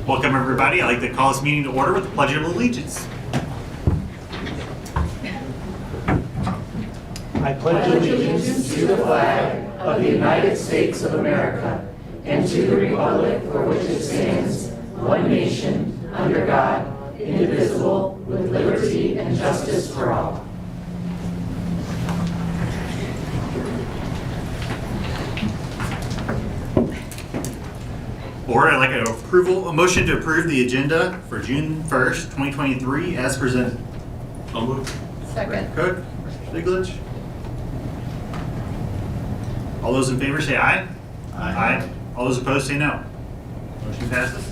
Welcome, everybody. I'd like to call this meeting to order with the Pledge of Allegiance. I pledge allegiance to the flag of the United States of America and to the republic for which it stands, one nation, under God, indivisible, with liberty and justice for all. Board, I'd like a motion to approve the agenda for June 1st, 2023 as presented. So moved. Second. Cook, Stiglich. All those in favor say aye. Aye. All those opposed say no. Motion passes.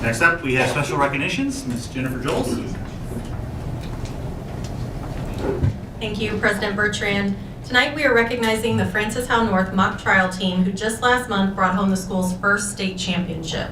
Next up, we have special recognitions. Ms. Jennifer Joles. Thank you, President Bertrand. Tonight we are recognizing the Francis Howell North mock trial team who just last month brought home the school's first state championship.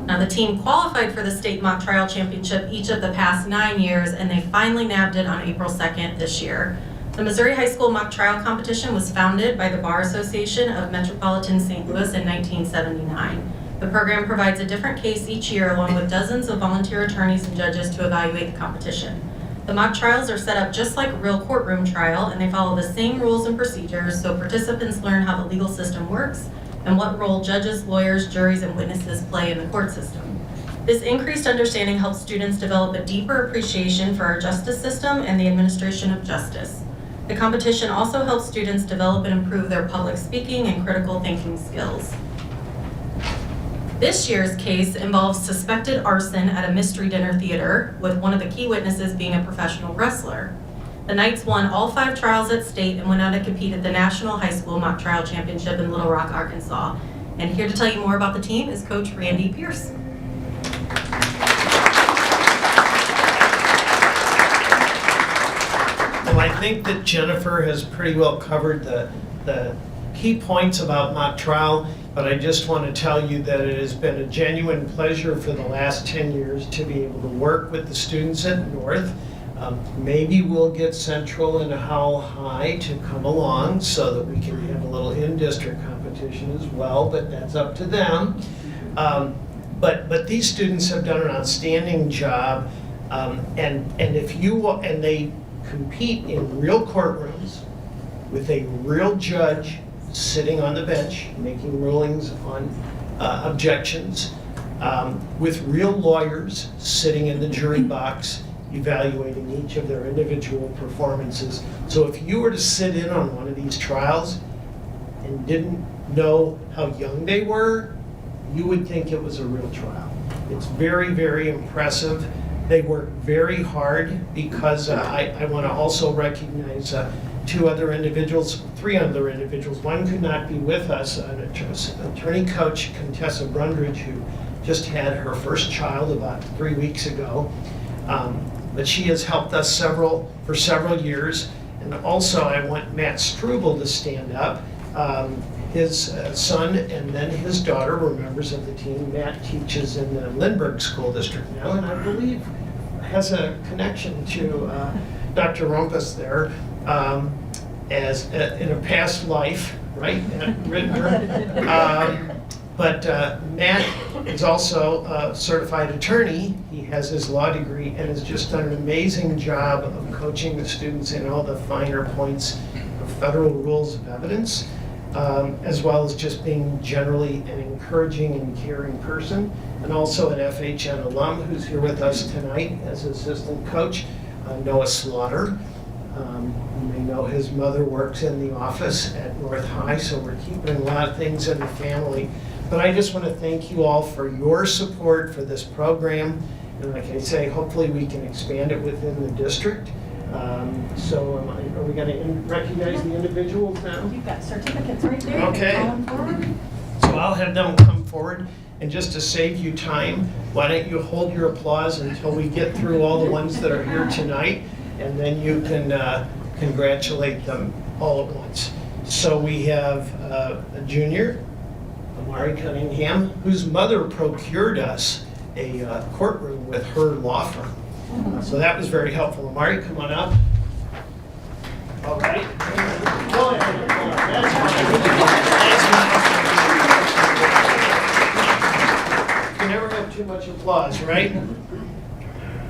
Now the team qualified for the state mock trial championship each of the past 9 years, and they finally nabbed it on April 2nd this year. The Missouri High School Mock Trial Competition was founded by the Bar Association of Metropolitan St. Louis in 1979. The program provides a different case each year along with dozens of volunteer attorneys and judges to evaluate the competition. The mock trials are set up just like a real courtroom trial, and they follow the same rules and procedures so participants learn how the legal system works and what role judges, lawyers, juries, and witnesses play in the court system. This increased understanding helps students develop a deeper appreciation for our justice system and the administration of justice. The competition also helps students develop and improve their public speaking and critical thinking skills. This year's case involves suspected arson at a mystery dinner theater, with one of the key witnesses being a professional wrestler. The Knights won all 5 trials at state and went on to compete at the National High School Mock Trial Championship in Little Rock, Arkansas. And here to tell you more about the team is Coach Randy Pierce. Well, I think that Jennifer has pretty well covered the key points about mock trial, but I just want to tell you that it has been a genuine pleasure for the last 10 years to be able to work with the students at North. Maybe we'll get Central and Howell High to come along so that we can have a little in-district competition as well, but that's up to them. But these students have done an outstanding job, and they compete in real courtrooms with a real judge sitting on the bench making rulings on objections, with real lawyers sitting in the jury box evaluating each of their individual performances. So if you were to sit in on one of these trials and didn't know how young they were, you would think it was a real trial. It's very, very impressive. They work very hard because I want to also recognize 3 other individuals. One could not be with us, an attorney coach, Contessa Brundridge, who just had her first child about 3 weeks ago. But she has helped us for several years. And also I want Matt Struble to stand up. His son and then his daughter were members of the team. Matt teaches in the Lindbergh School District now, and I believe has a connection to Dr. Rumpus there. as in a past life, right, at Rittner. But Matt is also a certified attorney. He has his law degree and has just done an amazing job of coaching the students in all the finer points of federal rules of evidence, as well as just being generally an encouraging and caring person. And also an FHN alum who's here with us tonight as assistant coach, Noah Slaughter. You may know his mother works in the office at North High, so we're keeping a lot of things in the family. But I just want to thank you all for your support for this program. And like I say, hopefully we can expand it within the district. Are we going to recognize the individuals now? You've got certificates right there. Okay. Call them forward. So I'll have them come forward. And just to save you time, why don't you hold your applause until we get through all the ones that are here tonight, and then you can congratulate them all at once. So we have a junior, Amari Cunningham, whose mother procured us a courtroom with her law firm. So that was very helpful. Amari, come on up. All right. Go ahead. That's fine. You never have too much applause, right?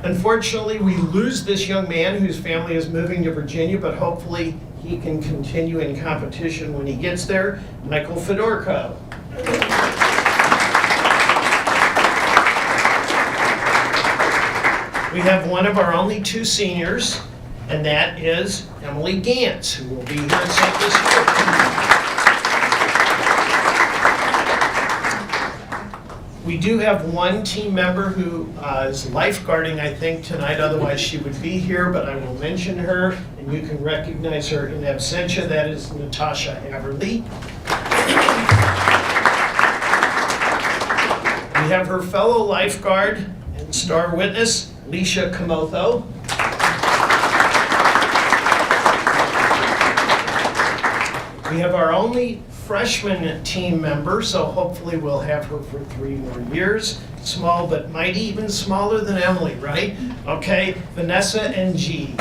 Unfortunately, we lose this young man whose family is moving to Virginia, but hopefully he can continue in competition when he gets there. Michael Fedorko. We have one of our only two seniors, and that is Emily Gantz, who will be here at St. this year. We do have one team member who is lifeguarding, I think, tonight, otherwise she would be here, but I will mention her, and you can recognize her in absentia. That is Natasha Averly. We have her fellow lifeguard and star witness, Leisha Kamotho. We have our only freshman team member, so hopefully we'll have her for 3 more years. Small but mighty, even smaller than Emily, right? Okay, Vanessa Ng.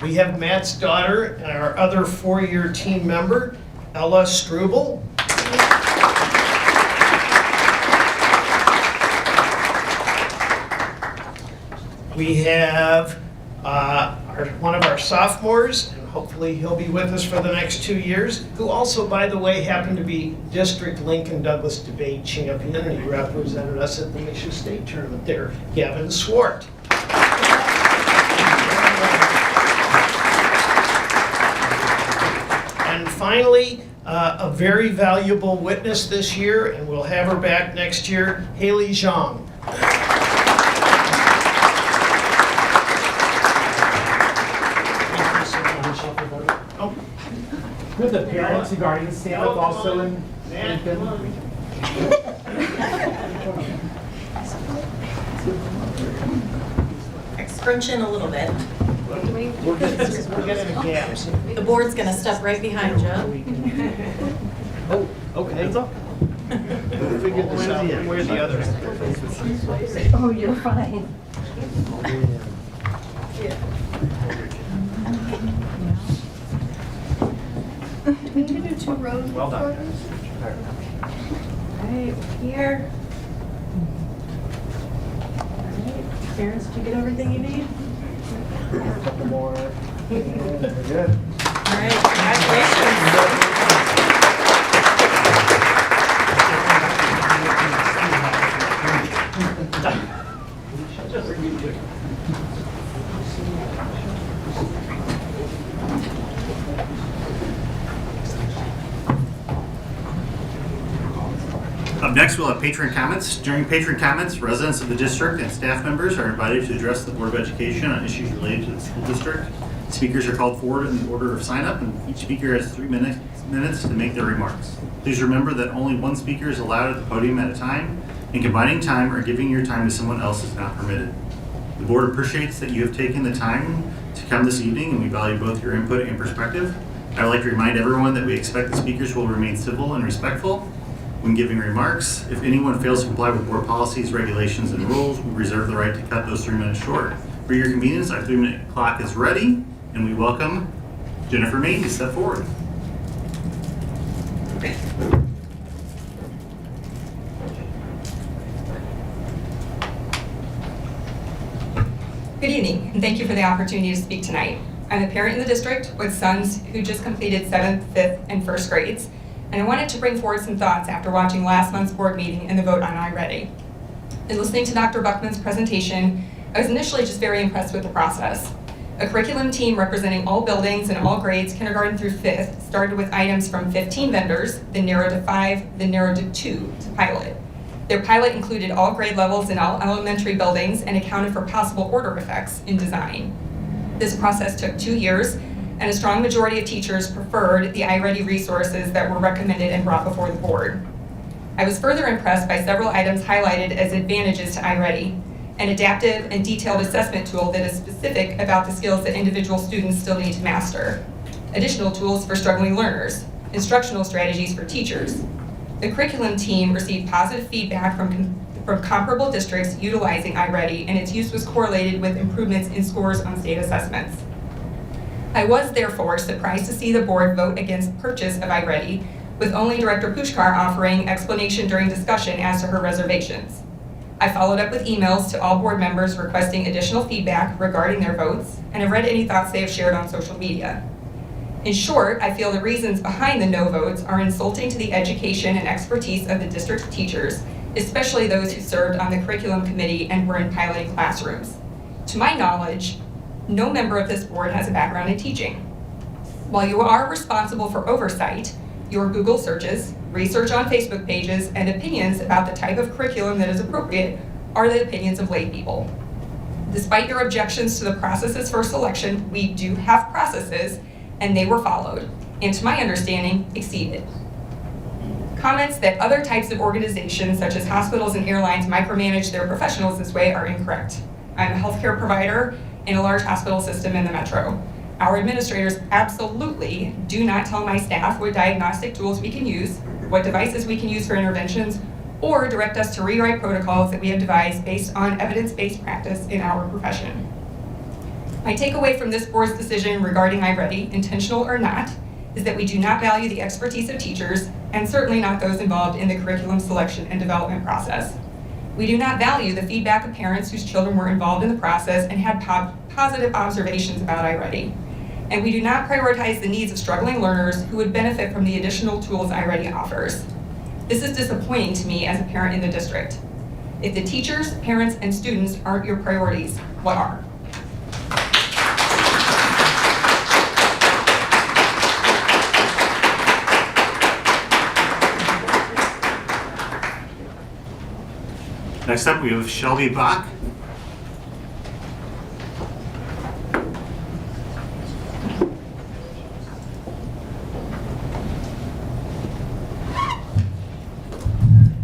We have Matt's daughter and our other 4-year team member, Ella Struble. We have one of our sophomores, and hopefully he'll be with us for the next 2 years, who also, by the way, happened to be District Lincoln Douglas debate champion, and he represented us at the Mission State Tournament there, Gavin Swart. And finally, a very valuable witness this year, and we'll have her back next year, Haley Zhang. Could the parents and guardians stand up also in Lincoln? Scrunch in a little bit. We're getting a gap. The board's gonna step right behind you. Oh, okay. We'll figure this out. Where's the others? Oh, you're fine. We need to do 2 rows. Well done. Right, here. Alright, Terrence, did you get everything you need? A couple more. We're good. All right, congratulations. Up next, we'll have patron comments. During patron comments, residents of the district and staff members are invited to address the Board of Education on issues related to the school district. Speakers are called forward in the order of sign up, and each speaker has 3 minutes to make their remarks. Please remember that only one speaker is allowed at the podium at a time, and combining time or giving your time to someone else is not permitted. The board appreciates that you have taken the time to come this evening, and we value both your input and perspective. I would like to remind everyone that we expect the speakers will remain civil and respectful. When giving remarks, if anyone fails to comply with board policies, regulations, and rules, we reserve the right to cut those 3 minutes short. For your convenience, our 3-minute clock is ready, and we welcome Jennifer Main to step forward. Good evening, and thank you for the opportunity to speak tonight. I'm a parent in the district with sons who just completed 7th, 5th, and 1st grades, and I wanted to bring forward some thoughts after watching last month's board meeting and the vote on iReady. In listening to Dr. Buckman's presentation, I was initially just very impressed with the process. A curriculum team representing all buildings and all grades, kindergarten through 5th, started with items from 15 vendors, then narrowed to 5, then narrowed to 2 to pilot. Their pilot included all grade levels in all elementary buildings and accounted for possible order effects in design. This process took 2 years, and a strong majority of teachers preferred the iReady resources that were recommended and brought before the board. I was further impressed by several items highlighted as advantages to iReady: an adaptive and detailed assessment tool that is specific about the skills that individual students still need to master, additional tools for struggling learners, instructional strategies for teachers. The curriculum team received positive feedback from comparable districts utilizing iReady, and its use was correlated with improvements in scores on state assessments. I was therefore surprised to see the board vote against purchase of iReady, with only Director Pushkar offering explanation during discussion as to her reservations. I followed up with emails to all board members requesting additional feedback regarding their votes, and have read any thoughts they have shared on social media. In short, I feel the reasons behind the no votes are insulting to the education and expertise of the district teachers, especially those who served on the curriculum committee and were in piloting classrooms. To my knowledge, no member of this board has a background in teaching. While you are responsible for oversight, your Google searches, research on Facebook pages, and opinions about the type of curriculum that is appropriate are the opinions of lay people. Despite your objections to the processes for selection, we do have processes, and they were followed, and to my understanding, exceeded. Comments that other types of organizations, such as hospitals and airlines, micromanage their professionals this way are incorrect. I'm a healthcare provider in a large hospital system in the metro. Our administrators absolutely do not tell my staff what diagnostic tools we can use, what devices we can use for interventions, or direct us to rewrite protocols that we have devised based on evidence-based practice in our profession. My takeaway from this board's decision regarding iReady, intentional or not, is that we do not value the expertise of teachers, and certainly not those involved in the curriculum selection and development process. We do not value the feedback of parents whose children were involved in the process and had positive observations about iReady. And we do not prioritize the needs of struggling learners who would benefit from the additional tools iReady offers. This is disappointing to me as a parent in the district. If the teachers, parents, and students aren't your priorities, what are? Next up, we have Shelby Bach.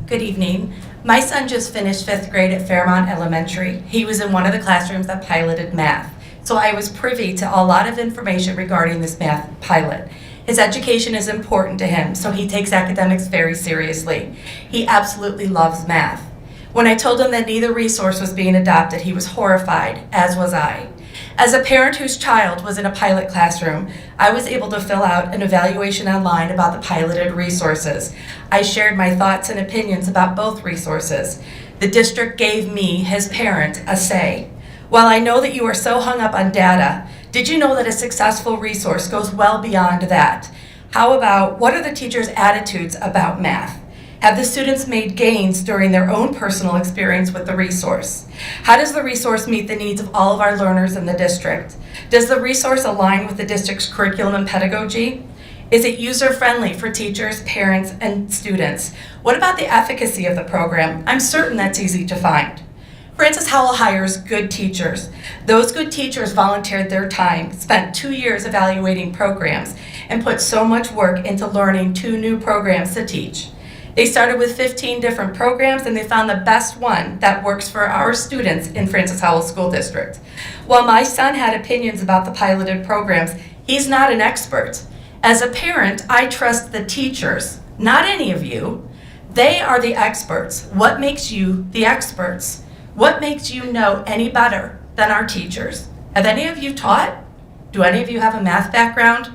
Good evening. My son just finished 5th grade at Fairmont Elementary. He was in one of the classrooms that piloted math. So I was privy to a lot of information regarding this math pilot. His education is important to him, so he takes academics very seriously. He absolutely loves math. When I told him that neither resource was being adopted, he was horrified, as was I. As a parent whose child was in a pilot classroom, I was able to fill out an evaluation online about the piloted resources. I shared my thoughts and opinions about both resources. The district gave me, his parent, a say. While I know that you are so hung up on data, did you know that a successful resource goes well beyond that? How about, what are the teachers' attitudes about math? Have the students made gains during their own personal experience with the resource? How does the resource meet the needs of all of our learners in the district? Does the resource align with the district's curriculum and pedagogy? Is it user-friendly for teachers, parents, and students? What about the efficacy of the program? I'm certain that's easy to find. Francis Howell hires good teachers. Those good teachers volunteered their time, spent 2 years evaluating programs, and put so much work into learning 2 new programs to teach. They started with 15 different programs, and they found the best one that works for our students in Francis Howell School District. While my son had opinions about the piloted programs, he's not an expert. As a parent, I trust the teachers, not any of you, They are the experts. What makes you the experts? What makes you know any better than our teachers? Have any of you taught? Do any of you have a math background?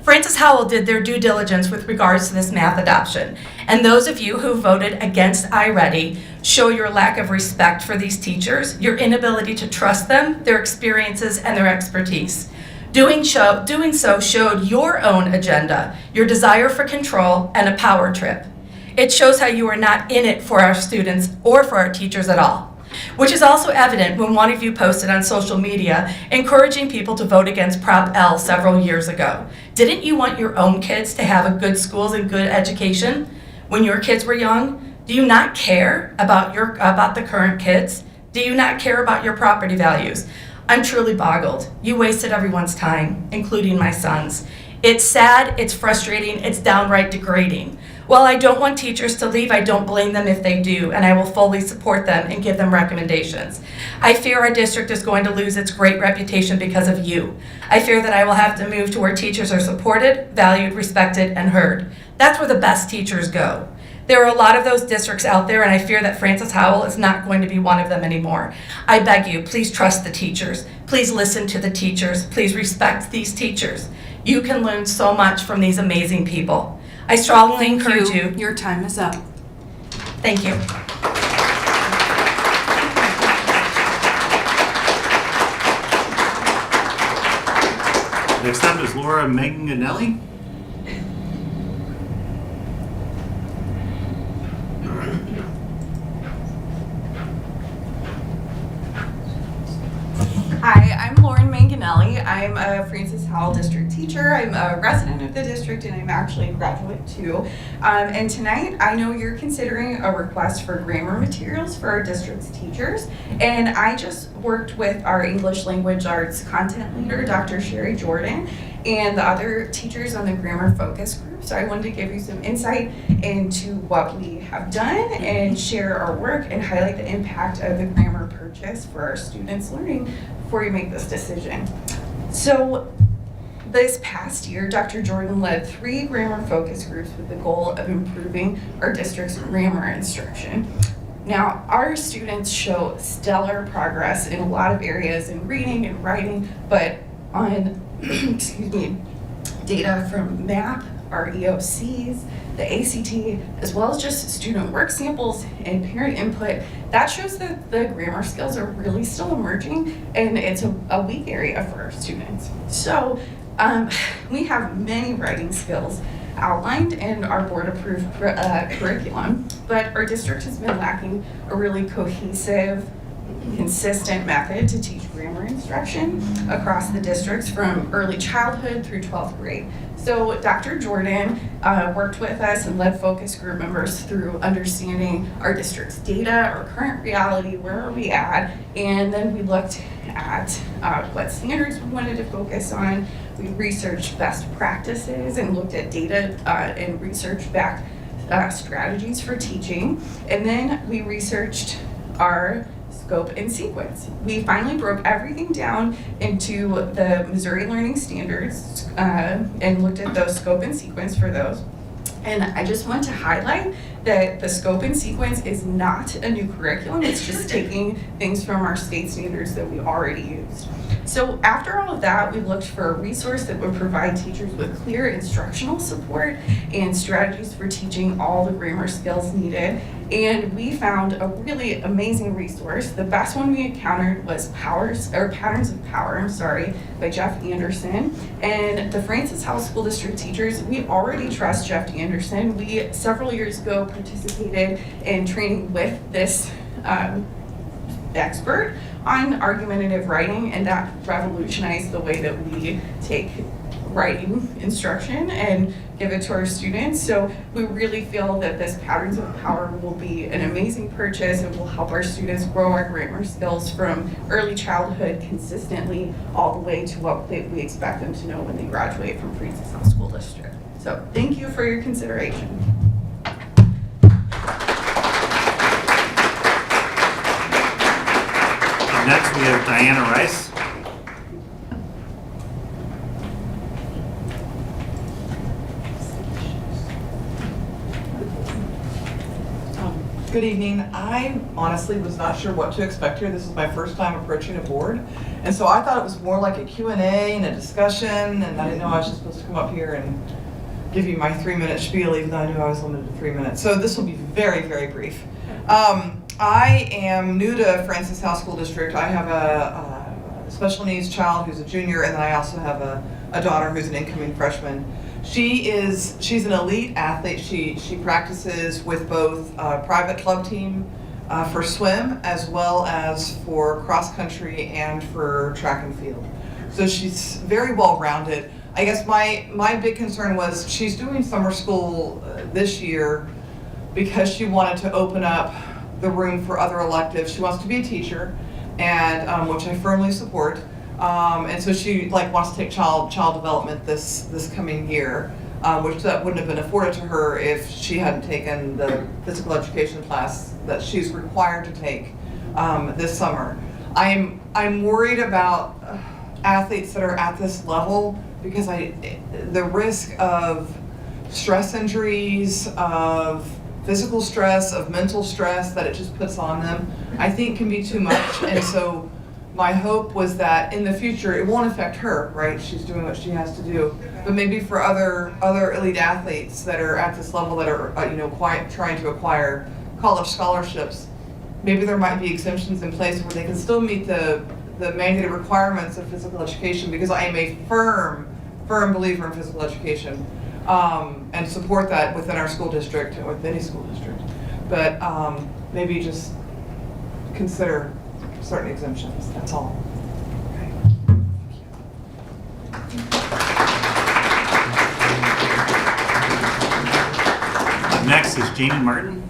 Francis Howell did their due diligence with regards to this math adoption. And those of you who voted against iReady show your lack of respect for these teachers, your inability to trust them, their experiences, and their expertise. Doing so showed your own agenda, your desire for control, and a power trip. It shows how you are not in it for our students or for our teachers at all, which is also evident when one of you posted on social media encouraging people to vote against Prop L several years ago. Didn't you want your own kids to have a good schools and good education when your kids were young? Do you not care about the current kids? Do you not care about your property values? I'm truly boggled. You wasted everyone's time, including my son's. It's sad, it's frustrating, it's downright degrading. While I don't want teachers to leave, I don't blame them if they do, and I will fully support them and give them recommendations. I fear our district is going to lose its great reputation because of you. I fear that I will have to move to where teachers are supported, valued, respected, and heard. That's where the best teachers go. There are a lot of those districts out there, and I fear that Francis Howell is not going to be one of them anymore. I beg you, please trust the teachers. Please listen to the teachers. Please respect these teachers. You can learn so much from these amazing people. I strongly encourage you. Your time is up. Thank you. Next up is Laura Manganelli. Hi, I'm Lauren Manganelli. I'm a Francis Howell district teacher. I'm a resident of the district and I'm actually a graduate too. And tonight I know you're considering a request for grammar materials for our district's teachers. And I just worked with our English language arts content leader, Dr. Sherry Jordan, and the other teachers on the grammar focus group. So I wanted to give you some insight into what we have done and share our work and highlight the impact of the grammar purchase for our students' learning before you make this decision. So this past year, Dr. Jordan led 3 grammar focus groups with the goal of improving our district's grammar instruction. Now, our students show stellar progress in a lot of areas in reading and writing, but on data from MAP, our EOCs, the ACT, as well as just student work samples and parent input, that shows that the grammar skills are really still emerging and it's a weak area for our students. So we have many writing skills outlined in our board approved curriculum, but our district has been lacking a really cohesive, consistent method to teach grammar instruction across the districts from early childhood through 12th grade. So Dr. Jordan worked with us and led focus group members through understanding our district's data, our current reality, where are we at, and then we looked at what standards we wanted to focus on. We researched best practices and looked at data and research-backed strategies for teaching, and then we researched our scope and sequence. We finally broke everything down into the Missouri Learning Standards and looked at those scope and sequence for those. And I just want to highlight that the scope and sequence is not a new curriculum. It's just taking things from our state standards that we already used. So after all of that, we looked for a resource that would provide teachers with clear instructional support and strategies for teaching all the grammar skills needed. And we found a really amazing resource. The best one we encountered was Patterns of Power, by Jeff Anderson. And the Francis Howell School District teachers, we already trust Jeff Anderson. We, several years ago, participated in training with this expert on argumentative writing, and that revolutionized the way that we take writing instruction and give it to our students. So we really feel that this Patterns of Power will be an amazing purchase and will help our students grow our grammar skills from early childhood consistently all the way to what we expect them to know when they graduate from Francis Howell School District. So thank you for your consideration. Next, we have Diana Rice. Good evening. I honestly was not sure what to expect here. This is my first time approaching a board. And so I thought it was more like a Q&A and a discussion, and I didn't know I was just supposed to come up here and give you my 3-minute spiel, even though I knew I was limited to 3 minutes. So this will be very, very brief. I am new to Francis Howell School District. I have a special needs child who's a junior, and then I also have a daughter who's an incoming freshman. She's an elite athlete. She practices with both a private club team for swim as well as for cross country and for track and field. So she's very well rounded. I guess my big concern was she's doing summer school this year because she wanted to open up the room for other electives. She wants to be a teacher, and which I firmly support. And so she wants to take child development this coming year, which that wouldn't have been afforded to her if she hadn't taken the physical education class that she's required to take this summer. I'm worried about athletes that are at this level because the risk of stress injuries, of physical stress, of mental stress that it just puts on them, I think can be too much. And so my hope was that in the future, it won't affect her, right? She's doing what she has to do. But maybe for other elite athletes that are at this level that are trying to acquire college scholarships, maybe there might be exemptions in place where they can still meet the mandated requirements of physical education, because I am a firm believer in physical education, and support that within our school district or with any school district. But maybe just consider certain exemptions, that's all. Okay. Up next is Jamie Martin.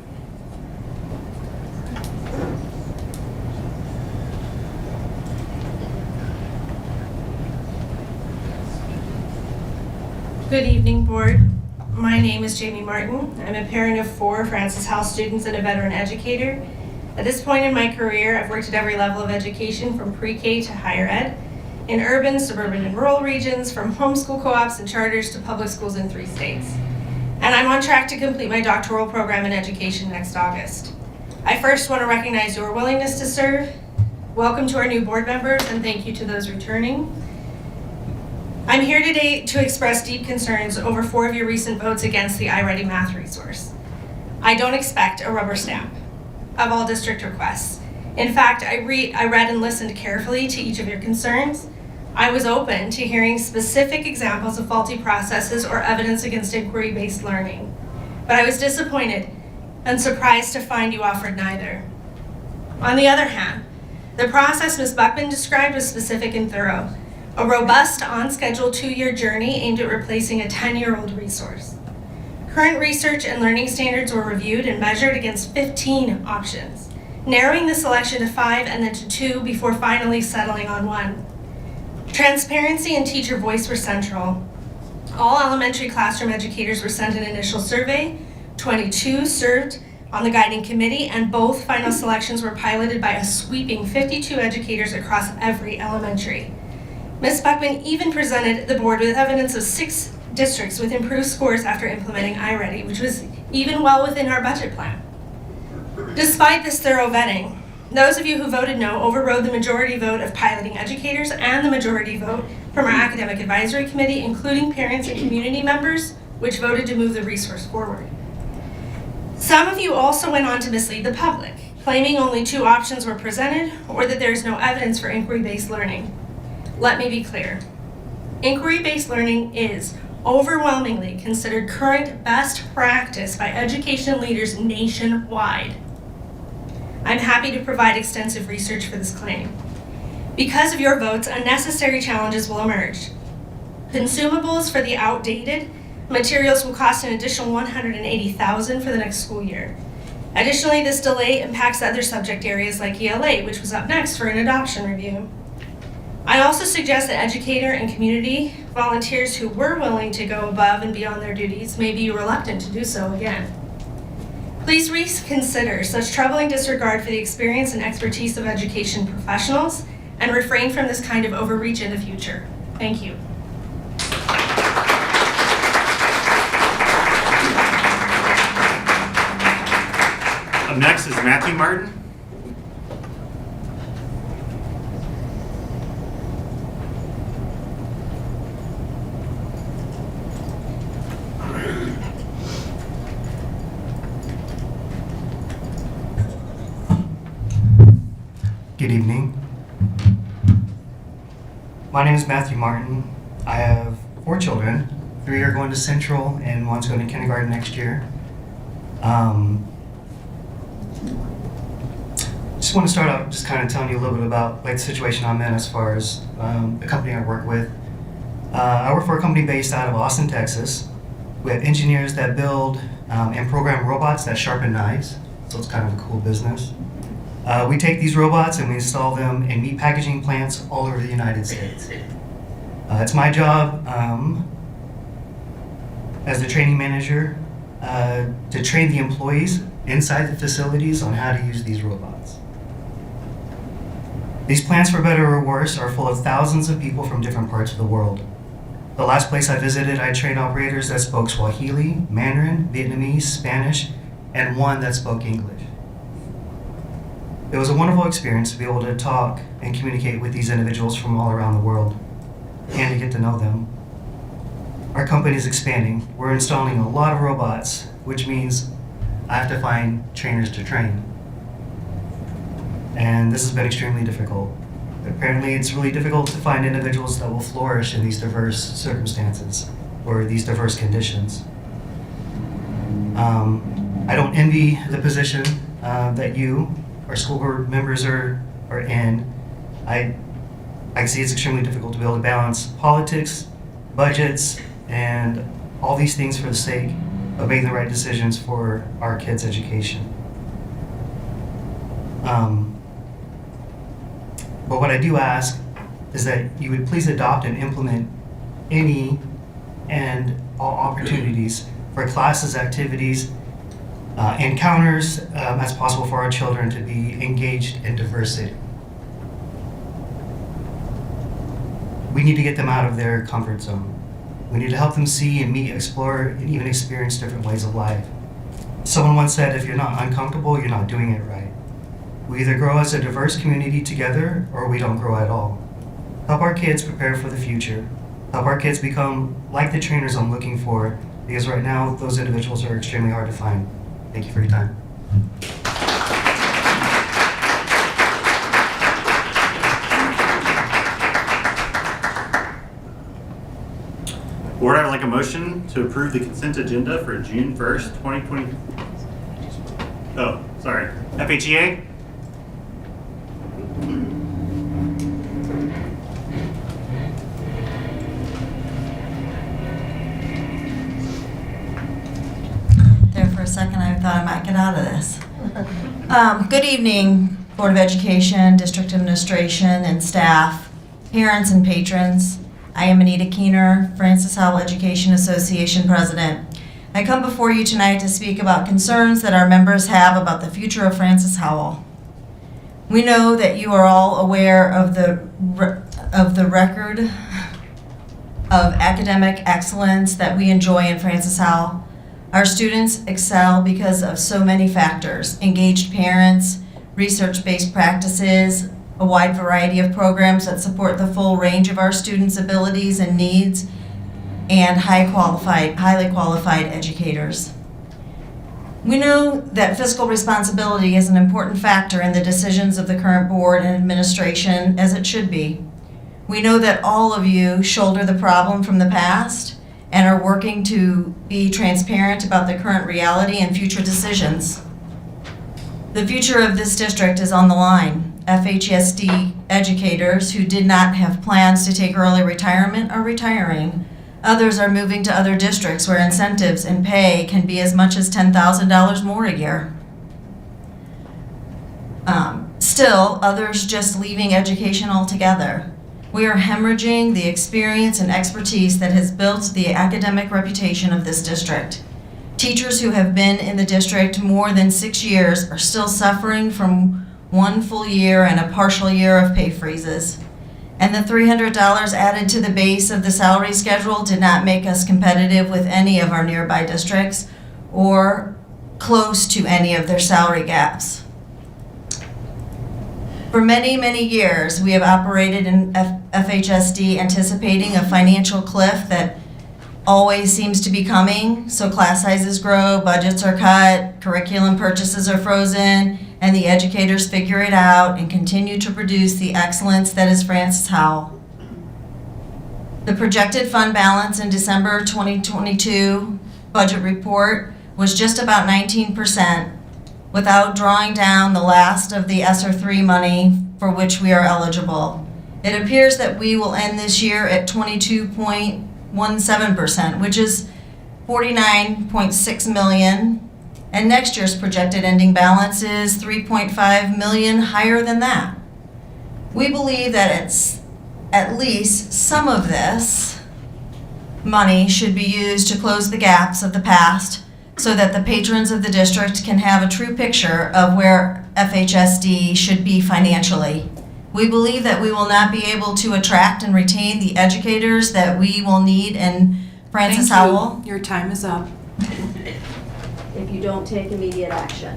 Good evening, board. My name is Jamie Martin. I'm a parent of 4 Francis Howell students and a veteran educator. At this point in my career, I've worked at every level of education from pre-K to higher ed, in urban, suburban, and rural regions, from homeschool co-ops and charters to public schools in 3 states. And I'm on track to complete my doctoral program in education next August. I first want to recognize your willingness to serve. Welcome to our new board members, and thank you to those returning. I'm here today to express deep concerns over 4 of your recent votes against the iReady math resource. I don't expect a rubber stamp of all district requests. In fact, I read and listened carefully to each of your concerns. I was open to hearing specific examples of faulty processes or evidence against inquiry-based learning. But I was disappointed and surprised to find you offered neither. On the other hand, the process Ms. Buckman described was specific and thorough. A robust, on-schedule 2-year journey aimed at replacing a 10-year-old resource. Current research and learning standards were reviewed and measured against 15 options, narrowing the selection to 5 and then to 2 before finally settling on 1. Transparency and teacher voice were central. All elementary classroom educators were sent an initial survey, 22 served on the guiding committee, and both final selections were piloted by a sweeping 52 educators across every elementary. Ms. Buckman even presented the board with evidence of 6 districts with improved scores after implementing iReady, which was even well within our budget plan. Despite this thorough vetting, those of you who voted no overrode the majority vote of piloting educators and the majority vote from our academic advisory committee, including parents and community members, which voted to move the resource forward. Some of you also went on to mislead the public, claiming only 2 options were presented or that there is no evidence for inquiry-based learning. Let me be clear. Inquiry-based learning is overwhelmingly considered current best practice by education leaders nationwide. I'm happy to provide extensive research for this claim. Because of your votes, unnecessary challenges will emerge. Consumables for the outdated materials will cost an additional $180,000 for the next school year. Additionally, this delay impacts other subject areas like ELA, which was up next for an adoption review. I also suggest that educator and community volunteers who were willing to go above and beyond their duties may be reluctant to do so again. Please reconsider such troubling disregard for the experience and expertise of education professionals and refrain from this kind of overreach in the future. Thank you. Up Up next is Matthew Martin. Good evening. My name is Matthew Martin. I have 4 children. 3 are going to Central and 1's going to kindergarten next year. Just want to start out just kind of telling you a little bit about like the situation I'm in as far as the company I work with. I work for a company based out of Austin, Texas. We have engineers that build and program robots that sharpen knives, so it's kind of a cool business. We take these robots and we install them in meat packaging plants all over the United States. It's my job as the training manager to train the employees inside the facilities on how to use these robots. These plants, for better or worse, are full of thousands of people from different parts of the world. The last place I visited, I trained operators that spoke Swahili, Mandarin, Vietnamese, Spanish, and one that spoke English. It was a wonderful experience to be able to talk and communicate with these individuals from all around the world and to get to know them. Our company is expanding. We're installing a lot of robots, which means I have to find trainers to train. And this has been extremely difficult. Apparently, it's really difficult to find individuals that will flourish in these diverse circumstances or these diverse conditions. I don't envy the position that you, our school board members, are in. I see it's extremely difficult to be able to balance politics, budgets, and all these things for the sake of making the right decisions for our kids' education. But what I do ask is that you would please adopt and implement any and all opportunities for classes, activities, encounters as possible for our children to be engaged in diversity. We need to get them out of their comfort zone. We need to help them see and meet, explore, and even experience different ways of life. Someone once said, if you're not uncomfortable, you're not doing it right. We either grow as a diverse community together or we don't grow at all. Help our kids prepare for the future. Help our kids become like the trainers I'm looking for, because right now those individuals are extremely hard to find. Thank you for your time. Board, I would like a motion to approve the consent agenda for June 1st, 2020. Oh, sorry. FHEA? There for a second, I thought I might get out of this. Good evening, Board of Education, District Administration, and staff, parents and patrons. I am Anita Keener, Francis Howell Education Association President. I come before you tonight to speak about concerns that our members have about the future of Francis Howell. We know that you are all aware of the record of academic excellence that we enjoy in Francis Howell. Our students excel because of so many factors: engaged parents, research-based practices, a wide variety of programs that support the full range of our students' abilities and needs, and highly qualified educators. We know that fiscal responsibility is an important factor in the decisions of the current board and administration, as it should be. We know that all of you shoulder the problem from the past and are working to be transparent about the current reality and future decisions. The future of this district is on the line. FHSD educators who did not have plans to take early retirement are retiring. Others are moving to other districts where incentives and pay can be as much as $10,000 more a year. Still, others just leaving education altogether. We are hemorrhaging the experience and expertise that has built the academic reputation of this district. Teachers who have been in the district more than 6 years are still suffering from 1 full year and a partial year of pay freezes. And the $300 added to the base of the salary schedule did not make us competitive with any of our nearby districts or close to any of their salary gaps. For many, many years, we have operated in FHSD anticipating a financial cliff that always seems to be coming. So class sizes grow, budgets are cut, curriculum purchases are frozen, and the educators figure it out and continue to produce the excellence that is Francis Howell. The projected fund balance in December 2022 budget report was just about 19%, without drawing down the last of the ESSER 3 money for which we are eligible. It appears that we will end this year at 22.17%, which is $49.6 million, and next year's projected ending balance is $3.5 million higher than that. We believe that it's at least some of this money should be used to close the gaps of the past so that the patrons of the district can have a true picture of where FHSD should be financially. We believe that we will not be able to attract and retain the educators that we will need in Francis Howell. Your time is up. If you don't take immediate action.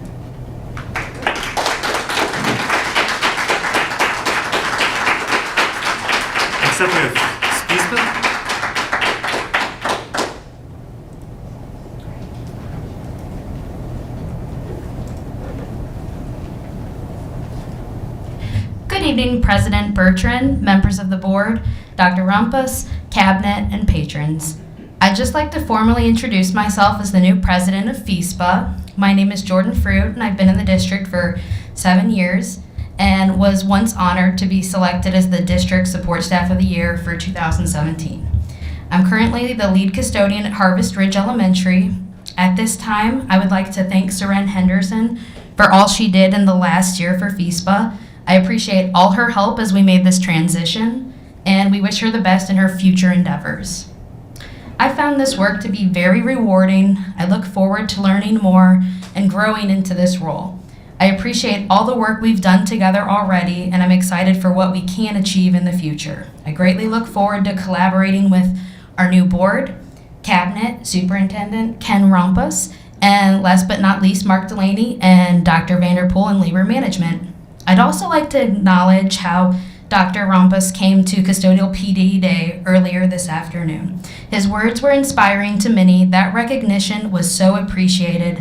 Next up, we have Spiesman. Good evening, President Bertrand, members of the board, Dr. Rumpus, cabinet, and patrons. I'd just like to formally introduce myself as the new president of FISPA. My name is Jordan Fruit, and I've been in the district for 7 years and was once honored to be selected as the District Support Staff of the Year for 2017. I'm currently the lead custodian at Harvest Ridge Elementary. At this time, I would like to thank Seren Henderson for all she did in the last year for FISPA. I appreciate all her help as we made this transition, and we wish her the best in her future endeavors. I found this work to be very rewarding. I look forward to learning more and growing into this role. I appreciate all the work we've done together already, and I'm excited for what we can achieve in the future. I greatly look forward to collaborating with our new board, cabinet, Superintendent Ken Rumpus, and last but not least, Mark Delaney and Dr. Vanderpool in Labor Management. I'd also like to acknowledge how Dr. Rumpus came to Custodial PD Day earlier this afternoon. His words were inspiring to many. That recognition was so appreciated.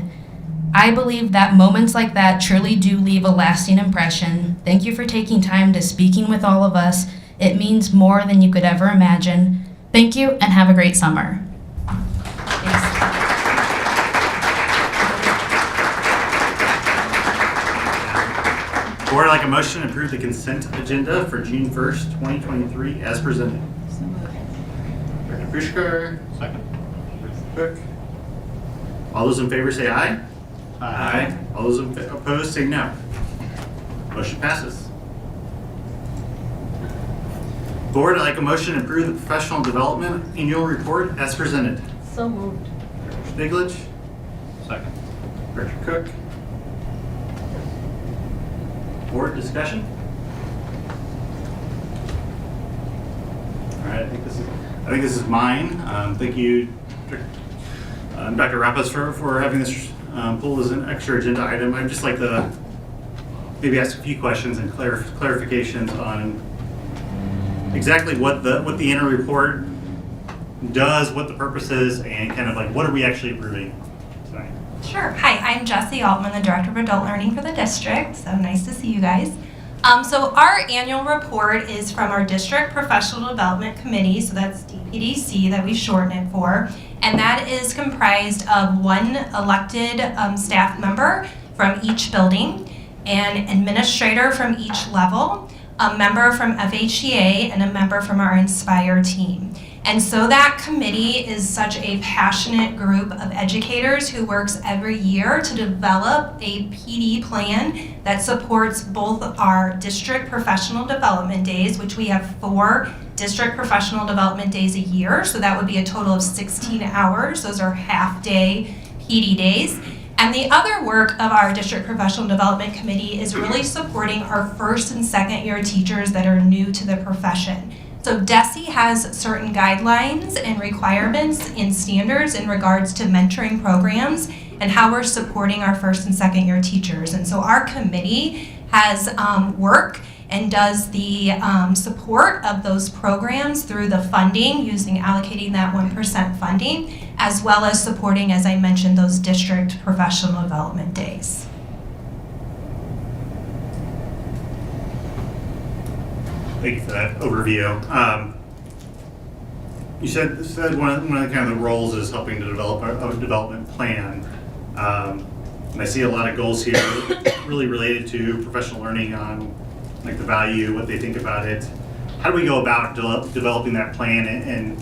I believe that moments like that truly do leave a lasting impression. Thank you for taking time to speaking with all of us. It means more than you could ever imagine. Thank you and have a great summer. Board, I'd like a motion to approve the consent agenda for June 1st, 2023 as presented. Director Pushkar. Second. Cook. All those in favor say aye. Aye. All those opposed say no. Motion passes. Board, I'd like a motion to approve the professional development annual report as presented. So moved. Director Stiglich. Second. Director Cook. Board discussion? All right, I think this is mine. Thank you, Dr. Rappas, for having this pull as an extra agenda item. I'd just like to maybe ask a few questions and clarifications on exactly what the annual report does, what the purpose is, and kind of like what are we actually approving tonight. Sure. Hi, I'm Jessie Altman, the Director of Adult Learning for the district. So nice to see you guys. So our annual report is from our District Professional Development Committee, so that's DPDC that we shorten it for, and that is comprised of one elected staff member from each building, an administrator from each level, a member from FHEA, and a member from our Inspire team. And so that committee is such a passionate group of educators who works every year to develop a PD plan that supports both our district professional development days, which we have 4 district professional development days a year. So that would be a total of 16 hours. Those are half-day PD days. And the other work of our District Professional Development Committee is really supporting our first and second year teachers that are new to the profession. So DESE has certain guidelines and requirements and standards in regards to mentoring programs, and how we're supporting our first and second year teachers. And so our committee has work and does the support of those programs through the funding, using allocating that 1% funding, as well as supporting, as I mentioned, those district professional development days. Thank you for that overview. You said one of the kind of the roles is helping to develop a development plan. And I see a lot of goals here really related to professional learning on like the value, what they think about it. How do we go about developing that plan and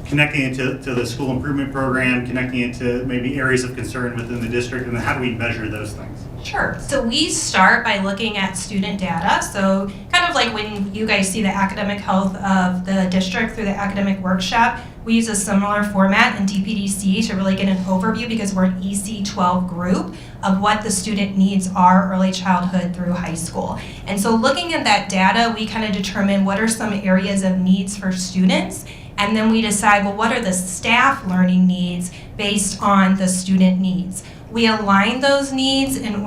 connecting it to the school improvement program, connecting it to maybe areas of concern within the district, and then how do we measure those things? Sure. So we start by looking at student data. So kind of like when you guys see the academic health of the district through the academic workshop, we use a similar format in DPDC to really get an overview, because we're an EC12 group, of what the student needs are early childhood through high school. And so looking at that data, we kind of determine what are some areas of needs for students, and then we decide, well, what are the staff learning needs based on the student needs. We align those needs in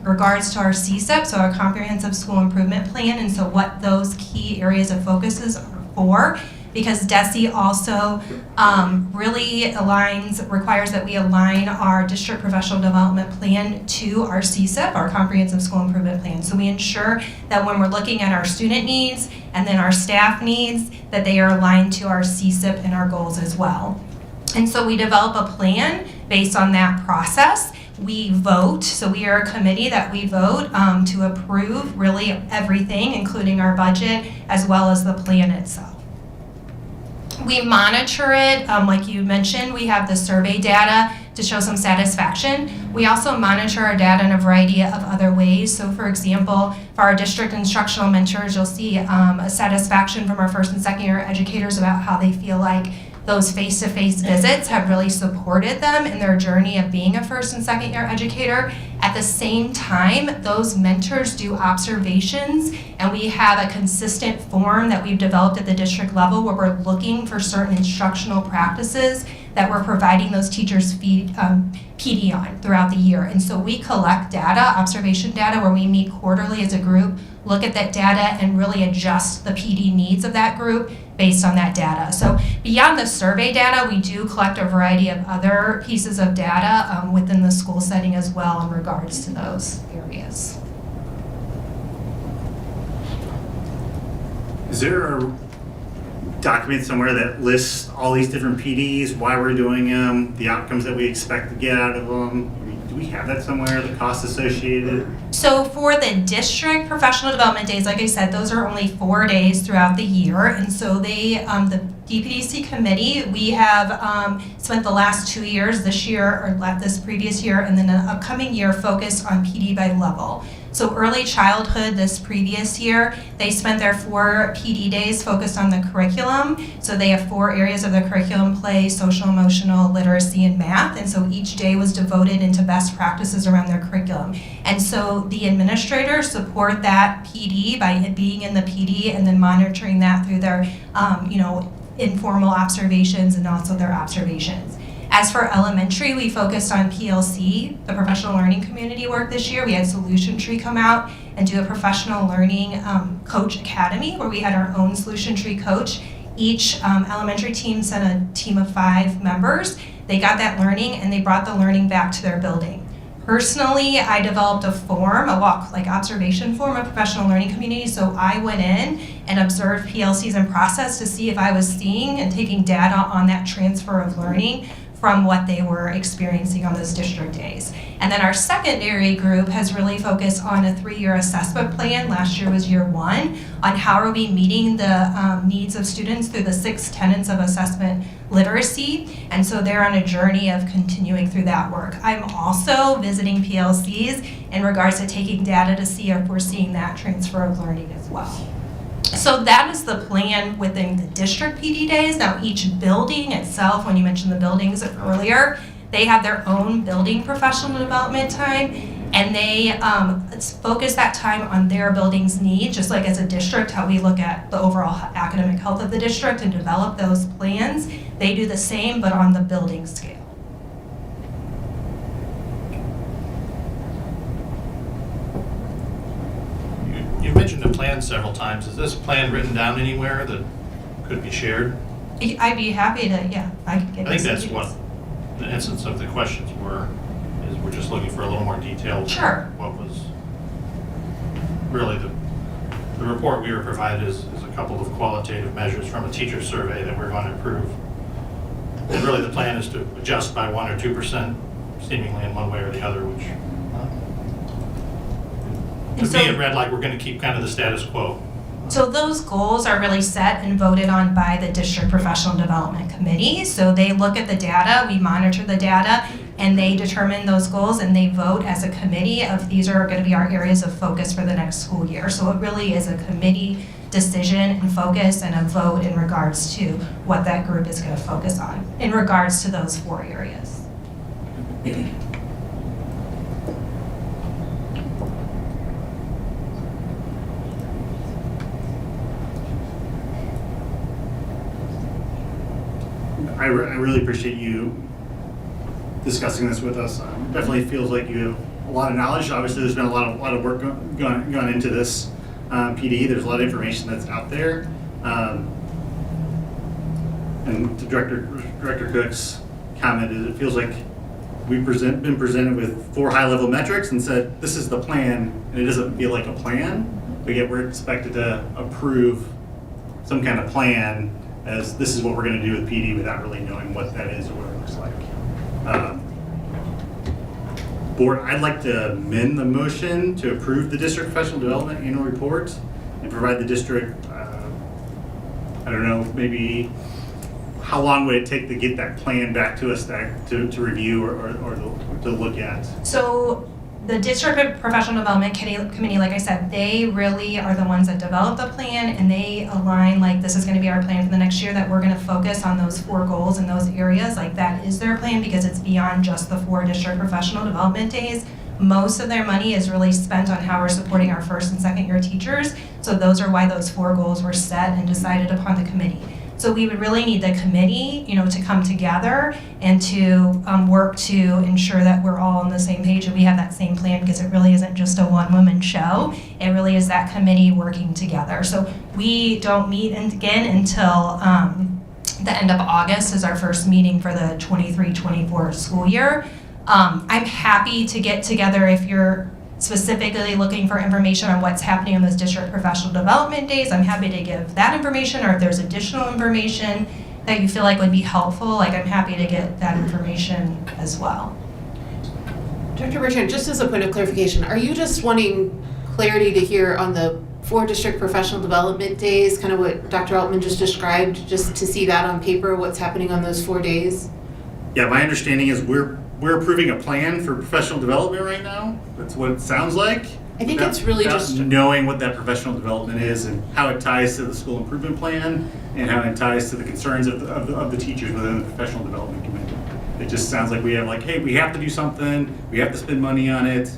regards to our CSIP, so our Comprehensive School Improvement Plan, and so what those key areas of focuses are for, because DESE also really requires that we align our district professional development plan to our CSIP, our Comprehensive School Improvement Plan. So we ensure that when we're looking at our student needs and then our staff needs, that they are aligned to our CSIP and our goals as well. And so we develop a plan based on that process. We vote, so we are a committee that we vote to approve really everything, including our budget, as well as the plan itself. We monitor it, like you mentioned, we have the survey data to show some satisfaction. We also monitor our data in a variety of other ways. So for example, for our district instructional mentors, you'll see a satisfaction from our first and second year educators about how they feel like those face-to-face visits have really supported them in their journey of being a first and second year educator. At the same time, those mentors do observations, and we have a consistent form that we've developed at the district level where we're looking for certain instructional practices that we're providing those teachers PD on throughout the year. And so we collect data, observation data, where we meet quarterly as a group, look at that data, and really adjust the PD needs of that group based on that data. So beyond the survey data, we do collect a variety of other pieces of data within the school setting as well in regards to those areas. Is there a document somewhere that lists all these different PDs, why we're doing them, the outcomes that we expect to get out of them? Do we have that somewhere, the costs associated? So for the district professional development days, like I said, those are only 4 days throughout the year. And so they, the DPDC committee, we have spent the last 2 years, this year or this previous year, and then an upcoming year focused on PD by level. So early childhood this previous year, they spent their 4 PD days focused on the curriculum. So they have 4 areas of the curriculum: play, social, emotional, literacy, and math. And so each day was devoted into best practices around their curriculum. And so the administrators support that PD by being in the PD and then monitoring that through their informal observations and also their observations. As for elementary, we focused on PLC, the professional learning community work this year. We had Solution Tree come out and do a professional learning coach academy where we had our own Solution Tree coach. Each elementary team sent a team of 5 members. They got that learning and they brought the learning back to their building. Personally, I developed a form, observation form of professional learning community. So I went in and observed PLCs in process to see if I was seeing and taking data on that transfer of learning from what they were experiencing on those district days. And then our secondary group has really focused on a 3-year assessment plan. Last year was year 1, on how are we meeting the needs of students through the 6 tenets of assessment literacy. And so they're on a journey of continuing through that work. I'm also visiting PLCs in regards to taking data to see if we're seeing that transfer of learning as well. So that is the plan within the district PD days. Now each building itself, when you mentioned the buildings earlier, they have their own building professional development time, and they focus that time on their building's needs, just like as a district, how we look at the overall academic health of the district and develop those plans. They do the same, but on the building scale. mentioned the plan several times. Is this plan written down anywhere that could be shared? I'd be happy to, yeah, I could get I think this that's to you. what the essence of the questions were, is we're just looking for a little more detail. Sure. What was really the report we were provided is a couple of qualitative measures from a teacher survey that we're going to approve. And really the plan is to adjust by 1 or 2% seemingly in one way or the other, which to me it read like we're going to keep kind of the status quo. So those goals are really set and voted on by the District Professional Development Committee. So they look at the data, we monitor the data, and they determine those goals and they vote as a committee of these are going to be our areas of focus for the next school year. So it really is a committee decision and focus and a vote in regards to what that group is going to focus on in regards to those 4 areas. I really appreciate you discussing this with us. Definitely feels like you have a lot of knowledge. Obviously, there's been a lot of work gone into this PD. There's a lot of information that's out there. And to Director Cook's comment is it feels like we've been presented with 4 high-level metrics and said, this is the plan, and it doesn't feel like a plan, but yet we're expected to approve some kind of plan as this is what we're going to do with PD without really knowing what that is or what it looks like. Board, I'd like to amend the motion to approve the District Professional Development Annual Report and provide the district, I don't know, maybe how long would it take to get that plan back to us to review or to look at? So the District Professional Development Committee, like I said, they really are the ones that develop the plan and they align like this is going to be our plan for the next year, that we're going to focus on those 4 goals in those areas. Like that is their plan because it's beyond just the 4 district professional development days. Most of their money is really spent on how we're supporting our 1st and 2nd year teachers. So those are why those 4 goals were set and decided upon the committee. So we would really need the committee, to come together and to work to ensure that we're all on the same page and we have that same plan, because it really isn't just a one-woman show. It really is that committee working together. So we don't meet again until the end of August is our first meeting for the 23-24 school year. I'm happy to get together if you're specifically looking for information on what's happening on those district professional development days. I'm happy to give that information, or if there's additional information that you feel like would be helpful, like I'm happy to get that information as well. Dr. Bertrand, just as a point of clarification, are you just wanting clarity to hear on the 4 district professional development days, kind of what Dr. Altman just described, just to see that on paper, what's happening on those 4 days? Yeah, my understanding is we're approving a plan for professional development right now. That's what it sounds like. I think it's really just knowing what that professional development is and how it ties to the school improvement plan and how it ties to the concerns of the teachers within the professional development committee. It just sounds like we have hey, we have to do something, we have to spend money on it.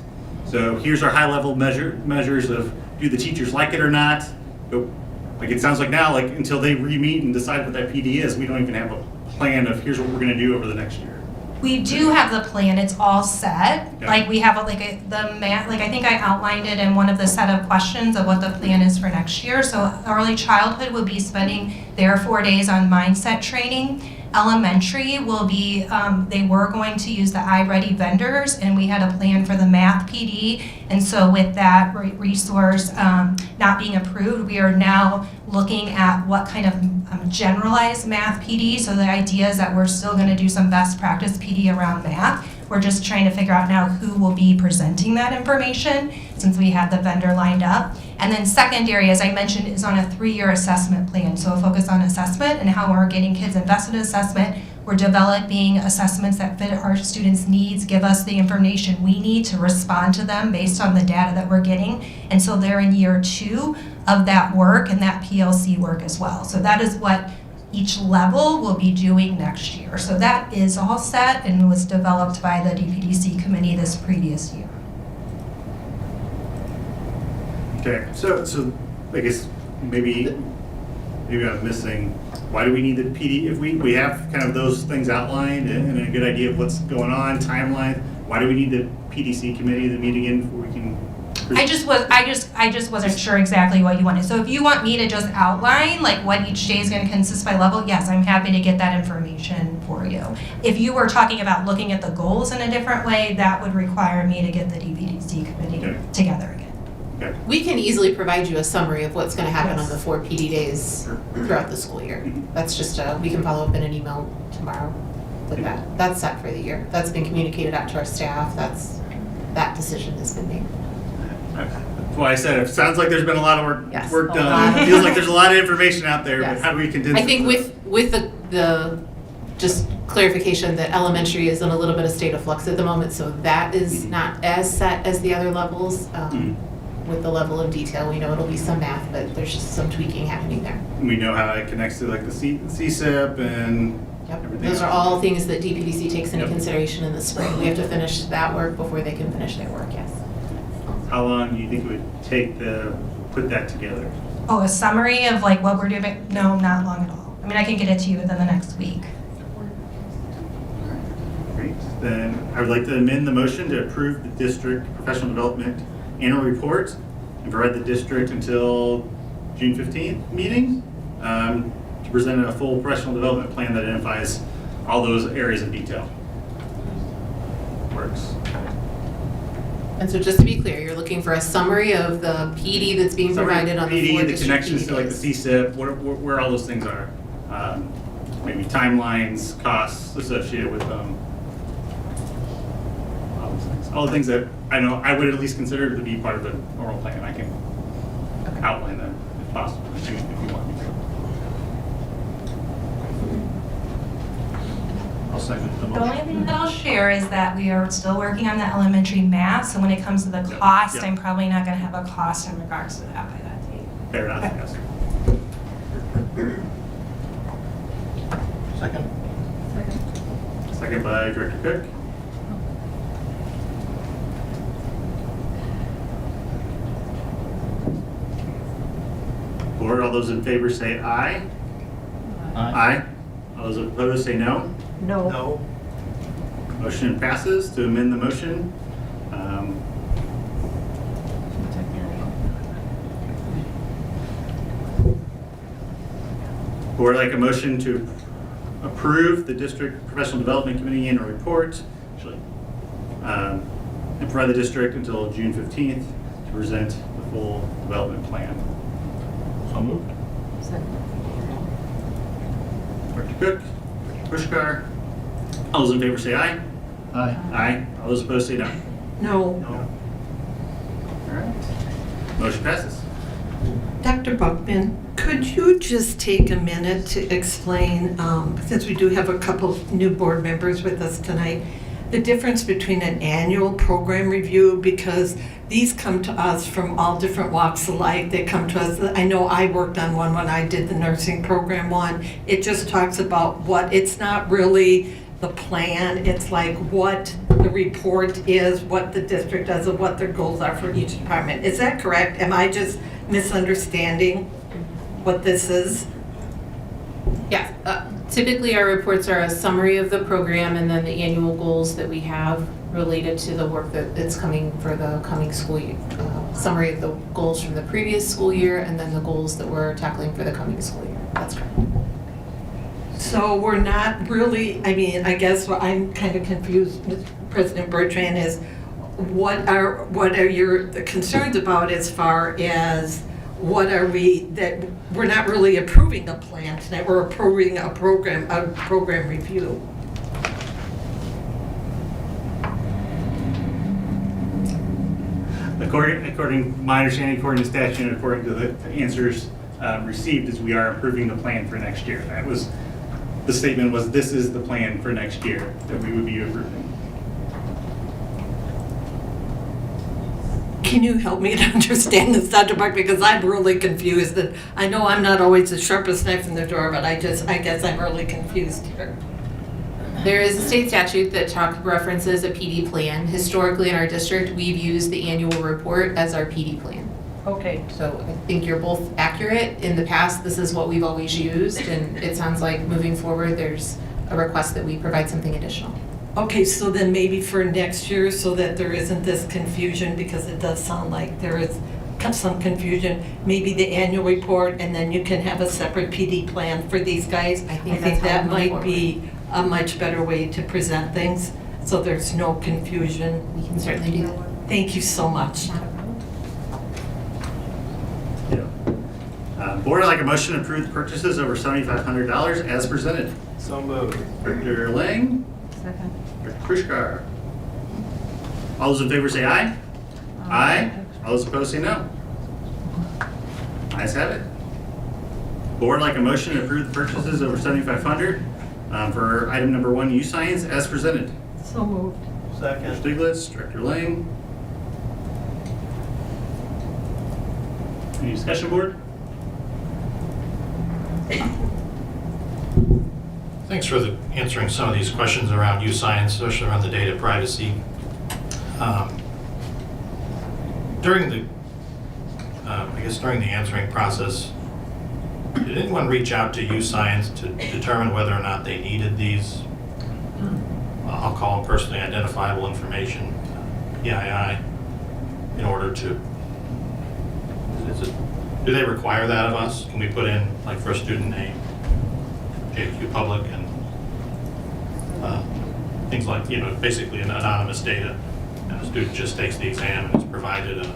So here's our high-level measures of do the teachers like it or not. But it sounds like now, until they re-meet and decide what that PD is, we don't even have a plan of here's what we're going to do over the next year. We do have the plan, it's all set. Yeah. Like we have the math, I think I outlined it in one of the set of questions of what the plan is for next year. So early childhood will be spending their 4 days on mindset training. Elementary will be, they were going to use the iReady vendors, and we had a plan for the math PD. And so with that resource not being approved, we are now looking at what kind of generalized math PD. So the idea is that we're still going to do some best practice PD around math. We're just trying to figure out now who will be presenting that information since we had the vendor lined up. And then secondary, as I mentioned, is on a 3-year assessment plan. So a focus on assessment and how we're getting kids invested in assessment. We're developing assessments that fit our students' needs, give us the information we need to respond to them based on the data that we're getting. And so they're in year 2 of that work and that PLC work as well. So that is what each level will be doing next year. So that is all set and was developed by the DPDC committee this previous year. Okay, so I guess maybe I'm missing. Why do we need the PD? If we have kind of those things outlined and a good idea of what's going on, timeline, why do we need the PDC committee to meet again before we can I just wasn't sure exactly what you wanted. So if you want me to just outline like what each day is going to consist by level, yes, I'm happy to get that information for you. If you were talking about looking at the goals in a different way, that would require me to get the DPDC committee together again. Okay. We can easily provide you a summary of what's going to happen Yes. on the 4 PD days throughout the school year. That's just, we can follow up in an email tomorrow with that. That's set for the year. That's been communicated out to our staff. That decision has been made. That's why I said it sounds like there's been a lot of work a done. lot. It feels like there's a lot of information out there, Yes. but how do we condense I think it? with the just clarification that elementary is in a little bit of state of flux at the moment, so that is not as set as the other levels. With the level of detail, we know it'll be some math, but there's just some tweaking happening there. We know how it connects to like the CSIP and everything Those are else. all things that DPDC takes into consideration in the spring. We have to finish that work before they can finish their work, yes. How long do you think it would take to put that together? Oh, a summary of like what we're doing? No, not long at all. I mean, I can get it to you within the next week. Great. Then I would like to amend the motion to approve the district professional development annual report and provide the district until June 15th meeting to present a full professional development plan that identifies all those areas of detail. Works. And so just to be clear, you're looking for a summary of the PD that's being provided on the PD, 4 the district connections PD to like the days. CSIP, where all those things are. Maybe timelines, costs associated with them. All the things that I know I would at least consider to be part of the normal plan. I can outline them if possible, if you want me to. I'll second the The motion. only thing that I'll share is that we are still working on the elementary math, so when it comes to the cost, yeah. I'm probably not going to have a cost in regards to that by that date. Fair enough, yes. Second? Second by Director Cook. Board, all those in favor say aye. Aye. All those opposed say no. No. Motion passes. To amend the motion. Board, I'd like a motion to approve the District Professional Development Committee annual report, and provide the district until June 15th to present the full development plan. So moved. Director Cook, Director Pushkar. All those in favor say aye. Aye. Aye. All those opposed say no. No. All right. Motion passes. Dr. Buckman, could you just take a minute to explain, since we do have a couple new board members with us tonight, the difference between an annual program review, because these come to us from all different walks of life. They come to us, I know I worked on one when I did the nursing program one. It just talks about it's not really the plan, it's like what the report is, what the district does, and what their goals are for each department. Is that correct? Am I just misunderstanding what this is? Yes, typically our reports are a summary of the program and then the annual goals that we have related to the work that's coming for the coming school year. Summary of the goals from the previous school year and then the goals that we're tackling for the coming school year. That's correct. So we're not really, I mean, I guess what I'm kind of confused, President Bertrand, is what are the concerns about as far as what are we, that we're not really approving a plan tonight, we're approving a program review. According, my understanding, according to statute, and according to the answers received, is we are approving the plan for next year. That was, the statement was, this is the plan for next year that we would be approving. Can you help me to understand this, Dr. Buck, because I'm really confused, and I know I'm not always the sharpest knife in the drawer, but I guess I'm really confused here. There is a state statute that references a PD plan. Historically in our district, we've used the annual report as our PD plan. Okay. So I think you're both accurate. In the past, this is what we've always used, and it sounds like moving forward, there's a request that we provide something additional. Okay, so then maybe for next year, so that there isn't this confusion, because it does sound like there is some confusion, maybe the annual report, and then you can have a separate PD plan for these guys. I think that might be a much better way to present things, so there's no confusion. We can certainly do that. Thank you so much. Board, I'd like a motion to approve the purchases over $7,500 as presented. So moved. Director Lang. Second. Director Krischkar. All those in favor say aye. Aye. All those opposed say no. Ayes have it. Board, I'd like a motion to approve the purchases over $7,500 for item number 1, U-Science, as presented. So moved. Second. Director Stiglitz, Director Lang. Any discussion, board? Thanks for answering some of these questions around U-Science, especially around the data privacy. During the answering process, did anyone reach out to U-Science to determine whether or not they needed these, I'll call them personally identifiable information, PII, in order to, do they require that of us? Can we put in, like, for a student name, JQ Public, and things like, basically an anonymous data, and the student just takes the exam and is provided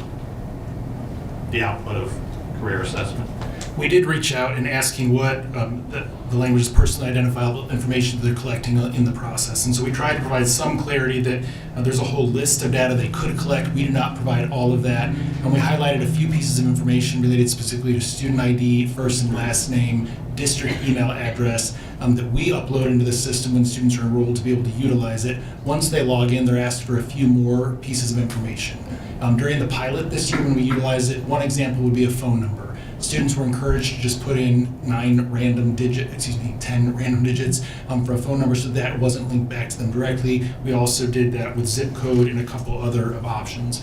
the output of career assessment? We did reach out and asking what the language is personally identifiable information that they're collecting in the process. And so we tried to provide some clarity that there's a whole list of data they could collect. We do not provide all of that. And we highlighted a few pieces of information related specifically to student ID, first and last name, district email address, that we upload into the system when students are enrolled to be able to utilize it. Once they log in, they're asked for a few more pieces of information. During the pilot this year when we utilize it, one example would be a phone number. Students were encouraged to just put in 10 random digits for a phone number so that wasn't linked back to them directly. We also did that with zip code and a couple other options.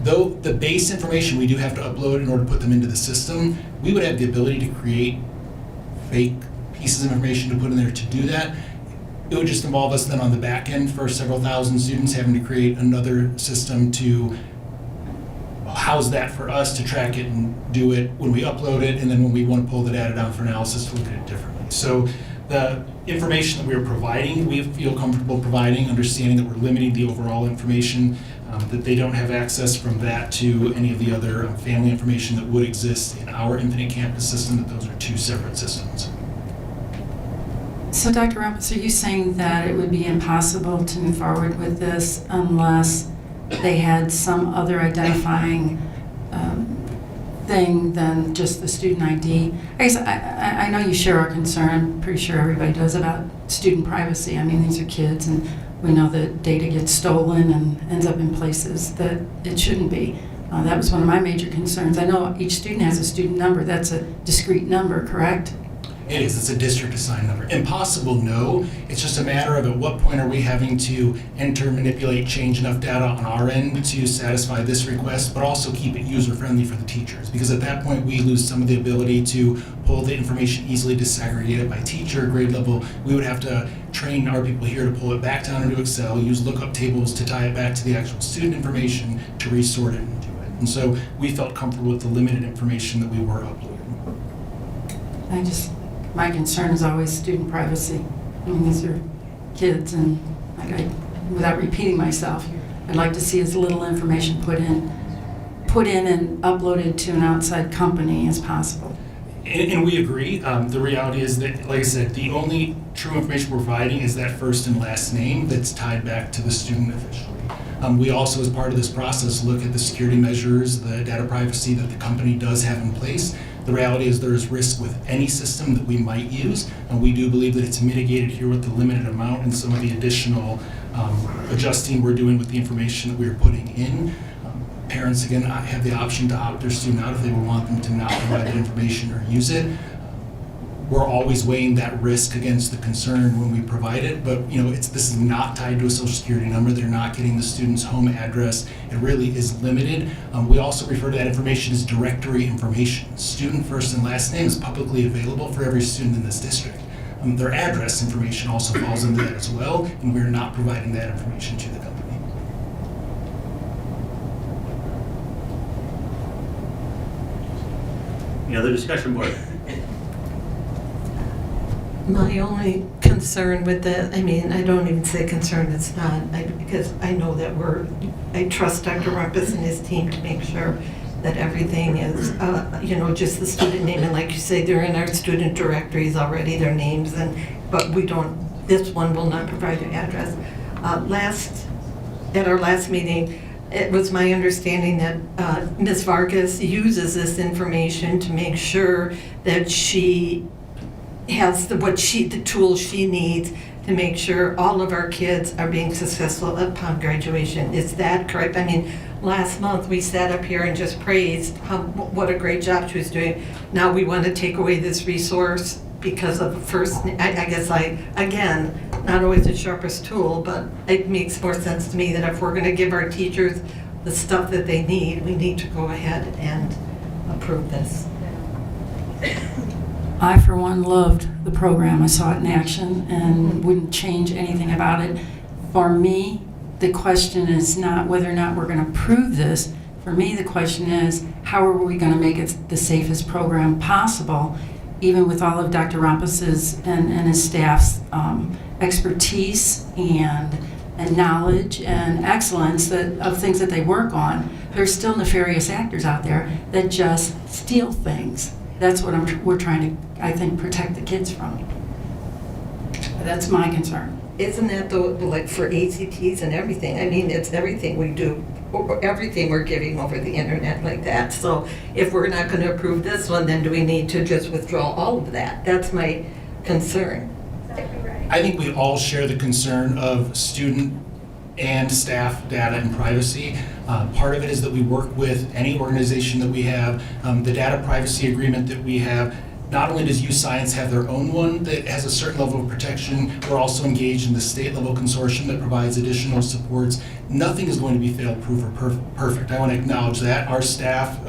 Though the base information we do have to upload in order to put them into the system, we would have the ability to create fake pieces of information to put in there to do that. It would just involve us then on the back end for several thousand students having to create another system to house that for us to track it and do it when we upload it, and then when we want to pull the data down for analysis to look at it differently. So the information that we are providing, we feel comfortable providing, understanding that we're limiting the overall information, that they don't have access from that to any of the other family information that would exist in our Infinite Campus system, that those are two separate systems. So Dr. Rumpus, are you saying that it would be impossible to move forward with this unless they had some other identifying thing than just the student ID? I guess I know you share our concern, I'm pretty sure everybody does, about student privacy. I mean, these are kids, and we know that data gets stolen and ends up in places that it shouldn't be. That was one of my major concerns. I know each student has a student number. That's a discrete number, correct? It is. It's a district assigned number. Impossible, no. It's just a matter of at what point are we having to enter, manipulate, change enough data on our end to satisfy this request, but also keep it user-friendly for the teachers. Because at that point, we lose some of the ability to pull the information easily, disaggregate it by teacher, grade level. We would have to train our people here to pull it back down into Excel, use lookup tables to tie it back to the actual student information to resort it and do it. And so we felt comfortable with the limited information that we were uploading. My concern is always student privacy. I mean, these are kids, and without repeating myself, I'd like to see as little information put in and uploaded to an outside company as possible. And we agree. The reality is that, like I said, the only true information we're providing is that first and last name that's tied back to the student officially. We also, as part of this process, look at the security measures, the data privacy that the company does have in place. The reality is there is risk with any system that we might use, and we do believe that it's mitigated here with the limited amount and some of the additional adjusting we're doing with the information that we're putting in. Parents, again, have the option to opt their student out if they would want them to not provide that information or use it. We're always weighing that risk against the concern when we provide it, but this is not tied to a social security number. They're not getting the student's home address. It really is limited. We also refer to that information as directory information. Student first and last name is publicly available for every student in this district. their address information also falls into that as well, and we're not providing that information to the company. Any other discussion, board? My only concern with that, I mean, I don't even say concern, it's not, because I know that I trust Dr. Rumpus and his team to make sure that everything is, just the student name, and like you say, they're in our student directories already, their names, but this one will not provide an address. At our last meeting, it was my understanding that Ms. Vargas uses this information to make sure that she has the tools she needs to make sure all of our kids are being successful upon graduation. Is that correct? I mean, last month we sat up here and just praised what a great job she was doing. Now we want to take away this resource because of I guess again, not always the sharpest tool, but it makes more sense to me that if we're going to give our teachers the stuff that they need, we need to go ahead and approve this. I, for one, loved the program. I saw it in action and wouldn't change anything about it. For me, the question is not whether or not we're going to approve this. For me, the question is, how are we going to make it the safest program possible, even with all of Dr. Rumpus's and his staff's expertise and knowledge and excellence of things that they work on. There's still nefarious actors out there that just steal things. That's what we're trying to, I think, protect the kids from. That's my concern. Isn't that like for ACTs and everything? I mean, it's everything we do, everything we're giving over the internet like that. So if we're not going to approve this one, then do we need to just withdraw all of that? That's my concern. I think we all share the concern of student and staff data and privacy. Part of it is that we work with any organization that we have. The data privacy agreement that we have, not only does UScience have their own one that has a certain level of protection, we're also engaged in the state level consortium that provides additional supports. Nothing is going to be fail-proof or perfect. I want to acknowledge that. Our staff,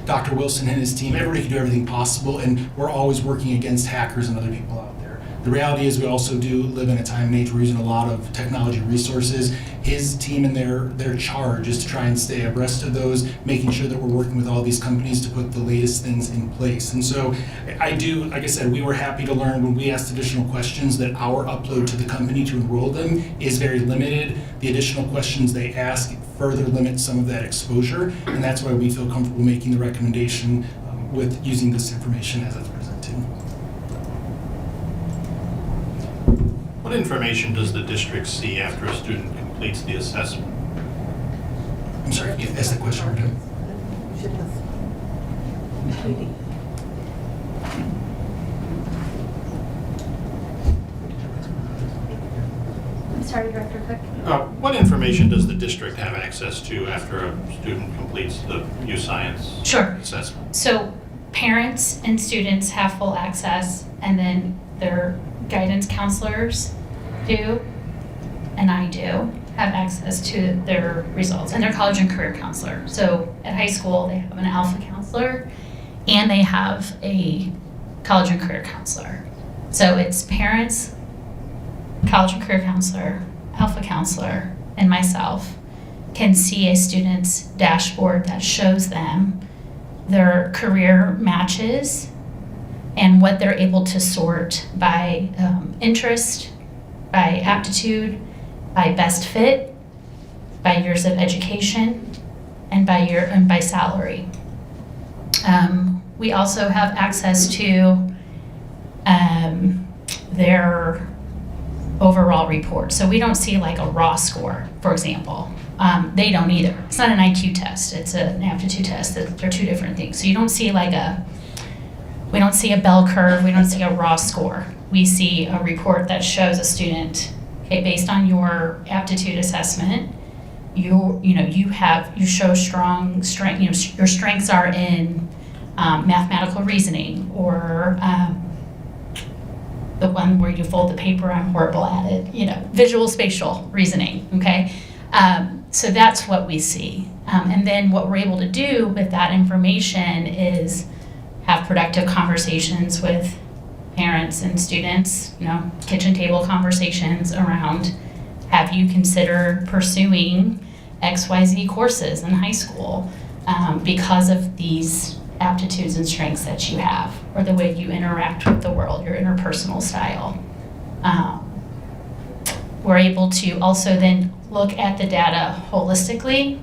Dr. Wilson and his team, everybody can do everything possible, and we're always working against hackers and other people out there. The reality is we also do live in a time and age where we're using a lot of technology resources. His team and their charge is to try and stay abreast of those, making sure that we're working with all these companies to put the latest things in place. And so I do, like I said, we were happy to learn when we asked additional questions that our upload to the company to enroll them is very limited. The additional questions they ask further limit some of that exposure, and that's why we feel comfortable making the recommendation with using this information as it's presented. What information does the district see after a student completes the assessment? I'm sorry, ask that question again. I'm sorry, Director Cook. What information does the district have access to after a student completes the UScience assessment? So parents and students have full access, and then their guidance counselors do, and I do, have access to their results, and their college and career counselor. So at high school, they have an alpha counselor, and they have a college and career counselor. So it's parents, college and career counselor, alpha counselor, and myself can see a student's dashboard that shows them their career matches and what they're able to sort by interest, by aptitude, by best fit, by years of education, and by salary. We also have access to their overall report. So we don't see like a raw score, for example. They don't either. It's not an IQ test. It's an aptitude test. They're two different things. So you don't see we don't see a bell curve. We don't see a raw score. We see a report that shows a student, okay, based on your aptitude assessment, you show strong strength. Your strengths are in mathematical reasoning, or the one where you fold the paper. I'm horrible at it. Visual spatial reasoning. Okay, so that's what we see, and then what we're able to do with that information is have productive conversations with parents and students, kitchen table conversations around, have you considered pursuing XYZ courses in high school because of these aptitudes and strengths that you have, or the way you interact with the world, your interpersonal style. We're able to also then look at the data holistically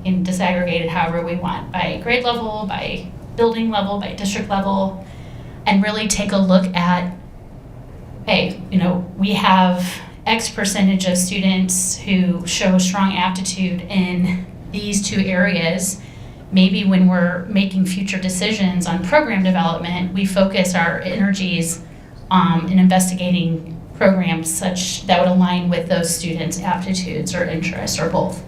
in disaggregated however we want, by grade level, by building level, by district level, and really take a look at, hey, we have X percentage of students who show strong aptitude in these two areas. Maybe when we're making future decisions on program development, we focus our energies in investigating programs such that would align with those students' aptitudes or interests, or both.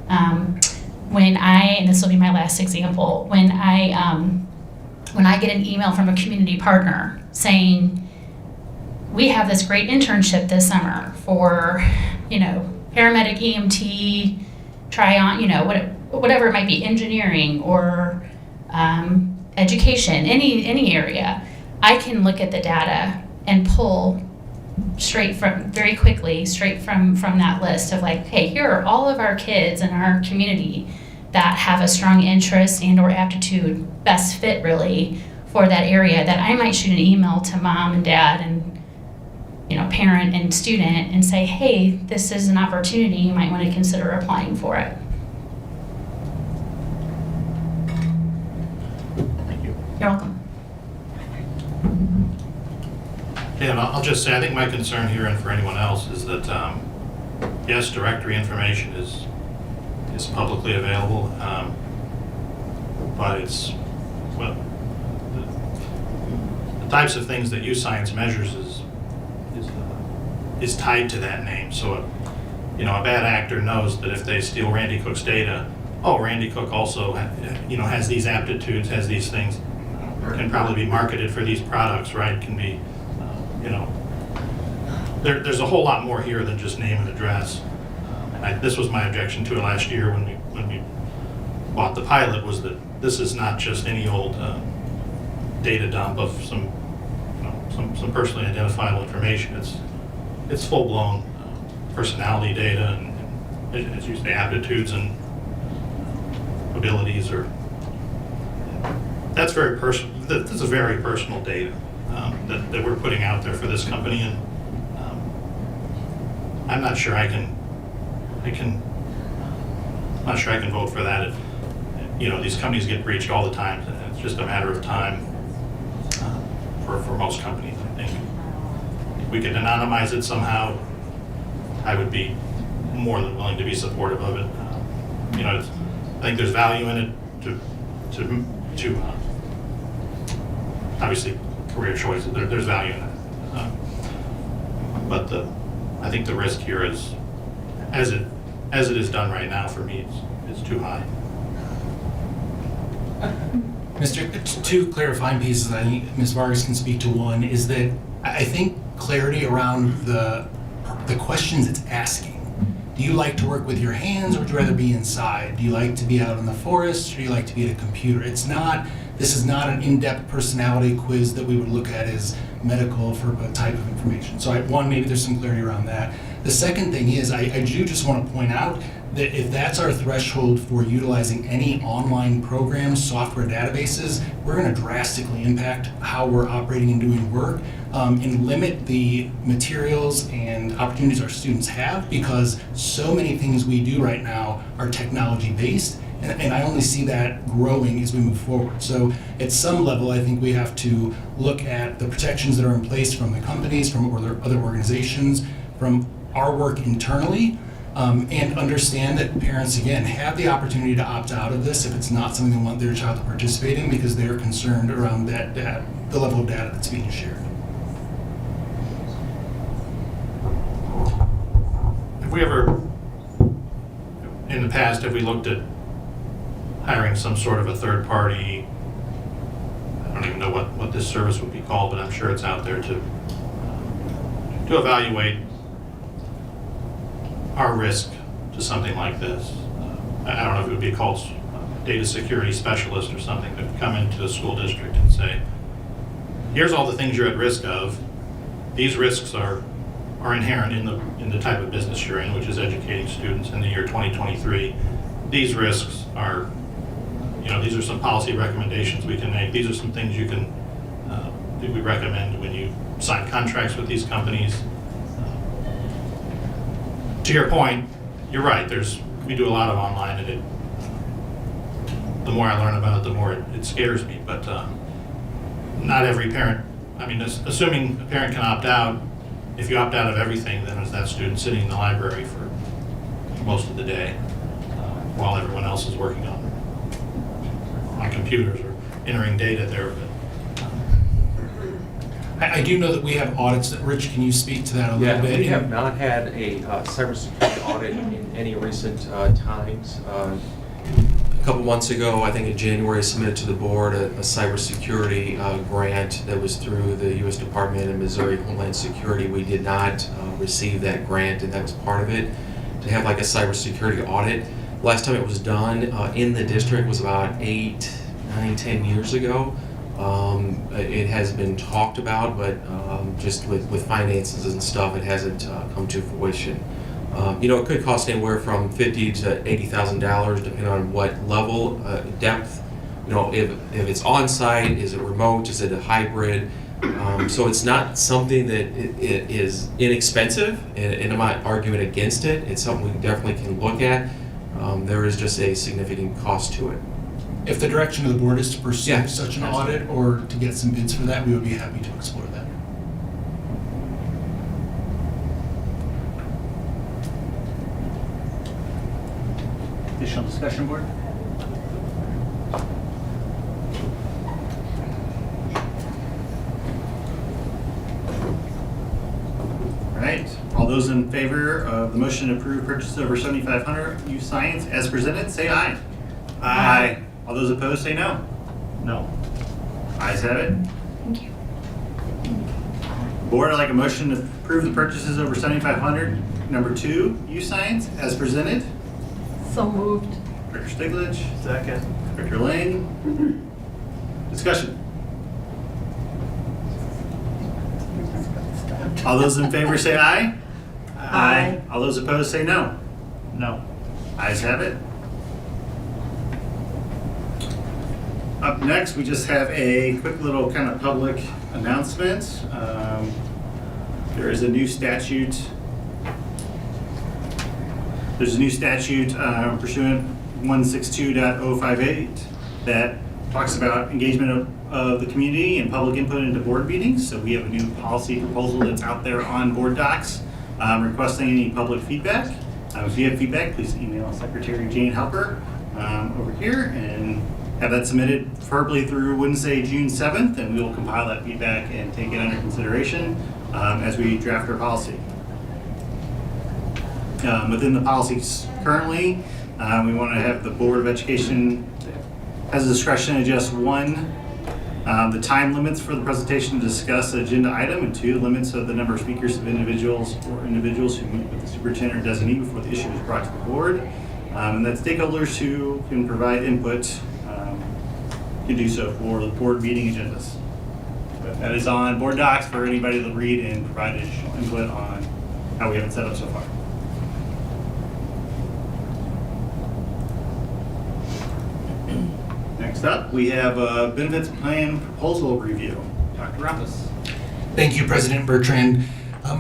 And this will be my last example, when I get an email from a community partner saying, we have this great internship this summer for, paramedic, EMT, whatever it might be, engineering or education, any area, I can look at the data and pull very quickly from that list of like, hey, here are all of our kids in our community that have a strong interest and or aptitude, best fit really for that area, that I might shoot an email to mom and dad and parent and student and say, hey, this is an opportunity, you might want to consider applying for it. Thank you. You're welcome. Yeah, and I'll just say, I think my concern here, and for anyone else, is that, yes, directory information is publicly available, but it's, well, the types of things that U-Science measures is tied to that name. So, a bad actor knows that if they steal Randy Cook's data, Randy Cook also, has these aptitudes, has these things, can probably be marketed for these products, right? Can be, there's a whole lot more here than just name and address. This was my objection to it last year when we bought the pilot, was that this is not just any old data dump of some personally identifiable information. It's full-blown personality data and as you say, aptitudes and abilities, or that's very personal. That's a very personal data that we're putting out there for this company, and I'm not sure I can vote for that. If, these companies get breached all the time, and it's just a matter of time for most companies. I think if we could anonymize it somehow, I would be more than willing to be supportive of it. I think there's value in it to obviously career choices. There's value in it, but I think the risk here is, as it is done right now, for me, it's too high. Mr. Two clarifying pieces, I think Ms. Vargas can speak to. One is that I think clarity around the questions it's asking. Do you like to work with your hands, or would you rather be inside? Do you like to be out in the forest, or do you like to be at a computer? This is not an in-depth personality quiz that we would look at as medical for a type of information. So maybe there's some clarity around that. The second thing is, I do just want to point out that if that's our threshold for utilizing any online programs, software databases, we're going to drastically impact how we're operating and doing work, and limit the materials and opportunities our students have, because so many things we do right now are technology-based, and I only see that growing as we move forward. So at some level, I think we have to look at the protections that are in place from the companies, from other organizations, from our work internally, and understand that parents, again, have the opportunity to opt out of this if it's not something they want their child to participate in, because they're concerned around that data, the level of data that's being shared. Have we ever, in the past, have we looked at hiring some sort of a third party? I don't even know what this service would be called, but I'm sure it's out there to evaluate our risk to something like this. I don't know if it would be called data security specialist or something, that would come into a school district and say, here's all the things you're at risk of. These risks are inherent in the type of business you're in, which is educating students in the year 2023. These risks are, these are some policy recommendations we can make. These are some things you can, that we recommend when you sign contracts with these companies. To your point, you're right. We do a lot of online, and the more I learn about it, the more it scares me. But not every parent. I mean, assuming a parent can opt out, if you opt out of everything, then is that student sitting in the library for most of the day while everyone else is working on computers or entering data there? I do know that we have audits. Rich, can you speak to that a little bit? We have not had a cybersecurity audit in any recent times. A couple months ago, I think in January, I submitted to the board a cybersecurity grant that was through the U.S. Department of Missouri Homeland Security. We did not receive that grant, and that was part of it, to have like a cybersecurity audit. Last time it was done in the district was about 8, 9, 10 years ago. It has been talked about, but just with finances and stuff, it hasn't come to fruition. It could cost anywhere from $50,000 to $80,000, depending on what level, depth. If it's on site, is it remote, is it a hybrid? So it's not something that it is inexpensive, and I'm not arguing against it. It's something we definitely can look at. There is just a significant cost to it. If the direction of the board is to pursue such an audit or to get some bids for that, we would be happy to explore that. Additional discussion, board? All right. All those in favor of the motion to approve purchase over 7,500 use science as presented, say aye. Aye. All those opposed, say no. No. Ayes have it. Thank you. Board, I'd like a motion to approve the purchases over 7,500, number 2, use science as presented. So moved. Director Stiglich. Second. Director Lane. Discussion. All those in favor say aye. Aye. All those opposed say no. No. Ayes have it. Up next, we just have a quick little kind of public announcement. There is a new statute. There's a new statute pursuant 162.058 that talks about engagement of the community and public input into board meetings. So we have a new policy proposal that's out there on board docs requesting any public feedback. If you have feedback, please email Secretary Jane Helper over here and have that submitted verbally through Wednesday, June 7th, and we will compile that feedback and take it under consideration as we draft our policy. Within the policies currently, we want to have the Board of Education has the discretion to adjust 1, the time limits for the presentation to discuss an agenda item, and 2, limits of the number of speakers of individuals or individuals who meet with the superintendent or designee before the issue is brought to the board, and that stakeholders who can provide input can do so for the board meeting agendas. But that is on board docs for anybody to read and provide additional input on how we have it set up so far. Next up, we have a benefits plan proposal review. Dr. Rumpus. Thank you, President Bertrand.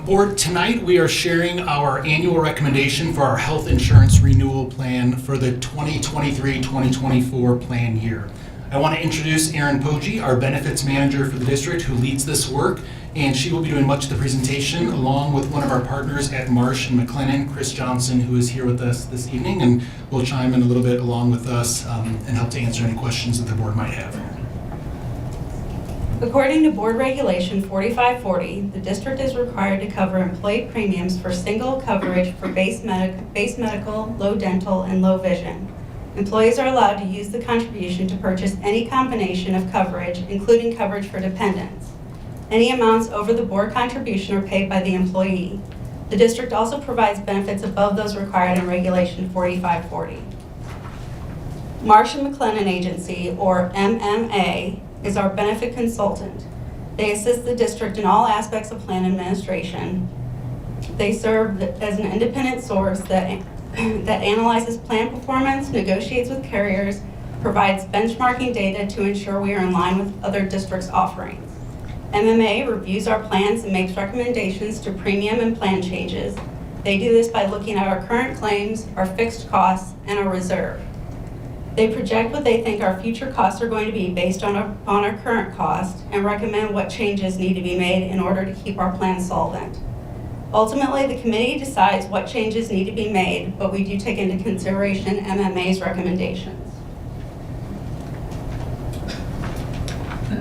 Board, tonight we are sharing our annual recommendation for our health insurance renewal plan for the 2023-2024 plan year. I want to introduce Erin Poggi, our benefits manager for the district, who leads this work, and she will be doing much of the presentation along with one of our partners at Marsh and McLennan, Chris Johnson, who is here with us this evening, and will chime in a little bit along with us and help to answer any questions that the board might have. According to Board Regulation 4540, the district is required to cover employee premiums for single coverage for base medical, low dental, and low vision. Employees are allowed to use the contribution to purchase any combination of coverage, including coverage for dependents. Any amounts over the board contribution are paid by the employee. The district also provides benefits above those required in Regulation 4540. Marsh & McLennan Agency, or MMA, is our benefit consultant. They assist the district in all aspects of plan administration. They serve as an independent source that analyzes plan performance, negotiates with carriers, provides benchmarking data to ensure we are in line with other districts' offerings. MMA reviews our plans and makes recommendations to premium and plan changes. They do this by looking at our current claims, our fixed costs, and our reserve. They project what they think our future costs are going to be based on our current cost and recommend what changes need to be made in order to keep our plan solvent. Ultimately, the committee decides what changes need to be made, but we do take into consideration MMA's recommendations.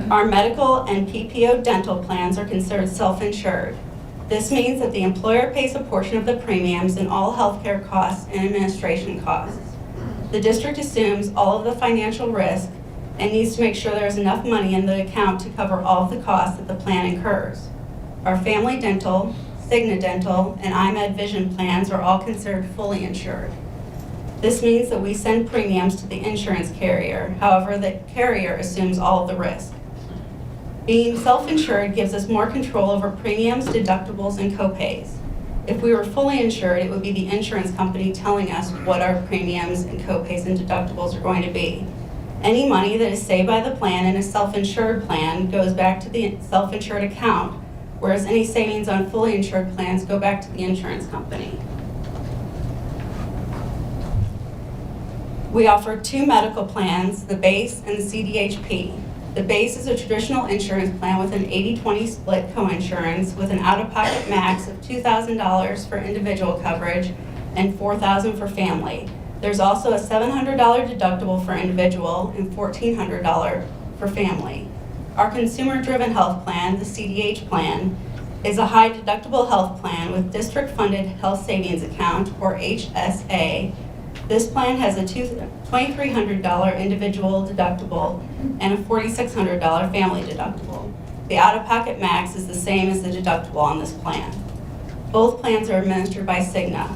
Our medical and PPO dental plans are considered self-insured. This means that the employer pays a portion of the premiums and all healthcare costs and administration costs. The district assumes all of the financial risk and needs to make sure there is enough money in the account to cover all of the costs that the plan incurs. Our family dental, Cigna dental, and IMED vision plans are all considered fully insured. This means that we send premiums to the insurance carrier. However, the carrier assumes all of the risk. Being self-insured gives us more control over premiums, deductibles, and copays. If we were fully insured, it would be the insurance company telling us what our premiums and copays and deductibles are going to be. Any money that is saved by the plan in a self-insured plan goes back to the self-insured account, whereas any savings on fully insured plans go back to the insurance company. We offer 2 medical plans, the base and the CDHP. The base is a traditional insurance plan with an 80-20 split coinsurance with an out-of-pocket max of $2,000 for individual coverage and $4,000 for family. There's also a $700 deductible for individual and $1,400 for family. Our consumer-driven health plan, the CDH plan, is a high deductible health plan with district-funded health savings account, or HSA. This plan has a $2,300 individual deductible and a $4,600 family deductible. The out-of-pocket max is the same as the deductible on this plan. Both plans are administered by Cigna.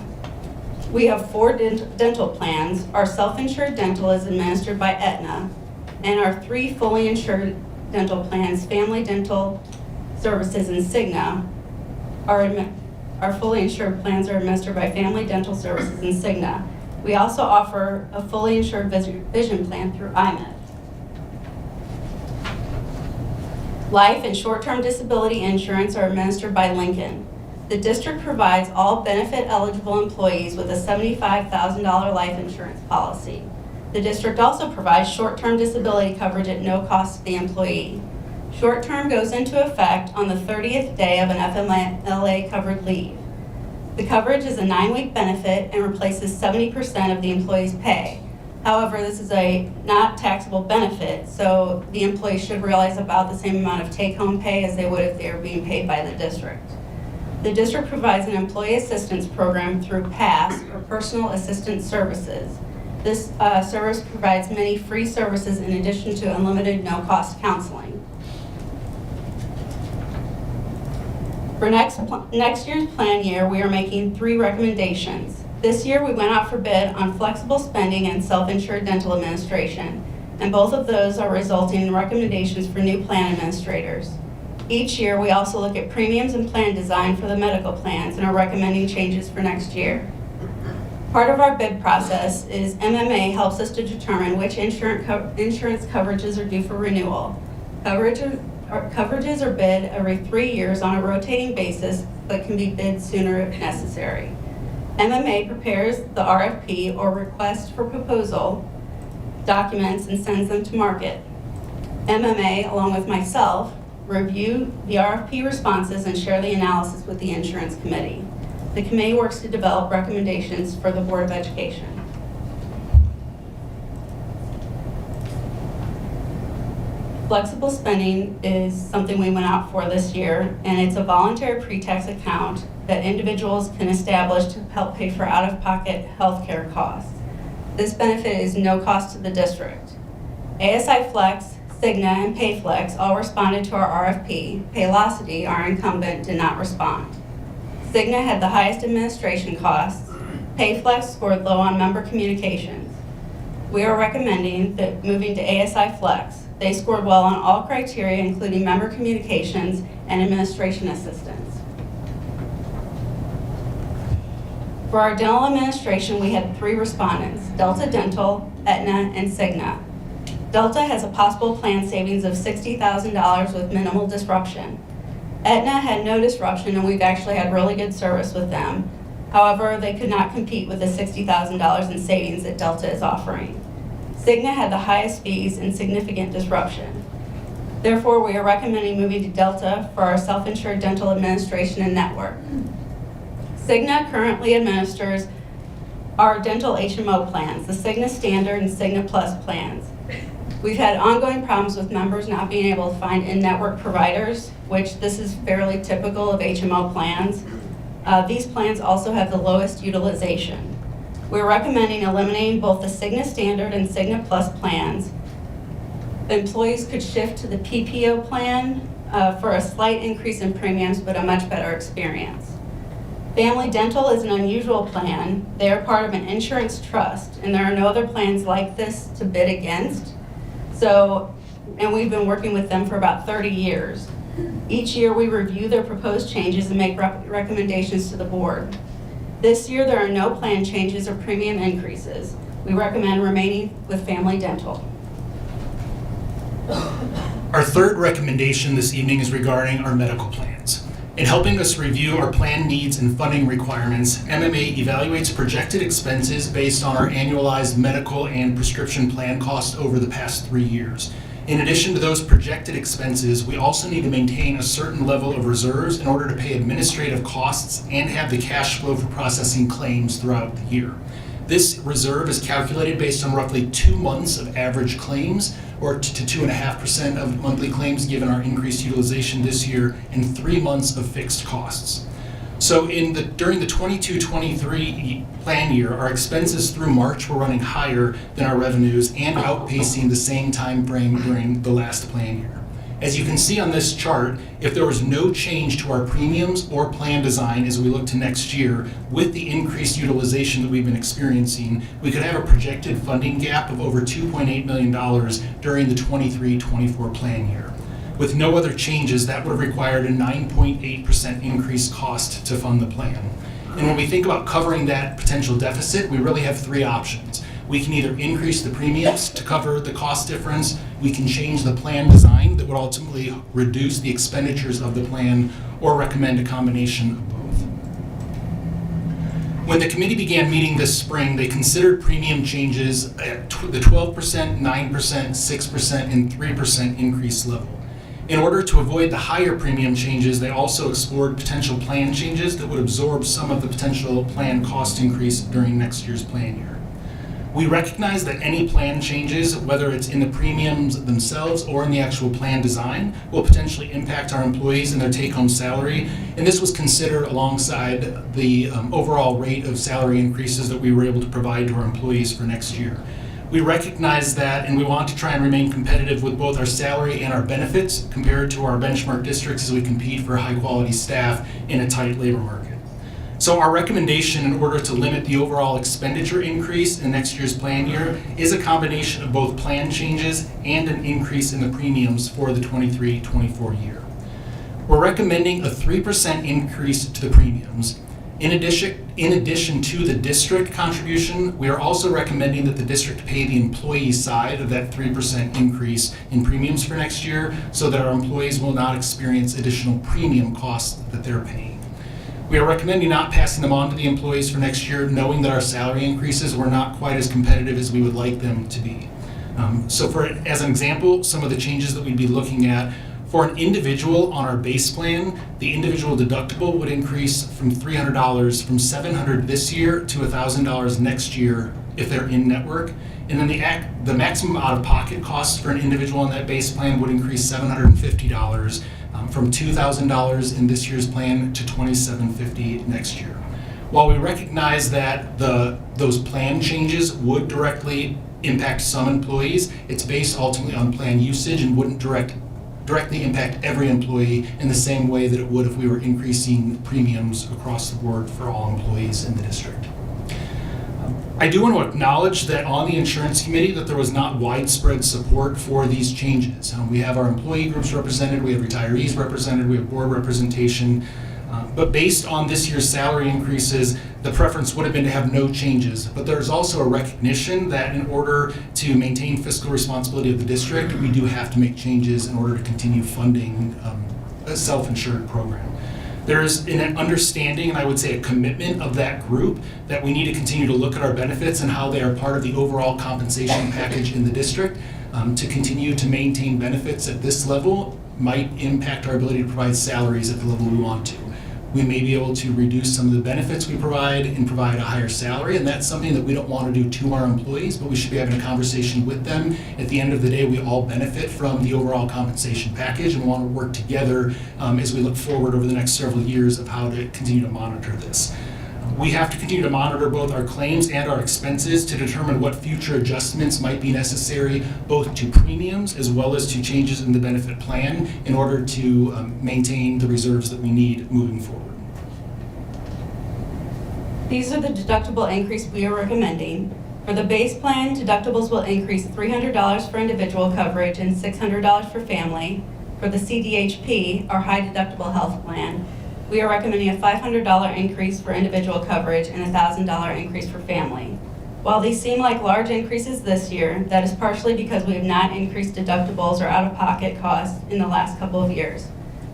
We have 4 dental plans. Our self-insured dental is administered by Aetna, and our 3 fully insured dental plans, Family Dental Services and Cigna, our fully insured plans are administered by Family Dental Services and Cigna. We also offer a fully insured vision plan through IMED. Life and short-term disability insurance are administered by Lincoln. The district provides all benefit-eligible employees with a $75,000 life insurance policy. The district also provides short-term disability coverage at no cost to the employee. Short-term goes into effect on the 30th day of an FMLA-covered leave. The coverage is a 9-week benefit and replaces 70% of the employee's pay. However, this is a not taxable benefit, so the employee should realize about the same amount of take-home pay as they would if they were being paid by the district. The district provides an employee assistance program through PASS, or Personal Assistance Services. This service provides many free services in addition to unlimited no-cost counseling. For next year's plan year, we are making 3 recommendations. This year, we went out for bid on flexible spending and self-insured dental administration, and both of those are resulting in recommendations for new plan administrators. Each year, we also look at premiums and plan design for the medical plans and are recommending changes for next year. Part of our bid process is MMA helps us to determine which insurance coverages are due for renewal. Coverages are bid every 3 years on a rotating basis, but can be bid sooner if necessary. MMA prepares the RFP, or request for proposal, documents and sends them to market. MMA, along with myself, review the RFP responses and share the analysis with the insurance committee. The committee works to develop recommendations for the Board of Education. Flexible spending is something we went out for this year, and it's a voluntary pre-tax account that individuals can establish to help pay for out-of-pocket health care costs. This benefit is no cost to the district. ASI Flex, Cigna, and PayFlex all responded to our RFP. Paylocity, our incumbent, did not respond. Cigna had the highest administration costs. PayFlex scored low on member communications. We are recommending that moving to ASI Flex. They scored well on all criteria, including member communications and administration assistance. For our dental administration, we had 3 respondents: Delta Dental, Aetna, and Cigna. Delta has a possible plan savings of $60,000 with minimal disruption. Aetna had no disruption, and we've actually had really good service with them. However, they could not compete with the $60,000 in savings that Delta is offering. Cigna had the highest fees and significant disruption. Therefore, we are recommending moving to Delta for our self-insured dental administration and network. Cigna currently administers our dental HMO plans, the Cigna Standard and Cigna Plus plans. We've had ongoing problems with members not being able to find in-network providers, which this is fairly typical of HMO plans. These plans also have the lowest utilization. We're recommending eliminating both the Cigna Standard and Cigna Plus plans. Employees could shift to the PPO plan for a slight increase in premiums, but a much better experience. Family Dental is an unusual plan. They are part of an insurance trust, and there are no other plans like this to bid against. And we've been working with them for about 30 years. Each year we review their proposed changes and make recommendations to the board. This year there are no plan changes or premium increases. We recommend remaining with Family Dental. Our third recommendation this evening is regarding our medical plans. In helping us review our plan needs and funding requirements, MMA evaluates projected expenses based on our annualized medical and prescription plan costs over the past 3 years. In addition to those projected expenses, we also need to maintain a certain level of reserves in order to pay administrative costs and have the cash flow for processing claims throughout the year. This reserve is calculated based on roughly 2 months of average claims, or to 2.5% of monthly claims given our increased utilization this year, and 3 months of fixed costs. So during the 22-23 plan year, our expenses through March were running higher than our revenues and outpacing the same time frame during the last plan year. As you can see on this chart, if there was no change to our premiums or plan design as we look to next year, with the increased utilization that we've been experiencing, we could have a projected funding gap of over $2.8 million during the 23-24 plan year. With no other changes, that would have required a 9.8% increased cost to fund the plan. And when we think about covering that potential deficit, we really have 3 options. We can either increase the premiums to cover the cost difference, we can change the plan design that would ultimately reduce the expenditures of the plan, or recommend a combination of both. When the committee began meeting this spring, they considered premium changes at the 12%, 9%, 6%, and 3% increase level. In order to avoid the higher premium changes, they also explored potential plan changes that would absorb some of the potential plan cost increase during next year's plan year. We recognize that any plan changes, whether it's in the premiums themselves or in the actual plan design, will potentially impact our employees and their take-home salary, and this was considered alongside the overall rate of salary increases that we were able to provide to our employees for next year. We recognize that, and we want to try and remain competitive with both our salary and our benefits compared to our benchmark districts as we compete for high-quality staff in a tight labor market. So our recommendation in order to limit the overall expenditure increase in next year's plan year is a combination of both plan changes and an increase in the premiums for the 23-24 year. We're recommending a 3% increase to the premiums. In addition to the district contribution, we are also recommending that the district pay the employee side of that 3% increase in premiums for next year so that our employees will not experience additional premium costs that they're paying. We are recommending not passing them on to the employees for next year, knowing that our salary increases were not quite as competitive as we would like them to be. As an example, some of the changes that we'd be looking at: for an individual on our base plan, the individual deductible would increase from $300 from $700 this year to $1,000 next year if they're in network. And then the maximum out-of-pocket costs for an individual on that base plan would increase $750 from $2,000 in this year's plan to $2,750 next year. While we recognize that those plan changes would directly impact some employees, it's based ultimately on plan usage and wouldn't directly impact every employee in the same way that it would if we were increasing premiums across the board for all employees in the district. I do want to acknowledge that on the insurance committee that there was not widespread support for these changes. We have our employee groups represented, we have retirees represented, we have board representation. But based on this year's salary increases, the preference would have been to have no changes. But there's also a recognition that in order to maintain fiscal responsibility of the district, we do have to make changes in order to continue funding a self-insured program. There is an understanding, and I would say a commitment of that group, that we need to continue to look at our benefits and how they are part of the overall compensation package in the district. To continue to maintain benefits at this level might impact our ability to provide salaries at the level we want to. We may be able to reduce some of the benefits we provide and provide a higher salary, and that's something that we don't want to do to our employees, but we should be having a conversation with them. At the end of the day, we all benefit from the overall compensation package and want to work together as we look forward over the next several years of how to continue to monitor this. We have to continue to monitor both our claims and our expenses to determine what future adjustments might be necessary, both to premiums as well as to changes in the benefit plan in order to maintain the reserves that we need moving forward. These are the deductible increase we are recommending. For the base plan, deductibles will increase $300 for individual coverage and $600 for family. For the CDHP, our high deductible health plan, we are recommending a $500 increase for individual coverage and a $1,000 increase for family. While these seem like large increases this year, that is partially because we have not increased deductibles or out-of-pocket costs in the last couple of years.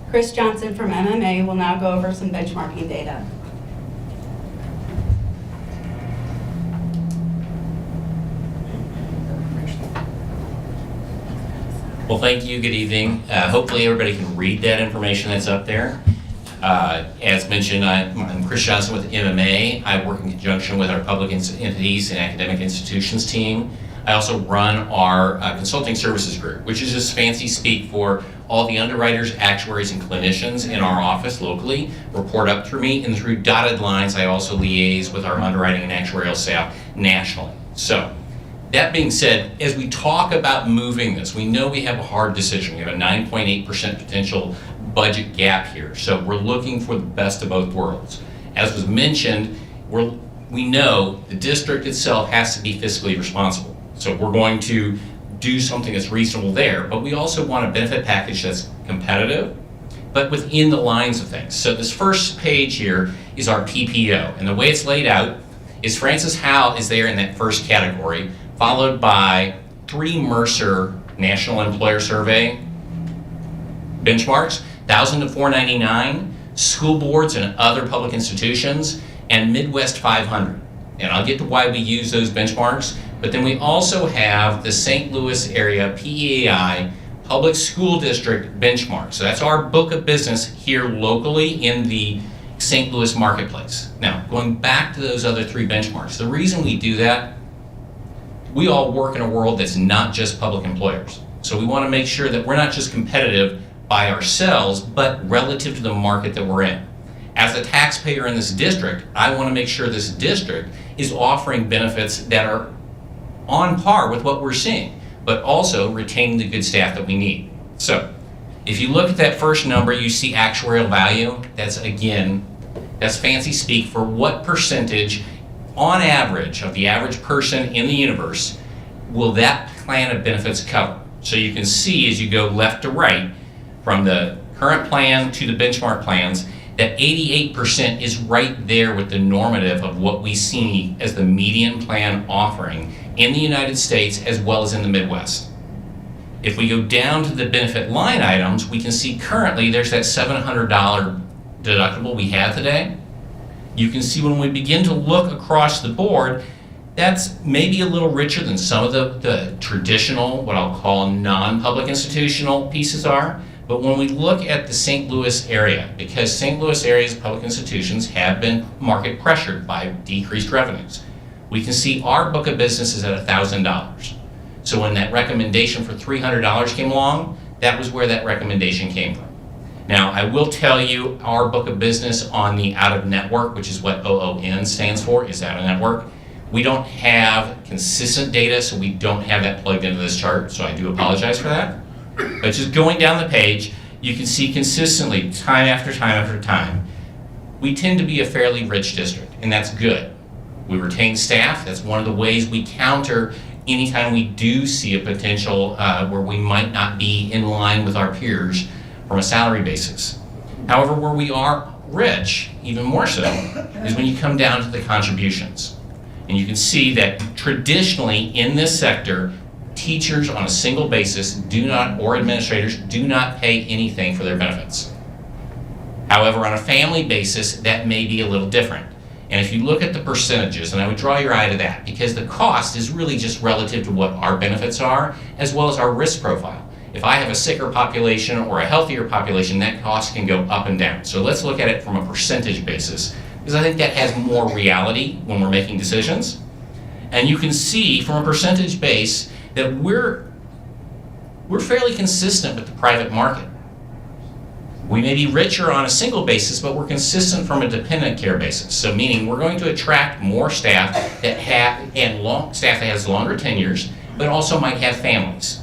Chris Johnson from MMA will now go over some benchmarking data. Well, thank you. Good evening. Hopefully everybody can read that information that's up there. As mentioned, I'm Chris Johnson with MMA. I work in conjunction with our public entities and academic institutions team. I also run our consulting services group, which is just fancy speak for all the underwriters, actuaries, and clinicians in our office locally report up through me, and through dotted lines, I also liaise with our underwriting and actuarial staff nationally. So, that being said, as we talk about moving this, we know we have a hard decision. We have a 9.8% potential budget gap here. So we're looking for the best of both worlds. As was mentioned, we know the district itself has to be fiscally responsible. So we're going to do something that's reasonable there, but we also want a benefit package that's competitive, but within the lines of things. So this first page here is our PPO, and the way it's laid out is Francis Howell is there in that first category, followed by 3 Mercer National Employer Survey benchmarks, 1,000 to 499, school boards and other public institutions, and Midwest 500. And I'll get to why we use those benchmarks, but then we also have the St. Louis area PEAI Public School District benchmark. So that's our book of business here locally in the St. Louis marketplace. Now, going back to those other 3 benchmarks, the reason we do that, we all work in a world that's not just public employers. So we want to make sure that we're not just competitive by ourselves, but relative to the market that we're in. As a taxpayer in this district, I want to make sure this district is offering benefits that are on par with what we're seeing, but also retaining the good staff that we need. So if you look at that first number, you see actuarial value. That's fancy speak for what percentage on average of the average person in the universe will that plan of benefits cover. So you can see as you go left to right from the current plan to the benchmark plans that 88% is right there with the normative of what we see as the median plan offering in the United States as well as in the Midwest. If we go down to the benefit line items, we can see currently there's that $700 deductible we had today. You can see when we begin to look across the board, that's maybe a little richer than some of the traditional, what I'll call non-public institutional pieces are. But when we look at the St. Louis area, because St. Louis area's public institutions have been market pressured by decreased revenues, we can see our book of business is at $1,000. So when that recommendation for $300 came along, that was where that recommendation came from. Now, I will tell you our book of business on the out-of-network, which is what OON stands for, is out-of-network. We don't have consistent data, so we don't have that plugged into this chart, so I do apologize for that. But just going down the page, you can see consistently, time after time after time, we tend to be a fairly rich district, and that's good. We retain staff. That's one of the ways we counter anytime we do see a potential where we might not be in line with our peers from a salary basis. However, where we are rich, even more so, is when you come down to the contributions. And you can see that traditionally in this sector, teachers on a single basis do not, or administrators, do not pay anything for their benefits. However, on a family basis, that may be a little different. And if you look at the percentages, and I would draw your eye to that, because the cost is really just relative to what our benefits are, as well as our risk profile. If I have a sicker population or a healthier population, that cost can go up and down. So let's look at it from a percentage basis, because I think that has more reality when we're making decisions. And you can see from a percentage base that we're fairly consistent with the private market. We may be richer on a single basis, but we're consistent from a dependent care basis. So meaning we're going to attract more staff that staff that has longer tenures, but also might have families.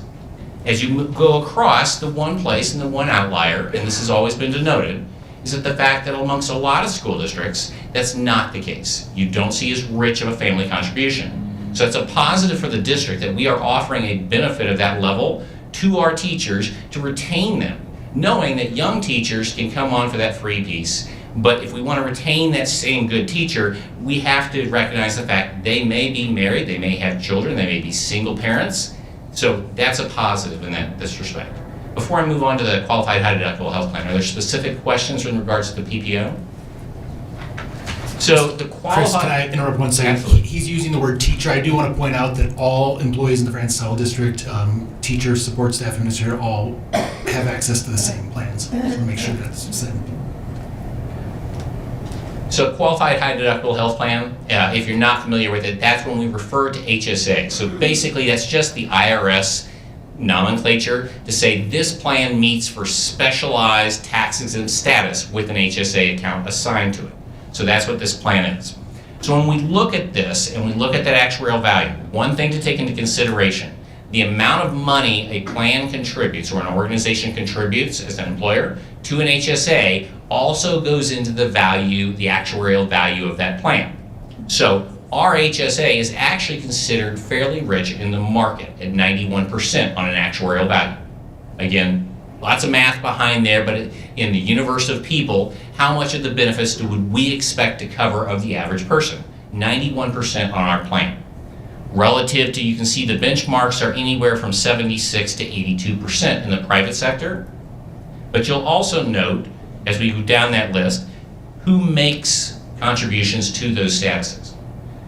As you go across, the one place and the one outlier, and this has always been denoted, is that the fact that amongst a lot of school districts, that's not the case. You don't see as rich of a family contribution. So it's a positive for the district that we are offering a benefit of that level to our teachers to retain them, knowing that young teachers can come on for that free piece. But if we want to retain that same good teacher, we have to recognize the fact they may be married, they may have children, they may be single parents. So that's a positive in this respect. Before I move on to the qualified high deductible health plan, are there specific questions in regards to the PPO? So the qualified... Chris, can I interrupt 1 second? He's using the word teacher. I do want to point out that all employees in the Francis Howell District, teachers, support staff, administrator, all have access to the same plans. I want to make sure that's said. So qualified high deductible health plan, if you're not familiar with it, that's when we refer to HSA. So basically that's just the IRS nomenclature to say this plan meets for specialized tax exempt status with an HSA account assigned to it. So that's what this plan is. So when we look at this and we look at that actuarial value, one thing to take into consideration, the amount of money a plan contributes or an organization contributes as an employer to an HSA also goes into the value, the actuarial value of that plan. So our HSA is actually considered fairly rich in the market at 91% on an actuarial value. Again, lots of math behind there, but in the universe of people, how much of the benefits would we expect to cover of the average person? 91% on our plan. Relative to, you can see the benchmarks are anywhere from 76 to 82% in the private sector. But you'll also note, as we go down that list, who makes contributions to those statuses.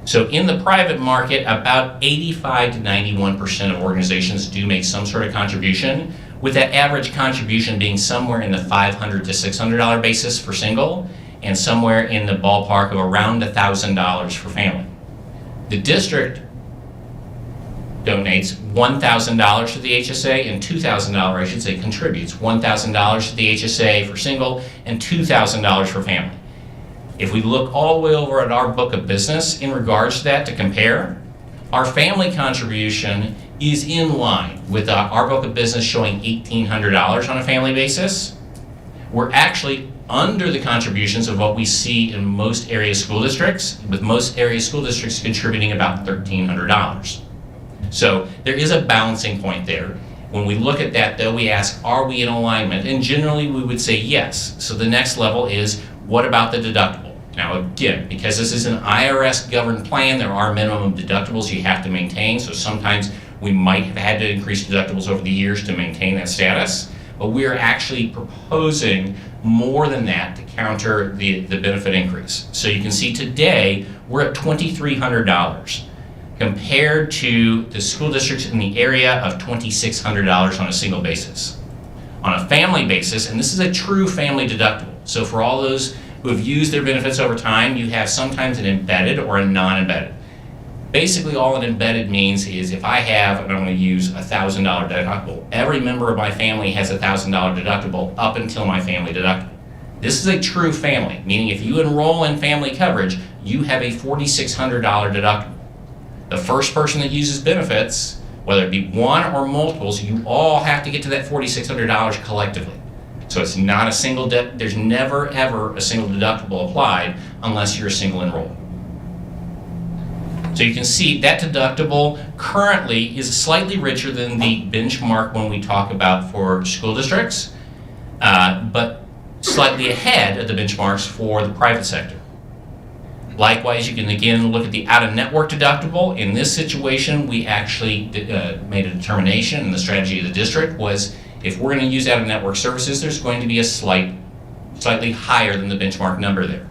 So in the private market, about 85 to 91% of organizations do make some sort of contribution, with that average contribution being somewhere in the $500 to $600 basis for single, and somewhere in the ballpark of around $1,000 for family. The district donates $1,000 to the HSA and $2,000, I should say, contributes $1,000 to the HSA for single and $2,000 for family. If we look all the way over at our book of business in regards to that to compare, our family contribution is in line with our book of business showing $1,800 on a family basis. We're actually under the contributions of what we see in most area school districts, with most area school districts contributing about $1,300. So there is a balancing point there. When we look at that, though, we ask, are we in alignment? And generally we would say yes. So the next level is, what about the deductible? Now again, because this is an IRS governed plan, there are minimum deductibles you have to maintain. So sometimes we might have had to increase deductibles over the years to maintain that status. But we are actually proposing more than that to counter the benefit increase. So you can see today we're at $2,300 compared to the school districts in the area of $2,600 on a single basis. On a family basis, and this is a true family deductible, so for all those who have used their benefits over time, you have sometimes an embedded or a non-embedded. Basically all an embedded means is if I have, and I'm going to use $1,000 deductible, every member of my family has $1,000 deductible up until my family deductible. This is a true family, meaning if you enroll in family coverage, you have a $4,600 deductible. The first person that uses benefits, whether it be one or multiples, you all have to get to that $4,600 collectively. So it's not a single, there's never ever a single deductible applied unless you're a single enrolled. So you can see that deductible currently is slightly richer than the benchmark when we talk about for school districts, but slightly ahead of the benchmarks for the private sector. Likewise, you can again look at the out-of-network deductible. In this situation, we actually made a determination, and the strategy of the district was if we're going to use out-of-network services, there's going to be a slightly higher than the benchmark number there.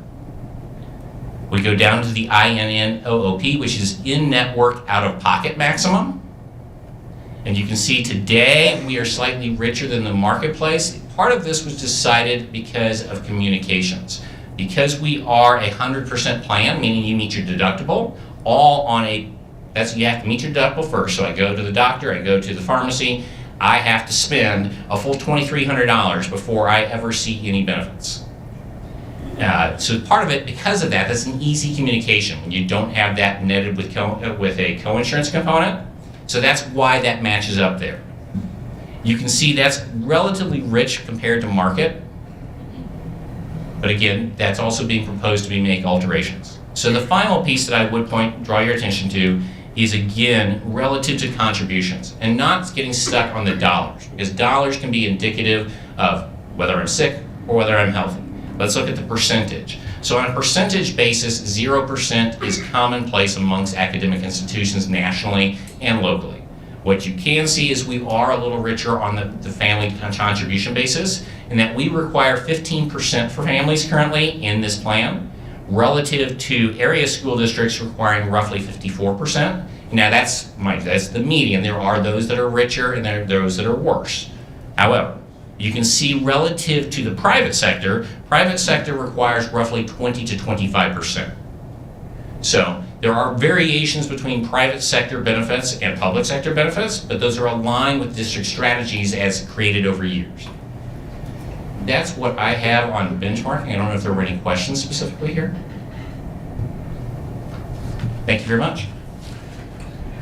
We go down to the INN-OOP, which is in-network out-of-pocket maximum. And you can see today we are slightly richer than the marketplace. Part of this was decided because of communications. Because we are a 100% plan, meaning you meet your deductible, you have to meet your deductible first. So I go to the doctor, I go to the pharmacy, I have to spend a full $2,300 before I ever see any benefits. So part of it, because of that, that's an easy communication when you don't have that netted with a co-insurance component. So that's why that matches up there. You can see that's relatively rich compared to market. But again, that's also being proposed to make alterations. So the final piece that I would draw your attention to is again relative to contributions and not getting stuck on the dollars, because dollars can be indicative of whether I'm sick or whether I'm healthy. Let's look at the percentage. So on a percentage basis, 0% is commonplace amongst academic institutions nationally and locally. What you can see is we are a little richer on the family contribution basis, in that we require 15% for families currently in this plan, relative to area school districts requiring roughly 54%. Now that's the median. There are those that are richer and there are those that are worse. However, you can see relative to the private sector requires roughly 20 to 25%. So there are variations between private sector benefits and public sector benefits, but those are aligned with district strategies as created over years. That's what I have on benchmarking. I don't know if there were any questions specifically here. Thank you very much.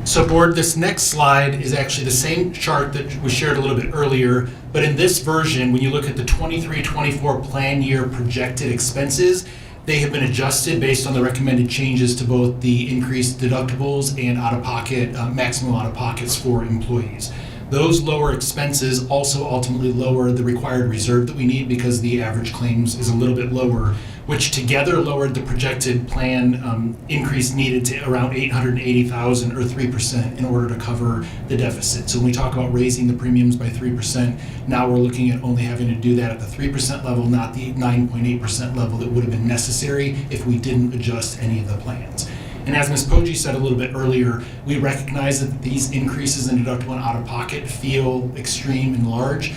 So board, this next slide is actually the same chart that we shared a little bit earlier, but in this version, when you look at the 23-24 plan year projected expenses, they have been adjusted based on the recommended changes to both the increased deductibles and out-of-pocket, maximum out-of-pockets for employees. Those lower expenses also ultimately lower the required reserve that we need because the average claims is a little bit lower, which together lowered the projected plan increase needed to around $880,000 or 3% in order to cover the deficit. So when we talk about raising the premiums by 3%, now we're looking at only having to do that at the 3% level, not the 9.8% level that would have been necessary if we didn't adjust any of the plans. And as Ms. Poggi said a little bit earlier, we recognize that these increases in deductible and out-of-pocket feel extreme and large.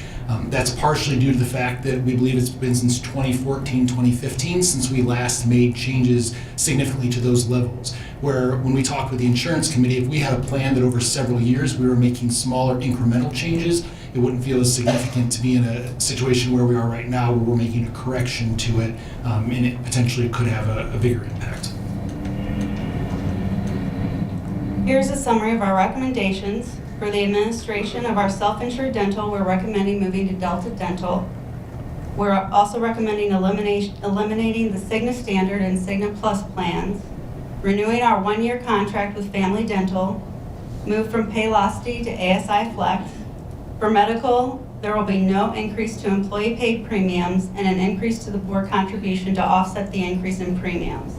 That's partially due to the fact that we believe it's been since 2014, 2015 since we last made changes significantly to those levels. Where when we talked with the insurance committee, if we had a plan that over several years we were making smaller incremental changes, it wouldn't feel as significant to be in a situation where we are right now, where we're making a correction to it, and it potentially could have a bigger impact. Here's a summary of our recommendations. For the administration of our self-insured dental, we're recommending moving to Delta Dental. We're also recommending eliminating the Cigna Standard and Cigna Plus plans, renewing our 1-year contract with Family Dental, move from Paylocity to ASI Flex. For medical, there will be no increase to employee paid premiums and an increase to the board contribution to offset the increase in premiums.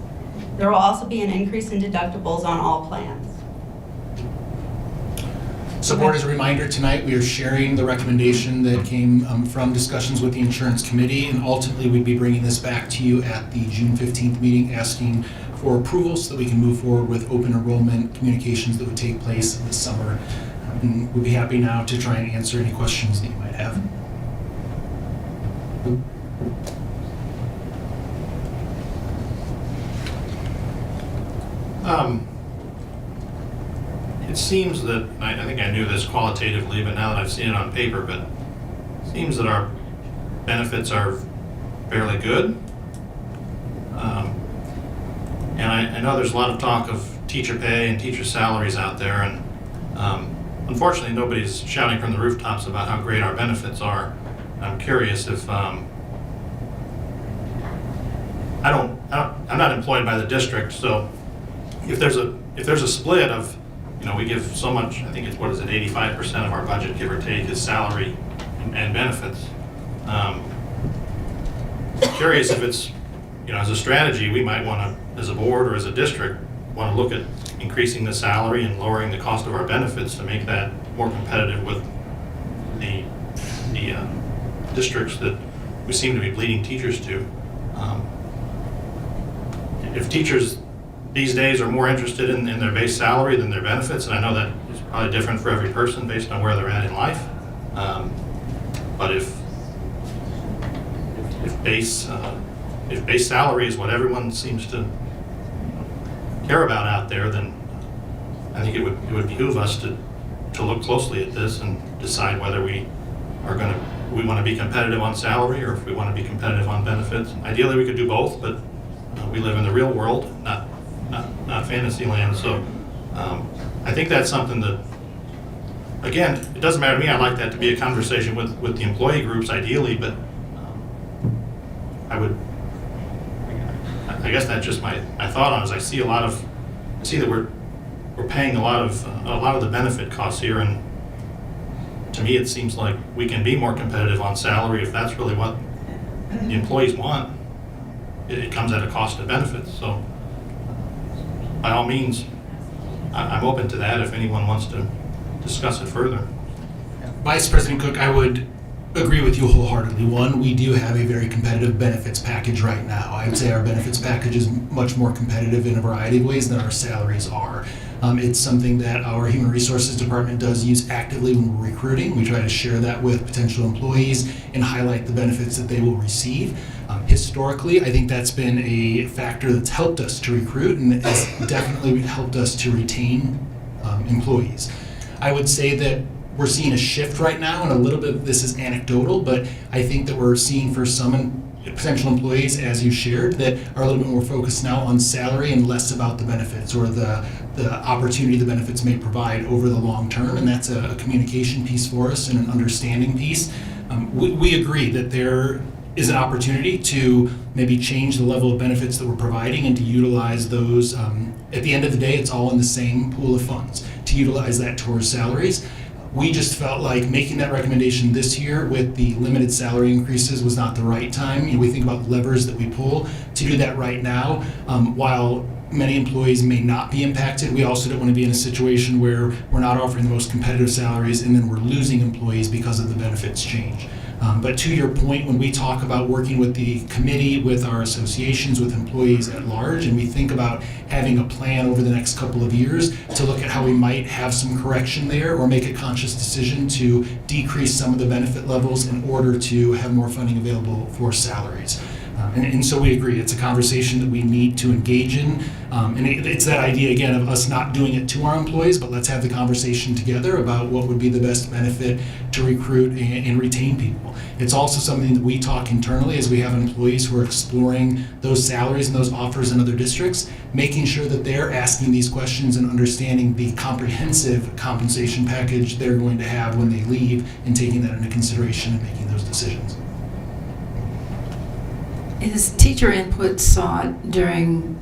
There will also be an increase in deductibles on all plans. So board, as a reminder, tonight we are sharing the recommendation that came from discussions with the insurance committee, and ultimately we'd be bringing this back to you at the June 15th meeting, asking for approval so that we can move forward with open enrollment communications that would take place this summer. And we'd be happy now to try and answer any questions that you might have. It seems that, I think I knew this qualitatively, but now that I've seen it on paper, but it seems that our benefits are fairly good. And I know there's a lot of talk of teacher pay and teacher salaries out there, and unfortunately nobody's shouting from the rooftops about how great our benefits are. I'm curious if, I'm not employed by the district, so if there's a split of, we give so much, I think it's, 85% of our budget, give or take, is salary and benefits. Curious if it's, as a strategy, we might want to, as a board or as a district, want to look at increasing the salary and lowering the cost of our benefits to make that more competitive with the districts that we seem to be bleeding teachers to. If teachers these days are more interested in their base salary than their benefits, and I know that is probably different for every person based on where they're at in life, but if base salary is what everyone seems to care about out there, then I think it would behoove us to look closely at this and decide whether we want to be competitive on salary or if we want to be competitive on benefits. Ideally, we could do both, but we live in the real world, not fantasy land. So I think that's something that, again, it doesn't matter to me. I'd like that to be a conversation with the employee groups, ideally, but I guess that's just my thought on it. Is I see that we're paying a lot of the benefit costs here, and to me it seems like we can be more competitive on salary if that's really what the employees want. It comes at a cost of benefits. So by all means, I'm open to that if anyone wants to discuss it further. Vice President Cook, I would agree with you wholeheartedly. One, we do have a very competitive benefits package right now. I'd say our benefits package is much more competitive in a variety of ways than our salaries are. It's something that our Human Resources Department does use actively when we're recruiting. We try to share that with potential employees and highlight the benefits that they will receive. Historically, I think that's been a factor that's helped us to recruit and has definitely helped us to retain employees. I would say that we're seeing a shift right now, and a little bit of this is anecdotal, but I think that we're seeing for some potential employees, as you shared, that are a little bit more focused now on salary and less about the benefits or the opportunity the benefits may provide over the long term, and that's a communication piece for us and an understanding piece. We agree that there is an opportunity to maybe change the level of benefits that we're providing and to utilize those. At the end of the day, it's all in the same pool of funds, to utilize that towards salaries. We just felt like making that recommendation this year with the limited salary increases was not the right time. We think about levers that we pull to do that right now. While many employees may not be impacted, we also don't want to be in a situation where we're not offering the most competitive salaries and then we're losing employees because of the benefits change. But to your point, when we talk about working with the committee, with our associations, with employees at large, and we think about having a plan over the next couple of years to look at how we might have some correction there or make a conscious decision to decrease some of the benefit levels in order to have more funding available for salaries. And so we agree, it's a conversation that we need to engage in. And it's that idea, again, of us not doing it to our employees, but let's have the conversation together about what would be the best benefit to recruit and retain people. It's also something that we talk internally as we have employees who are exploring those salaries and those offers in other districts, making sure that they're asking these questions and understanding the comprehensive compensation package they're going to have when they leave and taking that into consideration and making those decisions. Is teacher input sought during,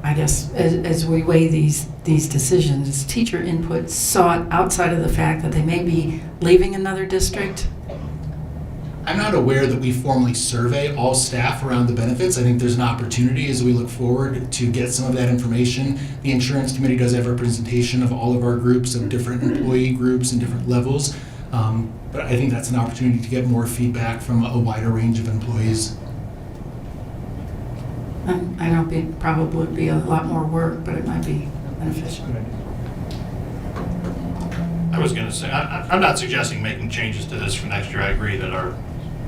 I guess, as we weigh these decisions, is teacher input sought outside of the fact that they may be leaving another district? I'm not aware that we formally survey all staff around the benefits. I think there's an opportunity as we look forward to get some of that information. The insurance committee does have representation of all of our groups, of different employee groups and different levels. But I think that's an opportunity to get more feedback from a wider range of employees. I know it probably would be a lot more work, but it might be beneficial. I was going to say, I'm not suggesting making changes to this for next year. I agree that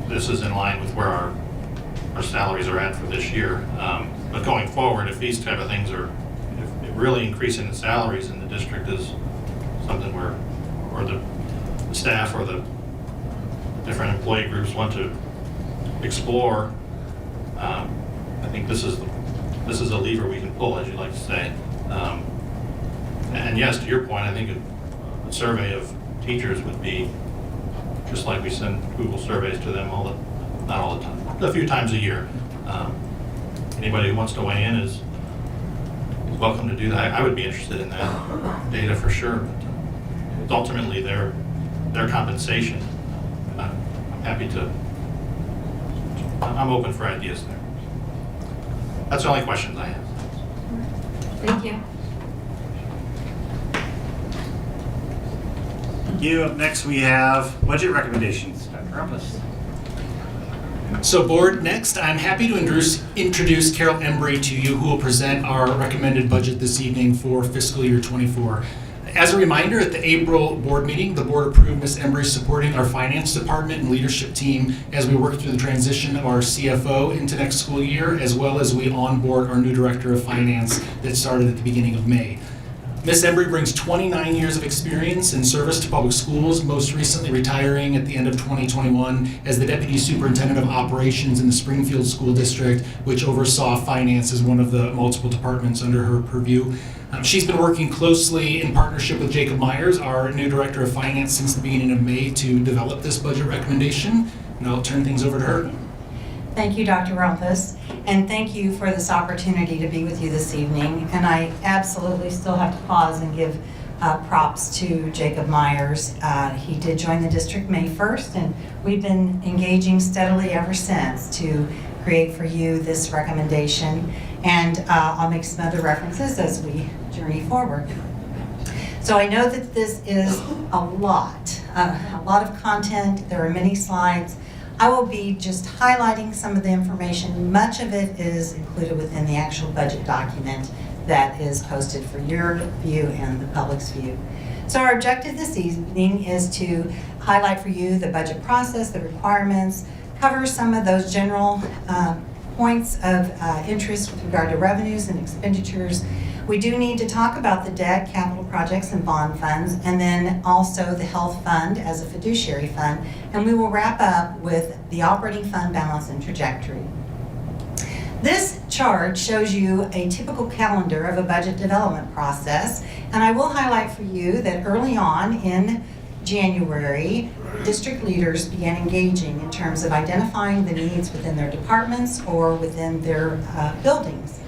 this is in line with where our salaries are at for this year. But going forward, if these type of things if really increasing the salaries in the district is something or the staff or the different employee groups want to explore, I think this is a lever we can pull, as you like to say. And yes, to your point, I think a survey of teachers would be just like we send Google surveys to them not all the time, a few times a year. Anybody who wants to weigh in is welcome to do that. I would be interested in that data for sure. But it's ultimately their compensation. I'm happy to. I'm open for ideas there. That's the only questions I have. Thank you. Thank you. Up next, we have budget recommendations. Dr. Rumpus. So board, next, I'm happy to introduce Carol Embry to you, who will present our recommended budget this evening for fiscal year 24. As a reminder, at the April board meeting, the board approved Ms. Embry supporting our finance department and leadership team as we work through the transition of our CFO into next school year, as well as we onboard our new director of finance that started at the beginning of May. Ms. Embry brings 29 years of experience in service to public schools, most recently retiring at the end of 2021 as the Deputy Superintendent of Operations in the Springfield School District, which oversaw finance as one of the multiple departments under her purview. She's been working closely in partnership with Jacob Myers, our new Director of Finance, since the beginning of May to develop this budget recommendation, and I'll turn things over to her. Thank you, Dr. Rumpus, and thank you for this opportunity to be with you this evening. And I absolutely still have to pause and give props to Jacob Myers. He did join the district May 1st, and we've been engaging steadily ever since to create for you this recommendation. And I'll make some other references as we journey forward. So I know that this is a lot of content. There are many slides. I will be just highlighting some of the information. Much of it is included within the actual budget document that is posted for your view and the public's view. So our objective this evening is to highlight for you the budget process, the requirements, cover some of those general points of interest with regard to revenues and expenditures. We do need to talk about the debt, capital projects, and bond funds, and then also the health fund as a fiduciary fund. And we will wrap up with the operating fund balance and trajectory. This chart shows you a typical calendar of a budget development process, and I will highlight for you that early on in January, district leaders began engaging in terms of identifying the needs within their departments or within their buildings.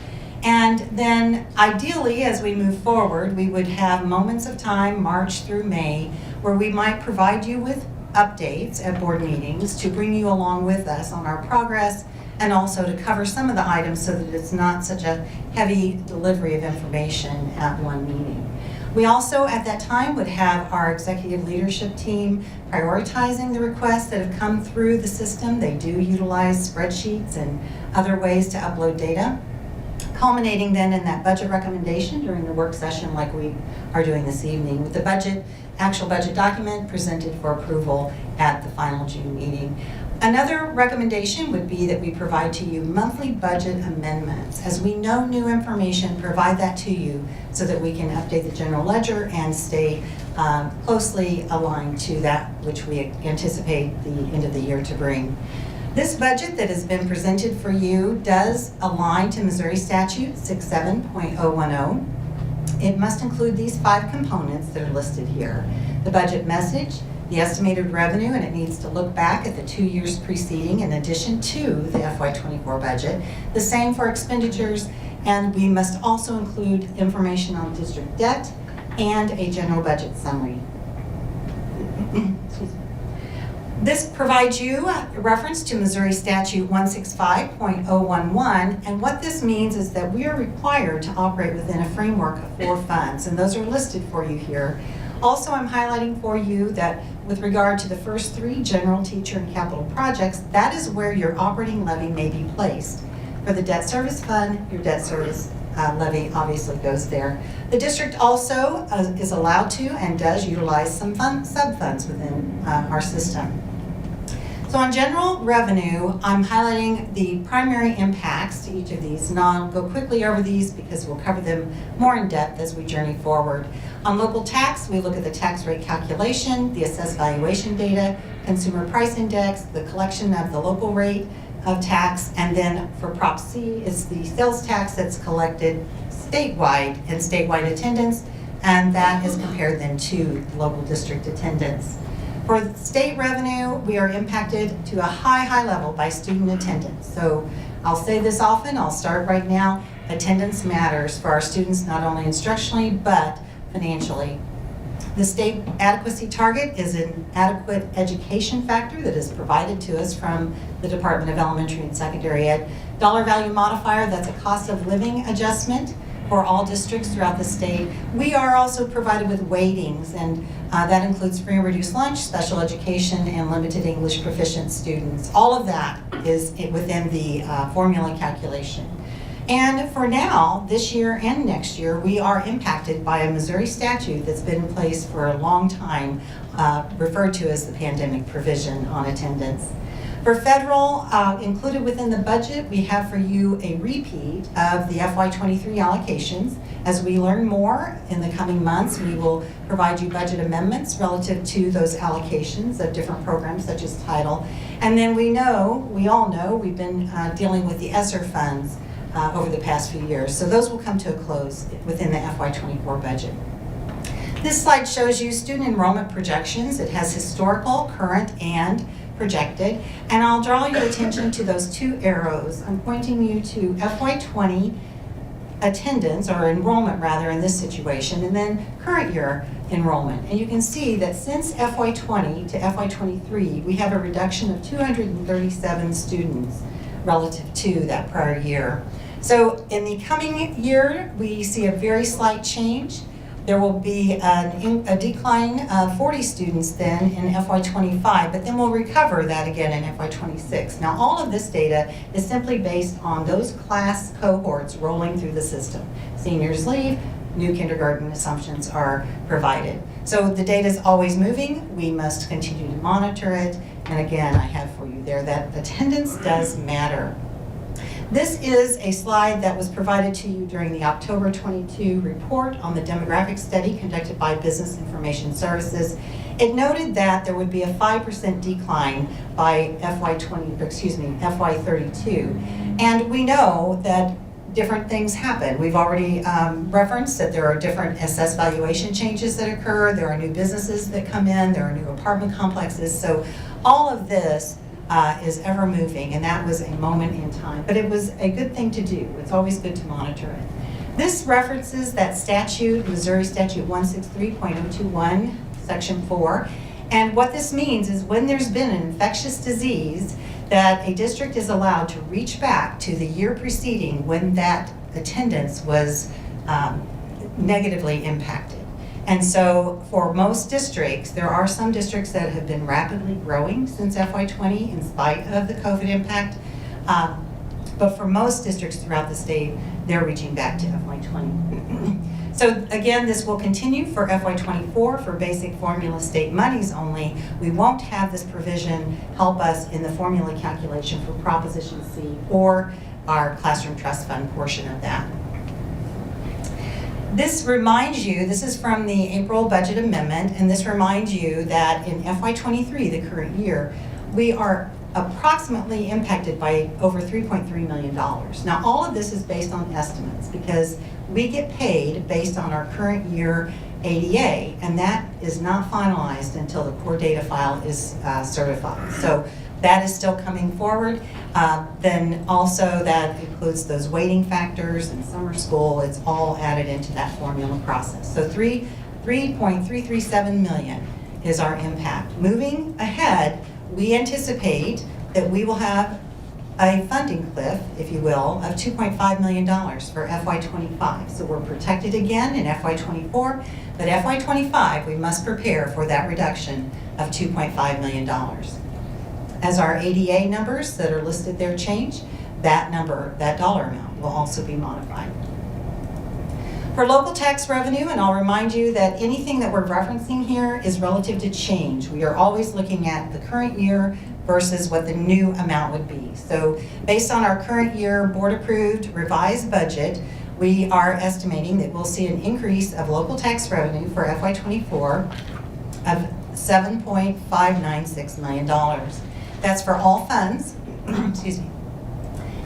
And then ideally, as we move forward, we would have moments of time, March through May, where we might provide you with updates at board meetings to bring you along with us on our progress, and also to cover some of the items so that it's not such a heavy delivery of information at one meeting. We also, at that time, would have our executive leadership team prioritizing the requests that have come through the system. They do utilize spreadsheets and other ways to upload data, culminating then in that budget recommendation during the work session like we are doing this evening, with the actual budget document presented for approval at the final June meeting. Another recommendation would be that we provide to you monthly budget amendments. As we know new information, provide that to you so that we can update the general ledger and stay closely aligned to that which we anticipate the end of the year to bring. This budget that has been presented for you does align to Missouri Statute 67.010. It must include these 5 components that are listed here: the budget message, the estimated revenue, and it needs to look back at the 2 years preceding in addition to the FY24 budget. The same for expenditures, and we must also include information on district debt and a general budget summary. Excuse me. This provides you a reference to Missouri Statute 165.011, and what this means is that we are required to operate within a framework of 4 funds, and those are listed for you here. Also, I'm highlighting for you that with regard to the first 3 general, teacher, and capital projects, that is where your operating levy may be placed. For the debt service fund, your debt service levy obviously goes there. The district also is allowed to and does utilize some sub-funds within our system. So on general revenue, I'm highlighting the primary impacts to each of these, and I'll go quickly over these because we'll cover them more in depth as we journey forward. On local tax, we look at the tax rate calculation, the assessed valuation data, consumer price index, the collection of the local rate of tax, and then for Prop C is the sales tax that's collected statewide and statewide attendance, and that is compared then to local district attendance. For state revenue, we are impacted to a high level by student attendance. So I'll say this often, I'll start right now. attendance matters for our students, not only instructionally, but financially. The state adequacy target is an adequate education factor that is provided to us from the Department of Elementary and Secondary Ed. Dollar value modifier, that's a cost of living adjustment for all districts throughout the state. We are also provided with weightings, and that includes free and reduced lunch, special education, and limited English proficient students. All of that is within the formula calculation. And for now, this year and next year, we are impacted by a Missouri statute that's been in place for a long time, referred to as the pandemic provision on attendance. For federal, included within the budget, we have for you a repeat of the FY23 allocations. As we learn more in the coming months, we will provide you budget amendments relative to those allocations of different programs such as Title. And then we all know, we've been dealing with the ESSER funds over the past few years. So those will come to a close within the FY24 budget. This slide shows you student enrollment projections. It has historical, current, and projected. And I'll draw your attention to those two arrows. I'm pointing you to FY20 attendance, or enrollment rather in this situation, and then current year enrollment. And you can see that since FY20 to FY23, we have a reduction of 237 students relative to that prior year. So in the coming year, we see a very slight change. There will be a decline of 40 students then in FY25, but then we'll recover that again in FY26. Now, all of this data is simply based on those class cohorts rolling through the system. Seniors leave, new kindergarten assumptions are provided. So the data is always moving. We must continue to monitor it. And again, I have for you there that attendance does matter. This is a slide that was provided to you during the October 22 report on the demographic study conducted by Business Information Services. It noted that there would be a 5% decline by FY32. And we know that different things happen. We've already referenced that there are different SS valuation changes that occur. There are new businesses that come in. There are new apartment complexes. So all of this is ever moving, and that was a moment in time. But it was a good thing to do. It's always good to monitor it. This references that statute, Missouri Statute 163.021, Section 4. And what this means is when there's been an infectious disease, that a district is allowed to reach back to the year preceding when that attendance was negatively impacted. And so for most districts, there are some districts that have been rapidly growing since FY20 in spite of the COVID impact. But for most districts throughout the state, they're reaching back to FY20. So again, this will continue for FY24 for basic formula state monies only. We won't have this provision help us in the formula calculation for Proposition C or our Classroom Trust Fund portion of that. This reminds you, this is from the April budget amendment, and this reminds you that in FY23, the current year, we are approximately impacted by over $3.3 million. Now, all of this is based on estimates because we get paid based on our current year ADA, and that is not finalized until the core data file is certified. So that is still coming forward. Then also that includes those weighting factors and summer school. It's all added into that formula process. So $3.337 million is our impact. Moving ahead, we anticipate that we will have a funding cliff, if you will, of $2.5 million for FY25. So we're protected again in FY24, but FY25, we must prepare for that reduction of $2.5 million. As our ADA numbers that are listed there change, that number, that dollar amount, will also be modified. For local tax revenue, and I'll remind you that anything that we're referencing here is relative to change. We are always looking at the current year versus what the new amount would be. So based on our current year board-approved revised budget, we are estimating that we'll see an increase of local tax revenue for FY24 of $7.596 million. That's for all funds. Excuse me.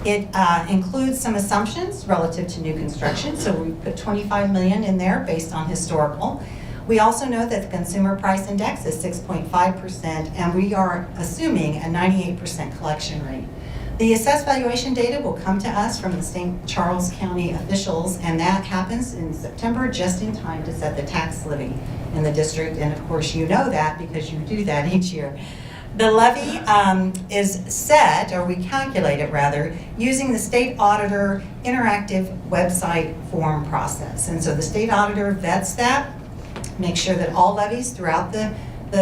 It includes some assumptions relative to new construction, so we put $25 million in there based on historical. We also know that the consumer price index is 6.5%, and we are assuming a 98% collection rate. The assessed valuation data will come to us from the St. Charles County officials, and that happens in September, just in time to set the tax levy in the district. And of course, you know that because you do that each year. The levy is set, or we calculate it rather, using the state auditor interactive website form process. And so the state auditor vets that, makes sure that all levies throughout the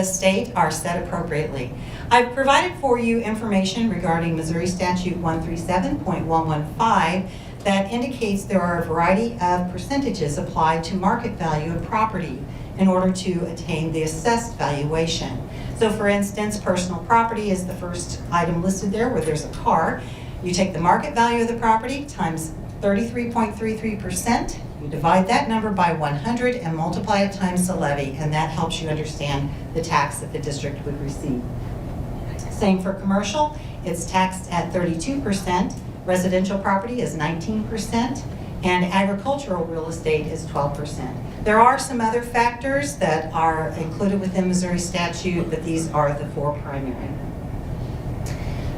state are set appropriately. I've provided for you information regarding Missouri Statute 137.115 that indicates there are a variety of percentages applied to market value of property in order to attain the assessed valuation. So for instance, personal property is the first item listed there where there's a car. You take the market value of the property times 33.33%, you divide that number by 100 and multiply it times the levy, and that helps you understand the tax that the district would receive. Same for commercial, it's taxed at 32%, residential property is 19%, and agricultural real estate is 12%. There are some other factors that are included within Missouri statute, but these are the four primary.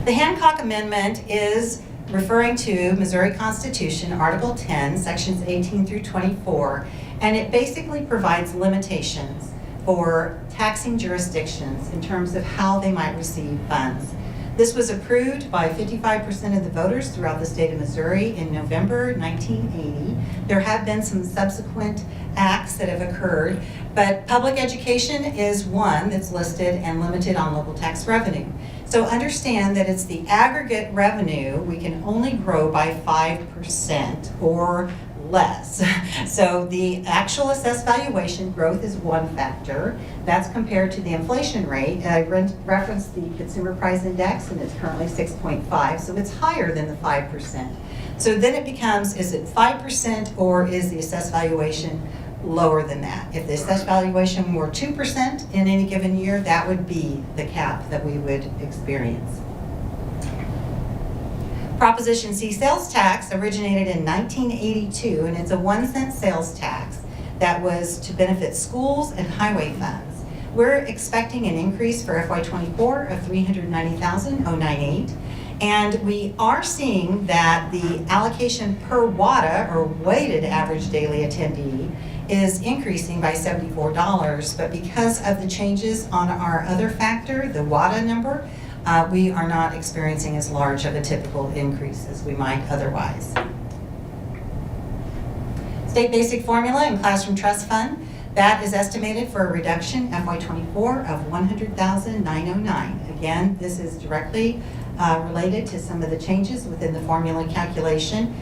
The Hancock Amendment is referring to Missouri Constitution, Article 10, Sections 18 through 24, and it basically provides limitations for taxing jurisdictions in terms of how they might receive funds. This was approved by 55% of the voters throughout the state of Missouri in November 1980. There have been some subsequent acts that have occurred, but public education is one that's listed and limited on local tax revenue. So understand that it's the aggregate revenue we can only grow by 5% or less. So the actual assessed valuation growth is one factor. That's compared to the inflation rate. I referenced the Consumer Price Index, and it's currently 6.5, so it's higher than the 5%. So then it becomes, is it 5% or is the assessed valuation lower than that? If the assessed valuation were 2% in any given year, that would be the cap that we would experience. Proposition C sales tax originated in 1982, and it's a 1-cent sales tax that was to benefit schools and highway funds. We're expecting an increase for FY24 of $390,098, and we are seeing that the allocation per WADA, or weighted average daily attendee, is increasing by $74, but because of the changes on our other factor, the WADA number, we are not experiencing as large of a typical increase as we might otherwise. State basic formula and classroom trust fund, that is estimated for a reduction FY24 of $100,909. Again, this is directly related to some of the changes within the formula calculation.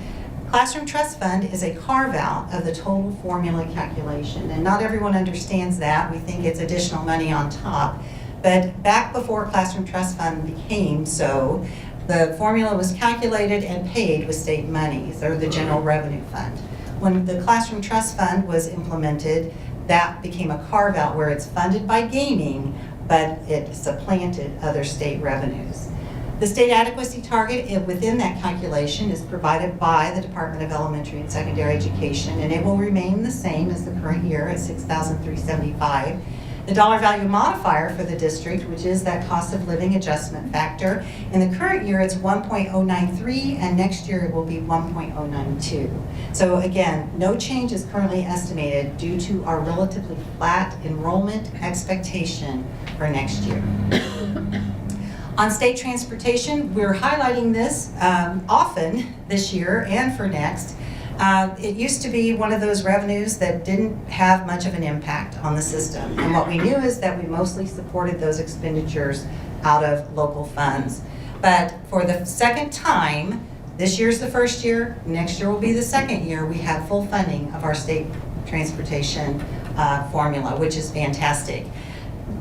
Classroom trust fund is a carve-out of the total formula calculation, and not everyone understands that. We think it's additional money on top. But back before Classroom Trust Fund became so, the formula was calculated and paid with state monies, or the General Revenue Fund. When the Classroom Trust Fund was implemented, that became a carve-out where it's funded by gaming, but it supplanted other state revenues. The state adequacy target within that calculation is provided by the Department of Elementary and Secondary Education, and it will remain the same as the current year at $6,375. The dollar value modifier for the district, which is that cost of living adjustment factor, in the current year it's 1.093, and next year it will be 1.092. So again, no change is currently estimated due to our relatively flat enrollment expectation for next year. On state transportation, we're highlighting this often this year and for next. It used to be one of those revenues that didn't have much of an impact on the system. And what we knew is that we mostly supported those expenditures out of local funds. But for the second time, this year's the first year, next year will be the second year, we have full funding of our state transportation formula, which is fantastic.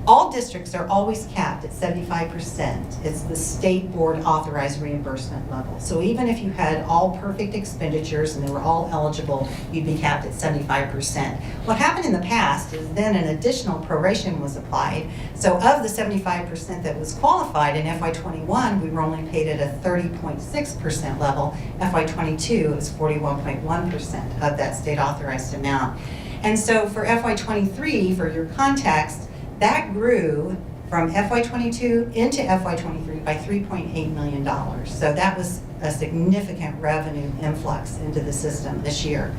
All districts are always capped at 75%. It's the state board authorized reimbursement level. So even if you had all perfect expenditures and they were all eligible, you'd be capped at 75%. What happened in the past is then an additional proration was applied. So of the 75% that was qualified in FY21, we were only paid at a 30.6% level. FY22 is 41.1% of that state authorized amount. And so for FY23, for your context, that grew from FY22 into FY23 by $3.8 million. So that was a significant revenue influx into the system this year.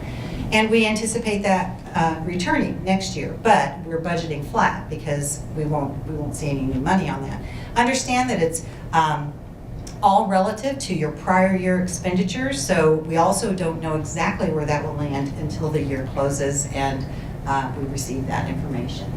And we anticipate that returning next year, but we're budgeting flat because we won't see any new money on that. Understand that it's all relative to your prior year expenditures, so we also don't know exactly where that will land until the year closes and we receive that information.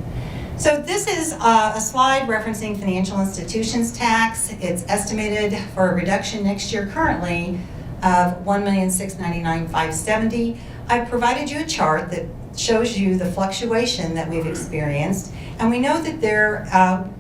So this is a slide referencing financial institutions tax. It's estimated for a reduction next year currently of $1,699,570. I've provided you a chart that shows you the fluctuation that we've experienced. And we know that there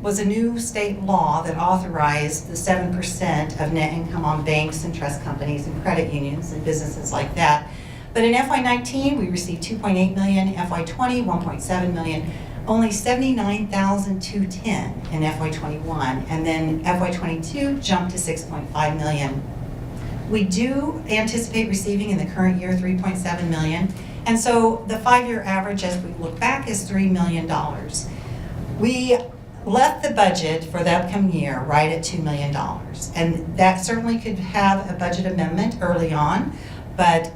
was a new state law that authorized the 7% of net income on banks and trust companies and credit unions and businesses like that. But in FY19, we received $2.8 million, FY20, $1.7 million, only $79,210 in FY21, and then FY22 jumped to $6.5 million. We do anticipate receiving in the current year $3.7 million, and so the 5-year average as we look back is $3 million. We left the budget for the upcoming year right at $2 million, and that certainly could have a budget amendment early on, but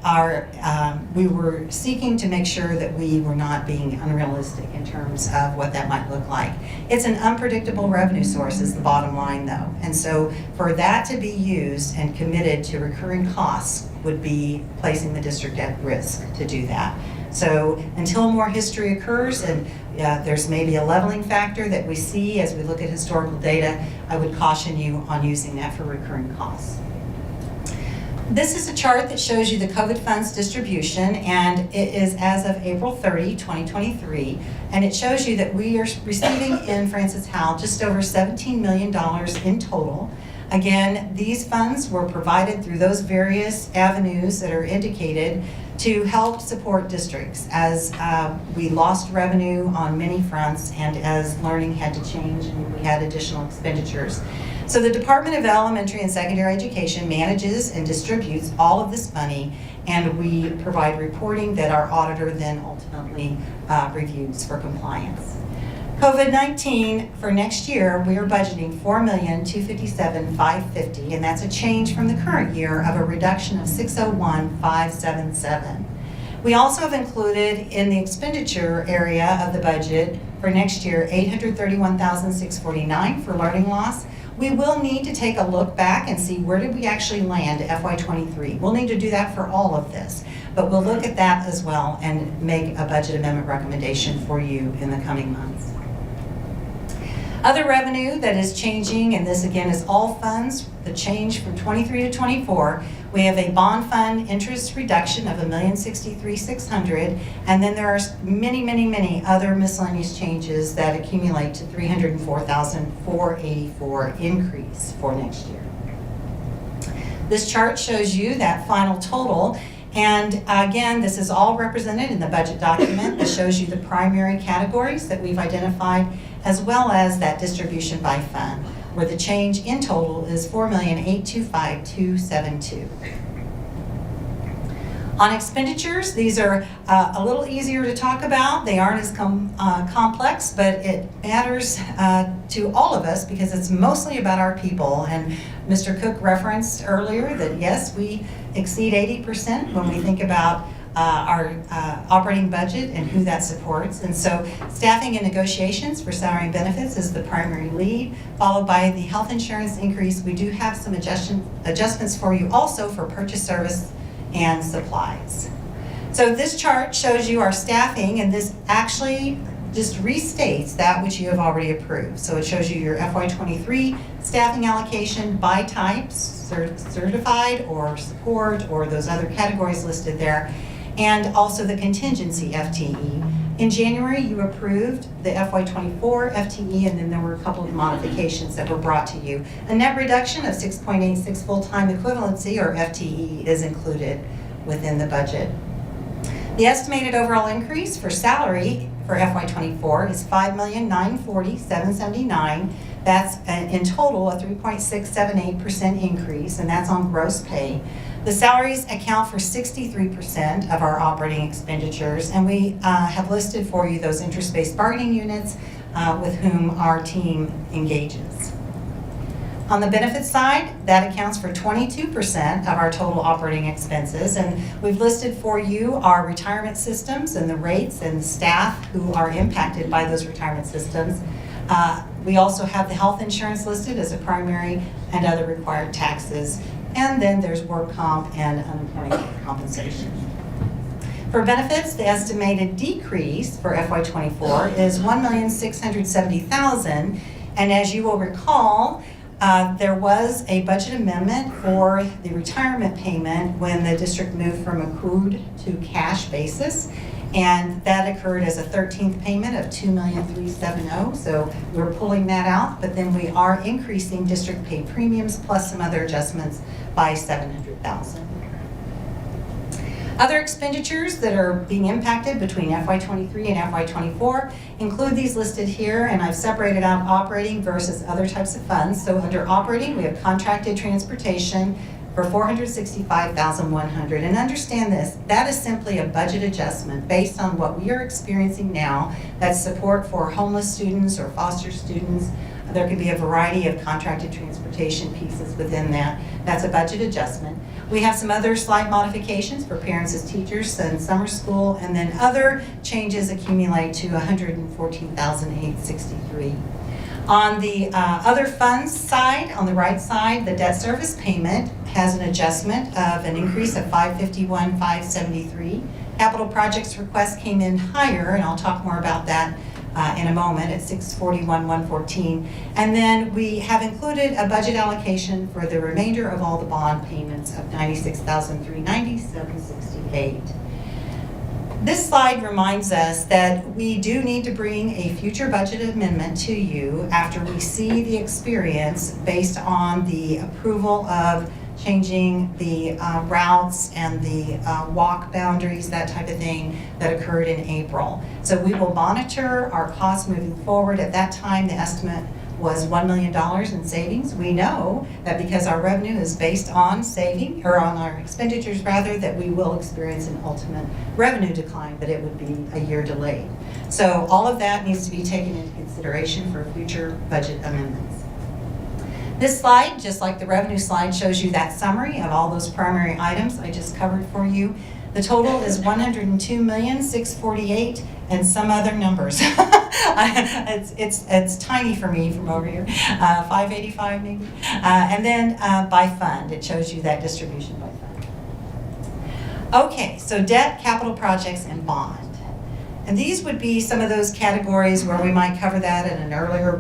we were seeking to make sure that we were not being unrealistic in terms of what that might look like. It's an unpredictable revenue source is the bottom line though, and so for that to be used and committed to recurring costs would be placing the district at risk to do that. So until more history occurs and there's maybe a leveling factor that we see as we look at historical data, I would caution you on using that for recurring costs. This is a chart that shows you the COVID funds distribution, and it is as of April 30, 2023, and it shows you that we are receiving in Francis Howell just over $17 million in total. Again, these funds were provided through those various avenues that are indicated to help support districts as we lost revenue on many fronts and as learning had to change and we had additional expenditures. So the Department of Elementary and Secondary Education manages and distributes all of this money, and we provide reporting that our auditor then ultimately reviews for compliance. COVID-19 for next year, we are budgeting $4,257,550, and that's a change from the current year of a reduction of $601,577. We also have included in the expenditure area of the budget for next year $831,649 for learning loss. We will need to take a look back and see where did we actually land FY23. We'll need to do that for all of this, but we'll look at that as well and make a budget amendment recommendation for you in the coming months. Other revenue that is changing, and this again is all funds, the change from 23 to 24, we have a bond fund interest reduction of $1,063,600, and then there are many other miscellaneous changes that accumulate to $304,484 increase for next year. This chart shows you that final total, and again, this is all represented in the budget document that shows you the primary categories that we've identified, as well as that distribution by fund, where the change in total is $4,825,272. On expenditures, these are a little easier to talk about. They aren't as complex, but it matters to all of us because it's mostly about our people. And Mr. Cook referenced earlier that yes, we exceed 80% when we think about our operating budget and who that supports. And so staffing and negotiations for salary and benefits is the primary lead, followed by the health insurance increase. We do have some adjustments for you also for purchase service and supplies. So this chart shows you our staffing, and this actually just restates that which you have already approved. So it shows you your FY23 staffing allocation by types, certified or support or those other categories listed there, and also the contingency FTE. In January, you approved the FY24 FTE, and then there were a couple of modifications that were brought to you. A net reduction of 6.86 full-time equivalency, or FTE, is included within the budget. The estimated overall increase for salary for FY24 is $5,940,779. That's in total a 3.678% increase, and that's on gross pay. The salaries account for 63% of our operating expenditures, and we have listed for you those interest-based bargaining units with whom our team engages. On the benefits side, that accounts for 22% of our total operating expenses, and we've listed for you our retirement systems and the rates and the staff who are impacted by those retirement systems. We also have the health insurance listed as a primary and other required taxes, and then there's work comp and unemployment compensation. For benefits, the estimated decrease for FY24 is $1,670,000, and as you will recall, there was a budget amendment for the retirement payment when the district moved from accrued to cash basis, and that occurred as a 13th payment of $2,370,000. So we're pulling that out, but then we are increasing district paid premiums plus some other adjustments by $700,000. Other expenditures that are being impacted between FY23 and FY24 include these listed here, and I've separated out operating versus other types of funds. So under operating, we have contracted transportation for $465,100. And understand this, that is simply a budget adjustment based on what we are experiencing now. That's support for homeless students or foster students. There could be a variety of contracted transportation pieces within that. That's a budget adjustment. We have some other slight modifications for parents as teachers and summer school, and then other changes accumulate to $114,863. On the other funds side, on the right side, the debt service payment has an adjustment of an increase of $551,573. Capital projects request came in higher, and I'll talk more about that in a moment, at $641,114. And then we have included a budget allocation for the remainder of all the bond payments of $96,397.68. This slide reminds us that we do need to bring a future budget amendment to you after we see the experience based on the approval of changing the routes and the walk boundaries, that type of thing that occurred in April. So we will monitor our costs moving forward. At that time, the estimate was $1 million in savings. We know that because our revenue is based on saving, or on our expenditures rather, that we will experience an ultimate revenue decline, but it would be a year delayed. So all of that needs to be taken into consideration for future budget amendments. This slide, just like the revenue slide, shows you that summary of all those primary items I just covered for you. The total is $102,648,000 and some other numbers. It's tiny for me from over here, 585 maybe. And then by fund, it shows you that distribution by fund. Okay, so debt, capital projects, and bond. And these would be some of those categories where we might cover that at an earlier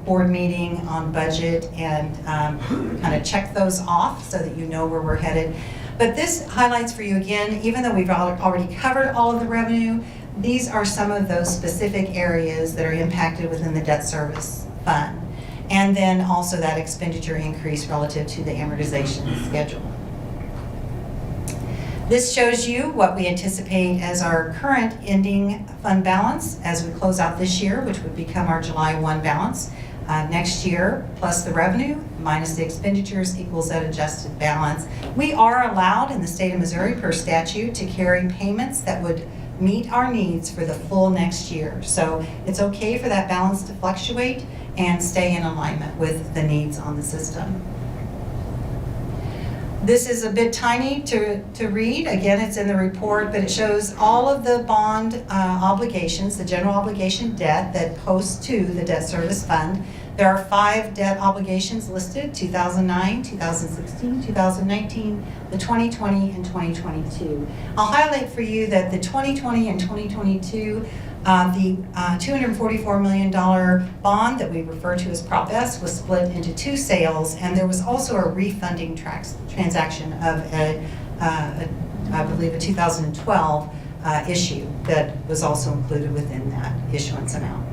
board meeting on budget and kind of check those off so that you know where we're headed. But this highlights for you again, even though we've already covered all of the revenue, these are some of those specific areas that are impacted within the debt service fund. And then also that expenditure increase relative to the amortization schedule. This shows you what we anticipate as our current ending fund balance as we close out this year, which would become our July 1 balance. Next year, plus the revenue, minus the expenditures, equals that adjusted balance. We are allowed in the state of Missouri per statute to carry payments that would meet our needs for the full next year. So it's okay for that balance to fluctuate and stay in alignment with the needs on the system. This is a bit tiny to read. Again, it's in the report, but it shows all of the bond obligations, the general obligation debt that posts to the debt service fund. There are 5 debt obligations listed: 2009, 2016, 2019, the 2020, and 2022. I'll highlight for you that the 2020 and 2022, the $244 million bond that we refer to as Prop S was split into 2 sales, and there was also a refunding transaction of I believe a 2012 issue that was also included within that issuance amount.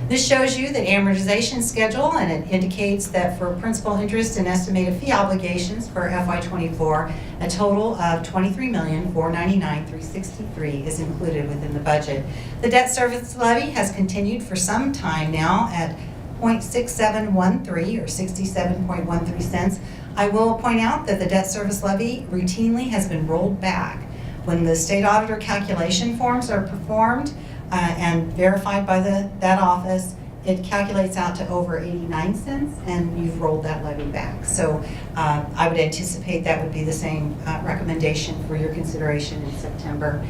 This shows you the amortization schedule, and it indicates that for principal, interest, and estimated fee obligations for FY24, a total of $23,499,363 is included within the budget. The debt service levy has continued for some time now at 0.6713 or 67.13 cents. I will point out that the debt service levy routinely has been rolled back. When the state auditor calculation forms are performed, and verified by that office, it calculates out to over 89 cents, and you've rolled that levy back. So I would anticipate that would be the same recommendation for your consideration in September.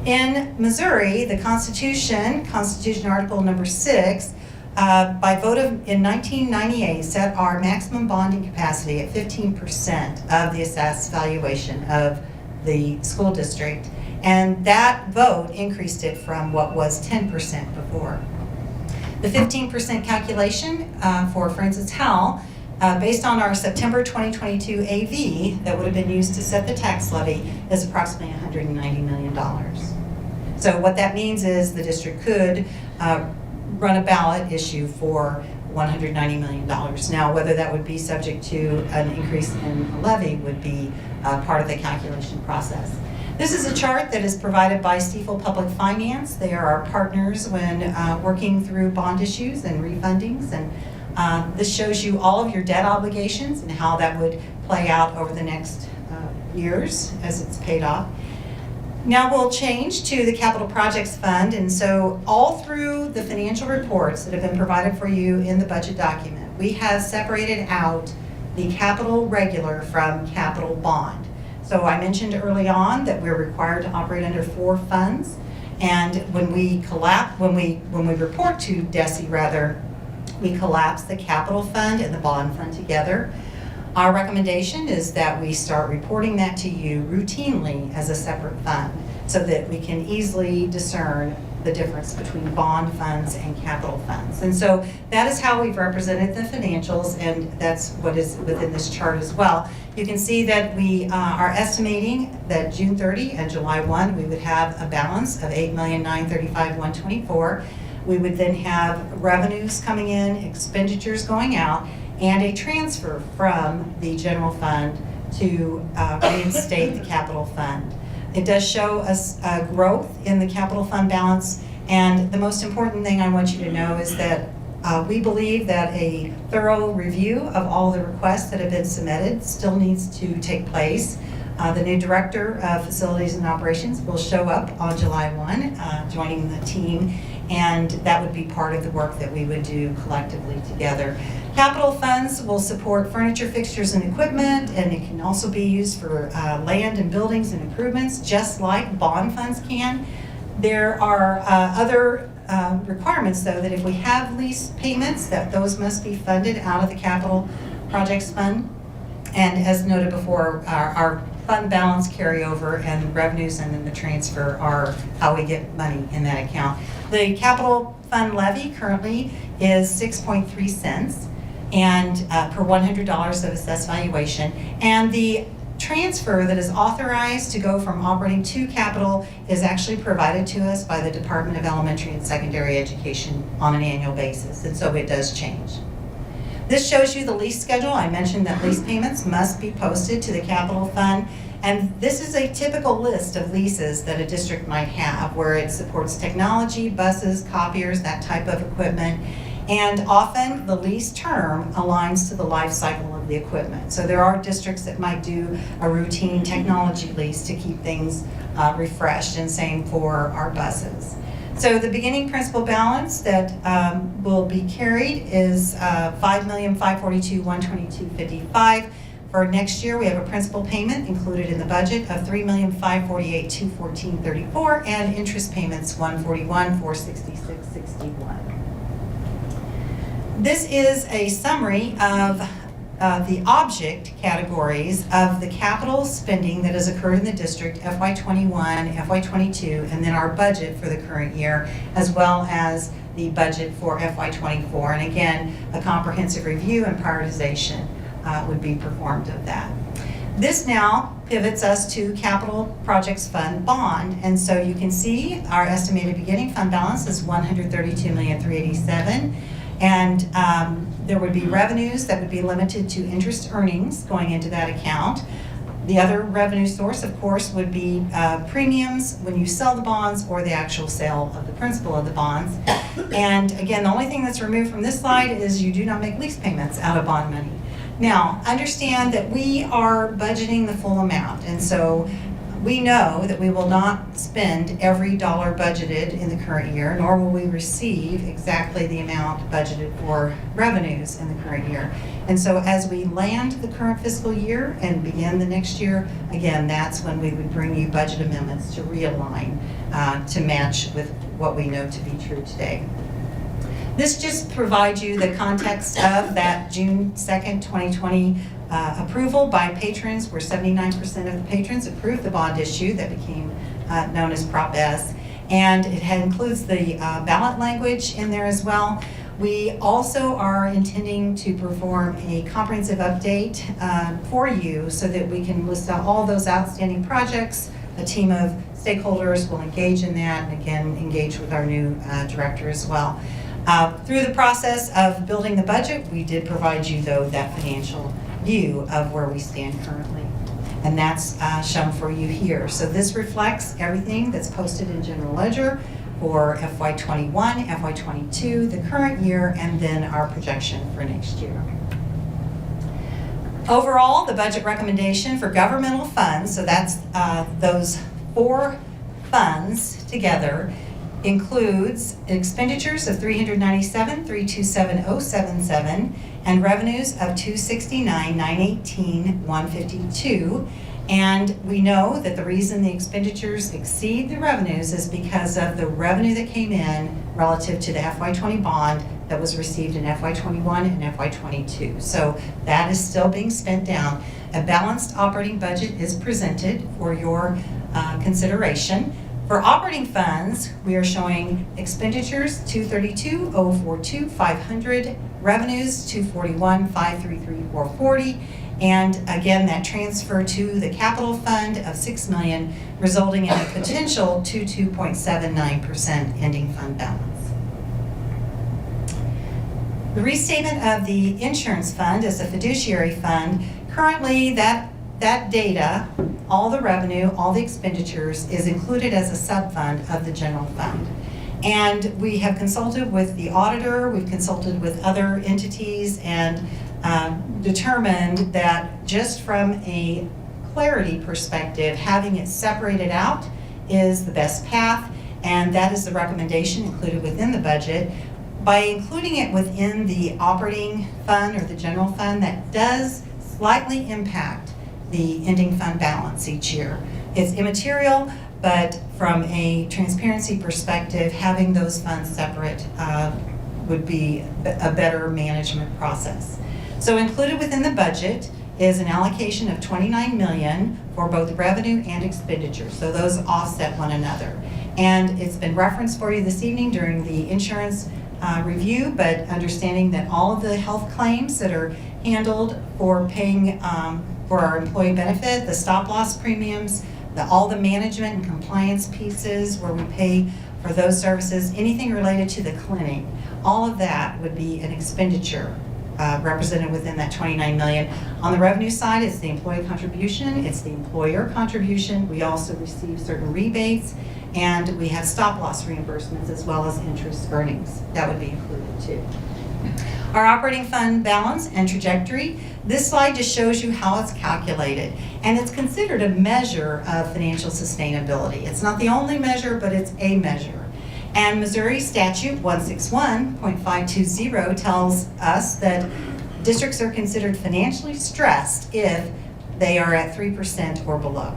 In Missouri, the Constitution Article number 6, by vote in 1998, set our maximum bonding capacity at 15% of the assessed valuation of the school district. And that vote increased it from what was 10% before. The 15% calculation for Francis Howell, based on our September 2022 AV that would have been used to set the tax levy, is approximately $190 million. So what that means is the district could run a ballot issue for $190 million. Now, whether that would be subject to an increase in levy would be part of the calculation process. This is a chart that is provided by Stiefel Public Finance. They are our partners when working through bond issues and refundings. And this shows you all of your debt obligations and how that would play out over the next years as it's paid off. Now we'll change to the Capital Projects Fund, and so all through the financial reports that have been provided for you in the budget document, we have separated out the capital regular from capital bond. So I mentioned early on that we're required to operate under 4 funds, and when we report to DESE rather, we collapse the capital fund and the bond fund together. Our recommendation is that we start reporting that to you routinely as a separate fund so that we can easily discern the difference between bond funds and capital funds. And so that is how we've represented the financials, and that's what is within this chart as well. You can see that we are estimating that June 30 and July 1, we would have a balance of $8,935,124. We would then have revenues coming in, expenditures going out, and a transfer from the general fund to reinstate the capital fund. It does show us growth in the capital fund balance, and the most important thing I want you to know is that we believe that a thorough review of all the requests that have been submitted still needs to take place. The new Director of Facilities and Operations will show up on July 1, joining the team, and that would be part of the work that we would do collectively together. Capital funds will support furniture, fixtures, and equipment, and it can also be used for land and buildings and improvements, just like bond funds can. There are other requirements, though, that if we have lease payments, that those must be funded out of the capital projects fund. And as noted before, our fund balance carryover and revenues and then the transfer are how we get money in that account. The capital fund levy currently is 6.3 cents and per $100 of assessed valuation. And the transfer that is authorized to go from operating to capital is actually provided to us by the Department of Elementary and Secondary Education on an annual basis, and so it does change. This shows you the lease schedule. I mentioned that lease payments must be posted to the capital fund, and this is a typical list of leases that a district might have where it supports technology, buses, copiers, that type of equipment. And often the lease term aligns to the life cycle of the equipment. So there are districts that might do a routine technology lease to keep things refreshed, and same for our buses. So the beginning principal balance that will be carried is $5,542,122.55. For next year, we have a principal payment included in the budget of $3,548,214.34 and interest payments $141,466.61. This is a summary of the object categories of the capital spending that has occurred in the district FY21, FY22, and then our budget for the current year, as well as the budget for FY24. And again, a comprehensive review and prioritization would be performed of that. This now pivots us to Capital Projects Fund bond, and so you can see our estimated beginning fund balance is $132,387,000. And there would be revenues that would be limited to interest earnings going into that account. The other revenue source, of course, would be premiums when you sell the bonds or the actual sale of the principal of the bonds. And again, the only thing that's removed from this slide is you do not make lease payments out of bond money. Now, understand that we are budgeting the full amount, and so We know that we will not spend every dollar budgeted in the current year, nor will we receive exactly the amount budgeted for revenues in the current year. And so as we land the current fiscal year and begin the next year, again, that's when we would bring you budget amendments to realign to match with what we know to be true today. This just provides you the context of that June 2nd, 2020 approval by patrons, where 79% of the patrons approved the bond issue that became known as Prop S. And it includes the ballot language in there as well. We also are intending to perform a comprehensive update for you so that we can list out all those outstanding projects. A team of stakeholders will engage in that, and again, engage with our new director as well. Through the process of building the budget, we did provide you, though, that financial view of where we stand currently. And that's shown for you here. So this reflects everything that's posted in General Ledger for FY21, FY22, the current year, and then our projection for next year. Overall, the budget recommendation for governmental funds, so that's those 4 funds together, includes expenditures of $397,327,077 and revenues of $269,918,152. And we know that the reason the expenditures exceed the revenues is because of the revenue that came in relative to the FY20 bond that was received in FY21 and FY22. So that is still being spent down. A balanced operating budget is presented for your consideration. For operating funds, we are showing expenditures $232,042,500, revenues $241,533,440, and again, that transfer to the capital fund of $6 million, resulting in a potential 2.79% ending fund balance. The restatement of the insurance fund as a fiduciary fund, currently that data, all the revenue, all the expenditures, is included as a sub-fund of the general fund. And we have consulted with the auditor, we've consulted with other entities, and determined that just from a clarity perspective, having it separated out is the best path, and that is the recommendation included within the budget. By including it within the operating fund or the general fund, that does slightly impact the ending fund balance each year. It's immaterial, but from a transparency perspective, having those funds separate would be a better management process. So included within the budget is an allocation of $29 million for both revenue and expenditure. So those offset one another. And it's been referenced for you this evening during the insurance review, but understanding that all of the health claims that are handled for paying for our employee benefit, the stop loss premiums, all the management and compliance pieces where we pay for those services, anything related to the clinic, all of that would be an expenditure represented within that $29 million. On the revenue side, it's the employee contribution, it's the employer contribution. We also receive certain rebates, and we have stop loss reimbursements as well as interest earnings. That would be included too. Our operating fund balance and trajectory, this slide just shows you how it's calculated, and it's considered a measure of financial sustainability. It's not the only measure, but it's a measure. And Missouri Statute 161.520 tells us that districts are considered financially stressed if they are at 3% or below.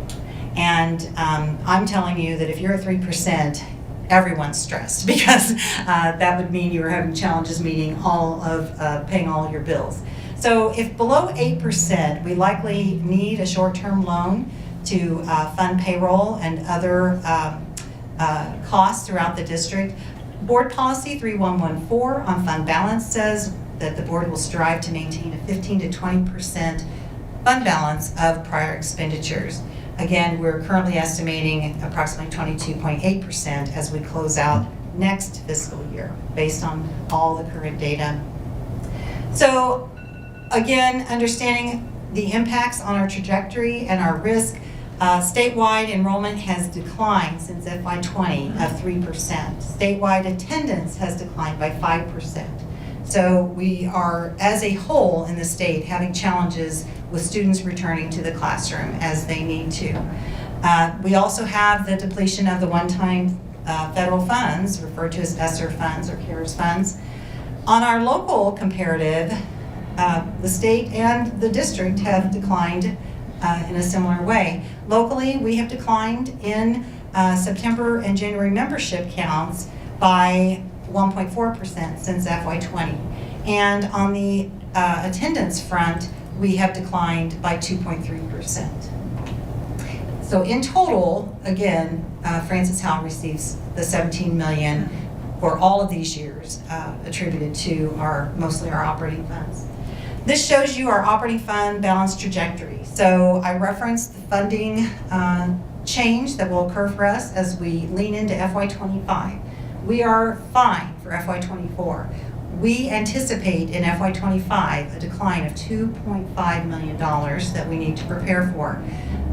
And I'm telling you that if you're at 3%, everyone's stressed, because that would mean you were having challenges meeting all of paying all your bills. So if below 8%, we likely need a short-term loan to fund payroll and other costs throughout the district. Board policy 3114 on fund balance says that the board will strive to maintain a 15 to 20% fund balance of prior expenditures. Again, we're currently estimating approximately 22.8% as we close out next fiscal year based on all the current data. So again, understanding the impacts on our trajectory and our risk, statewide enrollment has declined since FY20 of 3%. Statewide attendance has declined by 5%. So we are, as a whole in the state, having challenges with students returning to the classroom as they need to. We also have the depletion of the one-time federal funds, referred to as ESSER funds or CARES funds. On our local comparative, the state and the district have declined in a similar way. Locally, we have declined in September and January membership counts by 1.4% since FY20. And on the attendance front, we have declined by 2.3%. So in total, again, Francis Howell receives the $17 million for all of these years attributed to mostly our operating funds. This shows you our operating fund balance trajectory. So I referenced the funding change that will occur for us as we lean into FY25. We are fine for FY24. We anticipate in FY25 a decline of $2.5 million that we need to prepare for.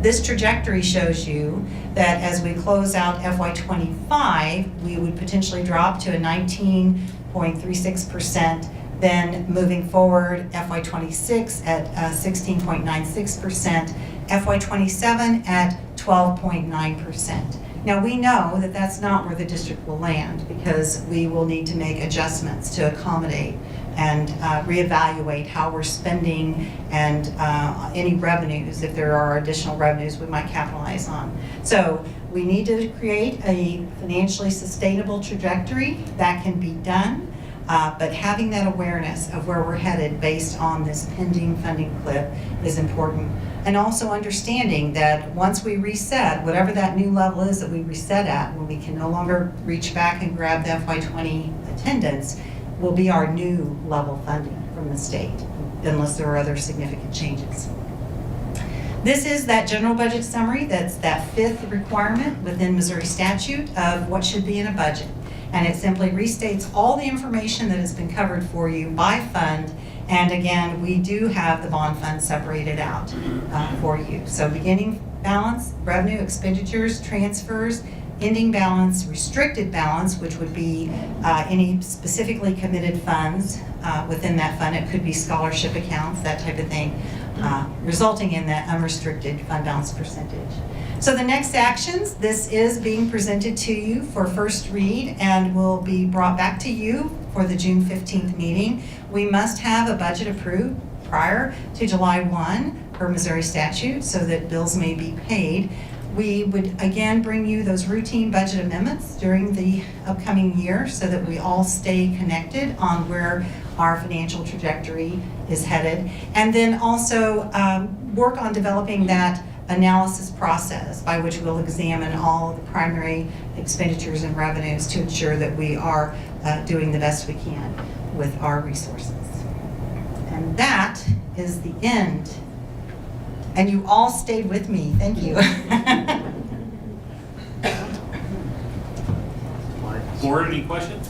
This trajectory shows you that as we close out FY25, we would potentially drop to a 19.36%, then moving forward FY26 at 16.96%, FY27 at 12.9%. Now we know that that's not where the district will land because we will need to make adjustments to accommodate and reevaluate how we're spending and any revenues, if there are additional revenues we might capitalize on. So we need to create a financially sustainable trajectory that can be done, but having that awareness of where we're headed based on this pending funding cliff is important. And also understanding that once we reset, whatever that new level is that we reset at, when we can no longer reach back and grab the FY20 attendance, will be our new level funding from the state, unless there are other significant changes. This is that general budget summary. That's that fifth requirement within Missouri statute of what should be in a budget. And it simply restates all the information that has been covered for you by fund. And again, we do have the bond fund separated out for you. So beginning balance, revenue, expenditures, transfers, ending balance, restricted balance, which would be any specifically committed funds within that fund. It could be scholarship accounts, that type of thing, resulting in that unrestricted fund balance percentage. So the next actions, this is being presented to you for first read and will be brought back to you for the June 15th meeting. We must have a budget approved prior to July 1 per Missouri statute so that bills may be paid. We would again bring you those routine budget amendments during the upcoming year so that we all stay connected on where our financial trajectory is headed. And then also work on developing that analysis process by which we'll examine all of the primary expenditures and revenues to ensure that we are doing the best we can with our resources. And that is the end. And you all stayed with me. Thank you. Board, any questions?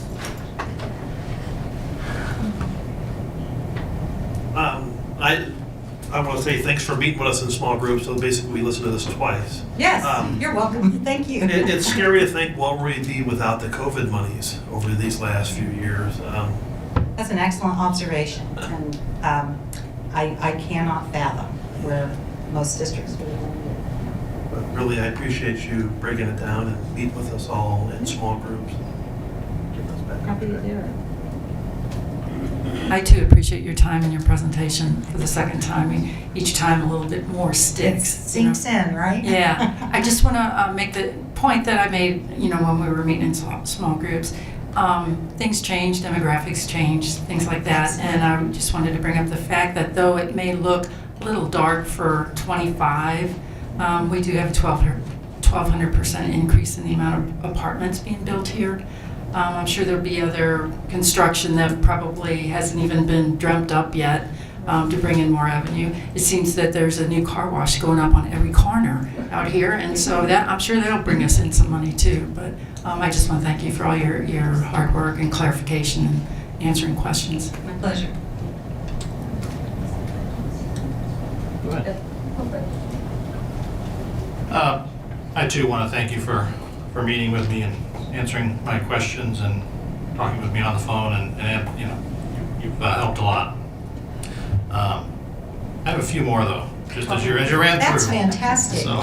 I want to say thanks for meeting with us in small groups. So basically, we listened to this twice. Yes, you're welcome. Thank you. It's scary to think what would we be without the COVID monies over these last few years. That's an excellent observation, and I cannot fathom where most districts would be. But really, I appreciate you breaking it down and meeting with us all in small groups. Happy to do it. I too appreciate your time and your presentation for the second time. Each time a little bit more sticks. Sinks in, right? Yeah. I just want to make the point that I made, when we were meeting in small groups. Things change, demographics change, things like that. And I just wanted to bring up the fact that though it may look a little dark for 25, we do have a 1,200% increase in the amount of apartments being built here. I'm sure there'll be other construction that probably hasn't even been dreamt up yet to bring in more revenue. It seems that there's a new car wash going up on every corner out here, and so that I'm sure that'll bring us in some money too. But I just want to thank you for all your hard work and clarification and answering questions. My pleasure. Go ahead. I too want to thank you for meeting with me and answering my questions and talking with me on the phone, and you've helped a lot. I have a few more though, just as you ran through. That's fantastic. So,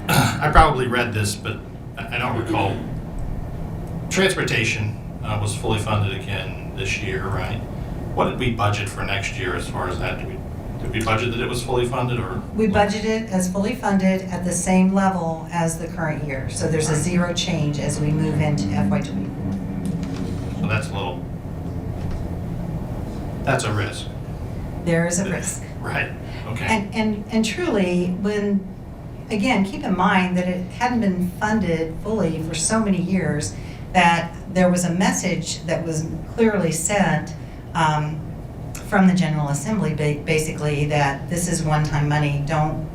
I probably read this, but I don't recall. Transportation was fully funded again this year, right? What did we budget for next year as far as that? Did we budget that it was fully funded, or? We budgeted as fully funded at the same level as the current year. So there's a zero change as we move into FY24. So that's a risk. There is a risk. Right, okay. And truly, when, again, keep in mind that it hadn't been funded fully for so many years that there was a message that was clearly sent from the General Assembly, basically, that this is one-time money, don't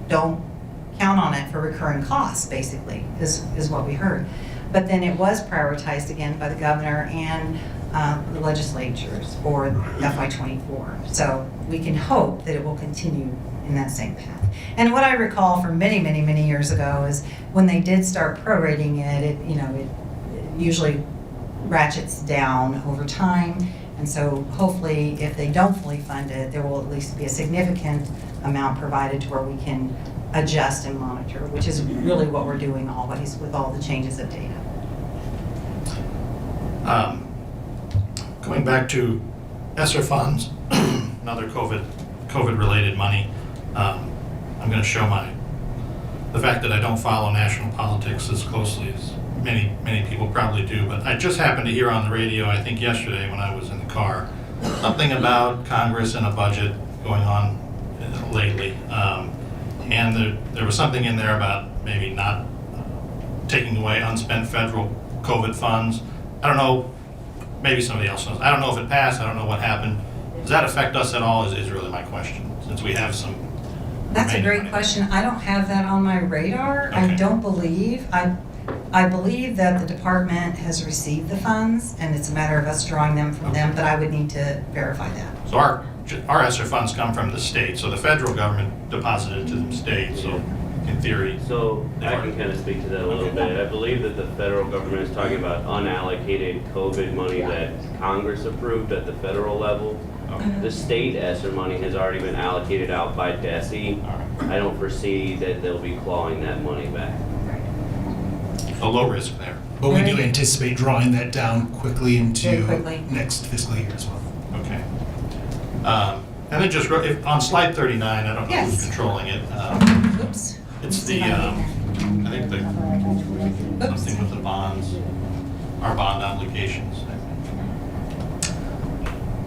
count on it for recurring costs, basically, is what we heard. But then it was prioritized again by the governor and the legislatures for FY24. So we can hope that it will continue in that same path. And what I recall from many, many, many years ago is when they did start prorating it usually ratchets down over time. And so hopefully if they don't fully fund it, there will at least be a significant amount provided to where we can adjust and monitor, which is really what we're doing always with all the changes of data. Going back to ESSER funds, another COVID-related money, I'm going to show the fact that I don't follow national politics as closely as many people probably do, but I just happened to hear on the radio, I think yesterday when I was in the car, something about Congress and a budget going on lately. And there was something in there about maybe not taking away unspent federal COVID funds. I don't know, maybe somebody else knows. I don't know if it passed, I don't know what happened. Does that affect us at all is really my question, since we have some. That's a great question. I don't have that on my radar. Okay. I don't believe. I believe that the department has received the funds, and it's a matter of us drawing them from them, but I would need to verify that. So our ESSER funds come from the state, so the federal government deposited to the state, so in theory. So I can kind of speak to that a little bit. I believe that the federal government is talking about unallocated COVID money that Congress approved at the federal level. The state ESSER money has already been allocated out by DESE. I don't foresee that they'll be clawing that money back. A low risk there. But we do anticipate drawing that down quickly into next fiscal year as well. Okay. And then just on slide 39, I don't know who's controlling it. Oops. It's the, I think something with the bonds, our bond obligations.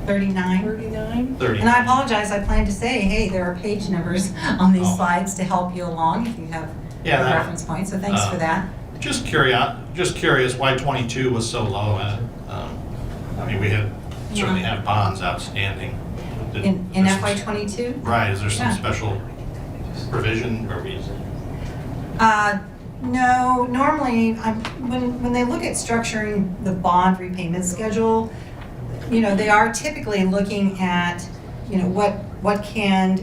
39. 39. And I apologize, I planned to say, hey, there are page numbers on these slides to help you along if you have reference points, so thanks for that. Just curious why 22 was so low. I mean, we certainly have bonds outstanding. In FY22? Right, is there some special provision or reason? No, normally, when they look at structuring the bond repayment schedule, they are typically looking at, what can,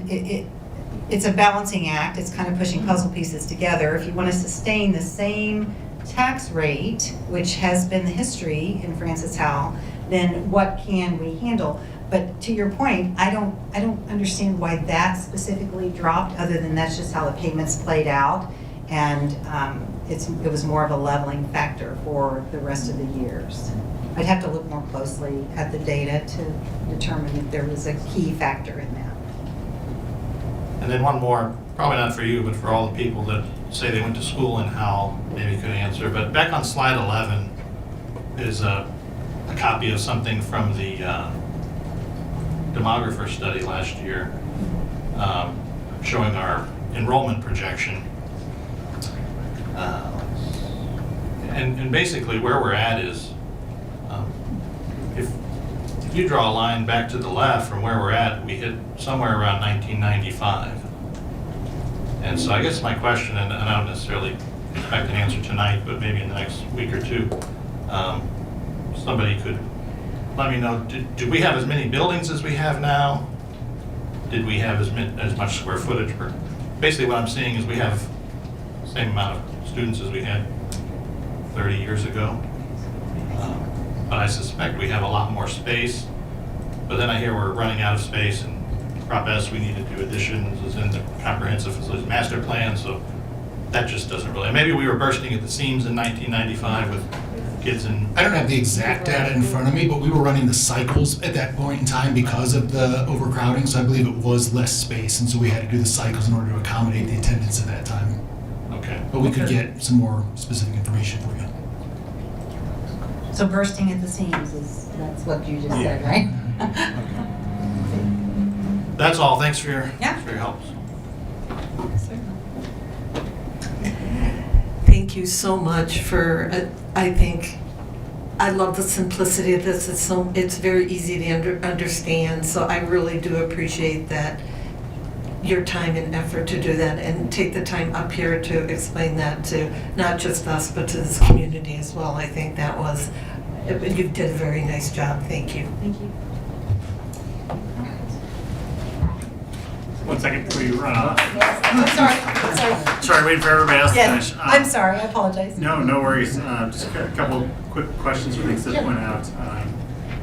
it's a balancing act. It's kind of pushing puzzle pieces together. If you want to sustain the same tax rate, which has been the history in Francis Howell, then what can we handle? But to your point, I don't understand why that specifically dropped, other than that's just how the payments played out, and it was more of a leveling factor for the rest of the years. I'd have to look more closely at the data to determine if there was a key factor in that. And then one more, probably not for you, but for all the people that say they went to school in Howell, maybe could answer. But back on slide 11 is a copy of something from the demographer study last year, showing our enrollment projection. And basically where we're at is, if you draw a line back to the left from where we're at, we hit somewhere around 1995. And so I guess my question, and I don't necessarily expect an answer tonight, but maybe in the next week or two, somebody could let me know, did we have as many buildings as we have now? Did we have as much square footage? Basically what I'm seeing is we have the same amount of students as we had 30 years ago. But I suspect we have a lot more space. But then I hear we're running out of space in Prop S, we need to do additions, is in the comprehensive facilities master plan, so that just doesn't really, maybe we were bursting at the seams in 1995 with kids in. I don't have the exact data in front of me, but we were running the cycles at that point in time because of the overcrowding, so I believe it was less space, and so we had to do the cycles in order to accommodate the attendance at that time. Okay. But we could get some more specific information for you. So bursting at the seams that's what you just said, right? That's all. Thanks for your Yeah. help. Thank you so much for, I think, I love the simplicity of this. It's very easy to understand, so I really do appreciate that, your time and effort to do that and take the time up here to explain that to not just us, but to this community as well. I think that was, you did a very nice job. Thank you. Thank you. 1 second before you run off. I'm sorry. Sorry, waiting for everybody else to Yes, finish. I'm sorry, I apologize. No worries. Just a couple quick questions or things to point out.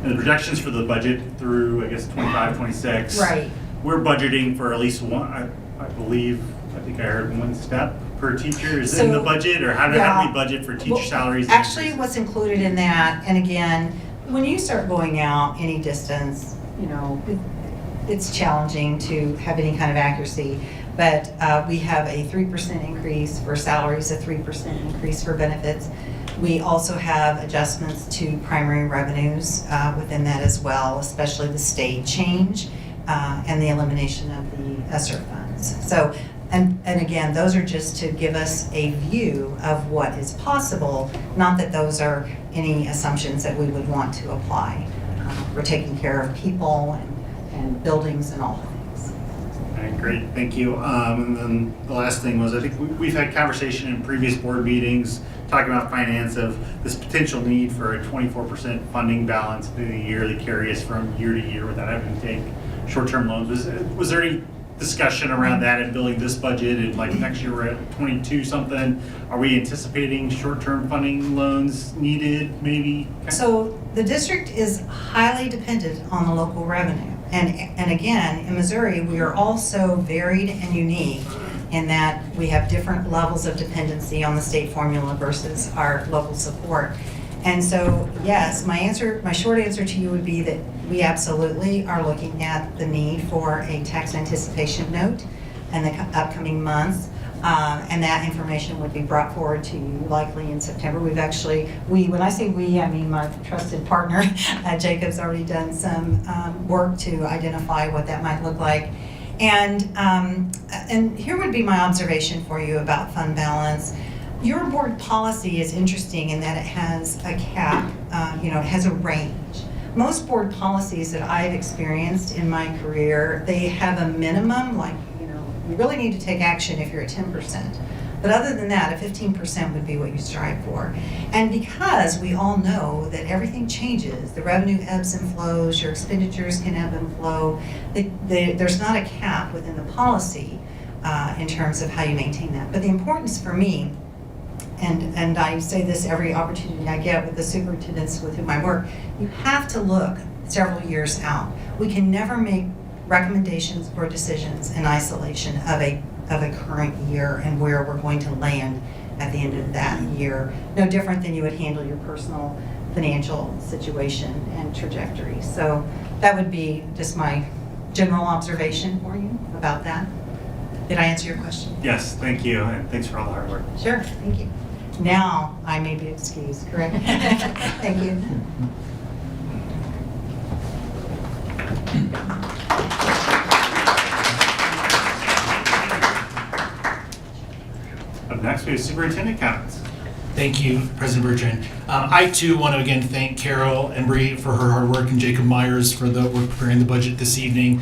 And the projections for the budget through, I guess, 25, 26. Right. We're budgeting for at least one, I think I heard one step per teacher is in So, the budget, or how do yeah. we budget for teacher Well, salaries? Actually, what's included in that, and again, when you start going out any distance, it's challenging to have any kind of accuracy. But we have a 3% increase for salaries, a 3% increase for benefits. We also have adjustments to primary revenues within that as well, especially the state change and the elimination of the ESSER funds. So, and again, those are just to give us a view of what is possible, not that those are any assumptions that we would want to apply. We're taking care of people and buildings and all the things. All right, great, thank you. And then the last thing was, I think we've had conversation in previous board meetings talking about finance of this potential need for a 24% funding balance through the year that carry us from year to year without having to take short-term loans. Was there any discussion around that in building this budget, and like next year we're at 22 something? Are we anticipating short-term funding loans needed maybe? So the district is highly dependent on the local revenue. And again, in Missouri, we are all so varied and unique in that we have different levels of dependency on the state formula versus our local support. And so, yes, my short answer to you would be that we absolutely are looking at the need for a tax anticipation note in the upcoming months. And that information would be brought forward to you likely in September. When I say we, I mean my trusted partner, Jacob's already done some work to identify what that might look like. And here would be my observation for you about fund balance. Your board policy is interesting in that it has a cap, it has a range. Most board policies that I've experienced in my career, they have a minimum, like, you really need to take action if you're at 10%. But other than that, a 15% would be what you strive for. And because we all know that everything changes, the revenue ebbs and flows, your expenditures can ebb and flow, there's not a cap within the policy in terms of how you maintain that. But the importance for me, and I say this every opportunity I get with the superintendents with whom I work, you have to look several years out. We can never make recommendations or decisions in isolation of a current year and where we're going to land at the end of that year. No different than you would handle your personal financial situation and trajectory. So that would be just my general observation for you about that. Did I answer your question? Yes, thank you, and thanks for all the hard work. Sure, thank you. Now I may be excused, correct? Thank you. Up next, we have superintendent comments. Thank you, President Bertrand. I too want to again thank Carol and Bree for her hard work and Jacob Myers for the work preparing the budget this evening.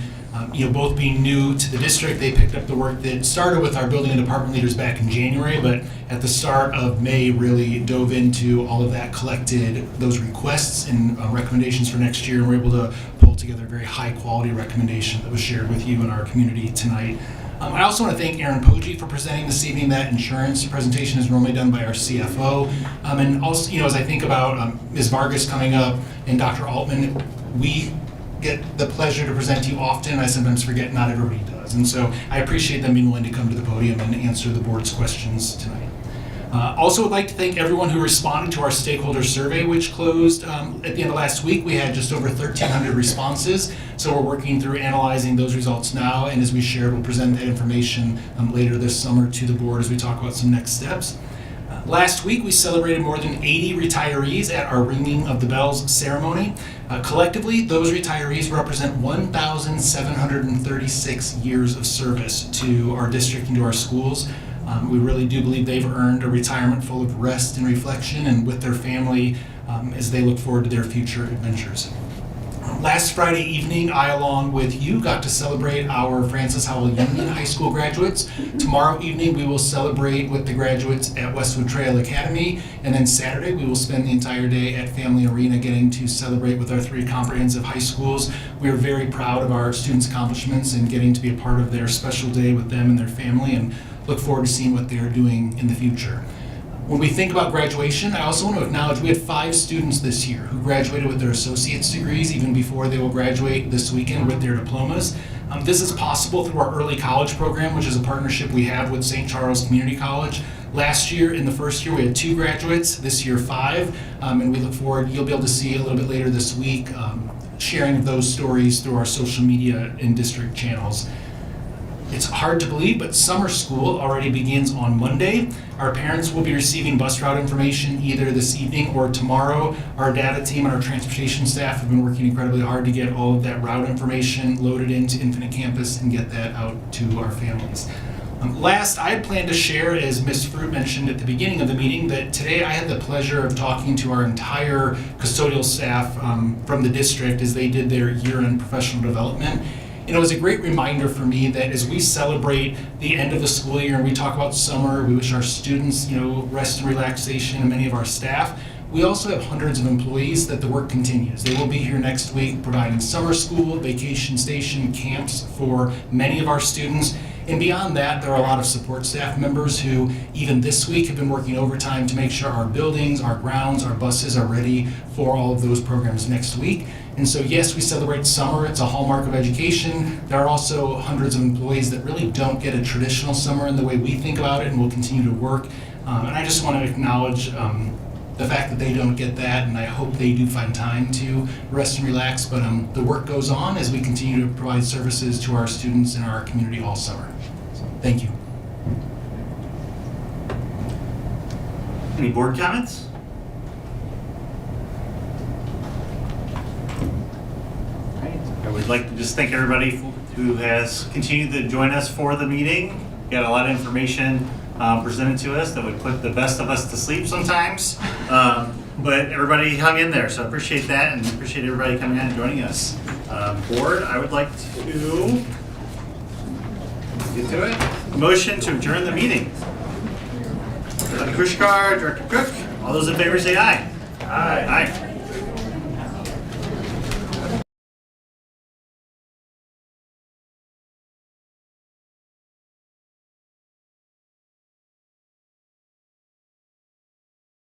Both being new to the district, they picked up the work that started with our building and department leaders back in January, but at the start of May really dove into all of that, collected those requests and recommendations for next year, and were able to pull together a very high quality recommendation that was shared with you and our community tonight. I also want to thank Aaron Poggi for presenting this evening. That insurance presentation is normally done by our CFO. And also, as I think about Ms. Vargas coming up and Dr. Altman, we get the pleasure to present to you often. I sometimes forget not everybody does. And so I appreciate them being willing to come to the podium and answer the board's questions tonight. Also would like to thank everyone who responded to our stakeholder survey, which closed at the end of last week. We had just over 1,300 responses, so we're working through analyzing those results now, and as we shared, we'll present that information later this summer to the board as we talk about some next steps. Last week, we celebrated more than 80 retirees at our Ringing of the Bells ceremony. Collectively, those retirees represent 1,736 years of service to our district and to our schools. We really do believe they've earned a retirement full of rest and reflection and with their family as they look forward to their future adventures. Last Friday evening, I, along with you, got to celebrate our Francis Howell Union High School graduates. Tomorrow evening, we will celebrate with the graduates at Westwood Trail Academy, and then Saturday, we will spend the entire day at Family Arena getting to celebrate with our 3 comprehensive high schools. We are very proud of our students' accomplishments and getting to be a part of their special day with them and their family, and look forward to seeing what they are doing in the future. When we think about graduation, I also want to acknowledge we had 5 students this year who graduated with their associate's degrees even before they will graduate this weekend with their diplomas. This is possible through our early college program, which is a partnership we have with St. Charles Community College. Last year, in the first year, we had 2 graduates, this year 5, and we look forward, you'll be able to see a little bit later this week, sharing of those stories through our social media and district channels. It's hard to believe, but summer school already begins on Monday. Our parents will be receiving bus route information either this evening or tomorrow. Our data team and our transportation staff have been working incredibly hard to get all of that route information loaded into Infinite Campus and get that out to our families. Last, I had planned to share, as Ms. Fruit mentioned at the beginning of the meeting, that today I had the pleasure of talking to our entire custodial staff from the district as they did their year-end professional development. And it was a great reminder for me that as we celebrate the end of the school year and we talk about summer, we wish our students, rest and relaxation, and many of our staff, we also have hundreds of employees that the work continues. They will be here next week providing summer school, vacation station, camps for many of our students. And beyond that, there are a lot of support staff members who, even this week, have been working overtime to make sure our buildings, our grounds, our buses are ready for all of those programs next week. And so, yes, we celebrate summer. It's a hallmark of education. There are also hundreds of employees that really don't get a traditional summer in the way we think about it and will continue to work. And I just want to acknowledge the fact that they don't get that, and I hope they do find time to rest and relax. But the work goes on as we continue to provide services to our students in our community all summer. So, thank you. Any board comments? I would like to just thank everybody who has continued to join us for the meeting. Got a lot of information presented to us that would put the best of us to sleep sometimes. But everybody hung in there, so I appreciate that and appreciate everybody coming out and joining us. Board, I would like to get to it. Motion to adjourn the meeting. Director Kushkar, Director Cook, all those in favor say aye. Aye. Aye.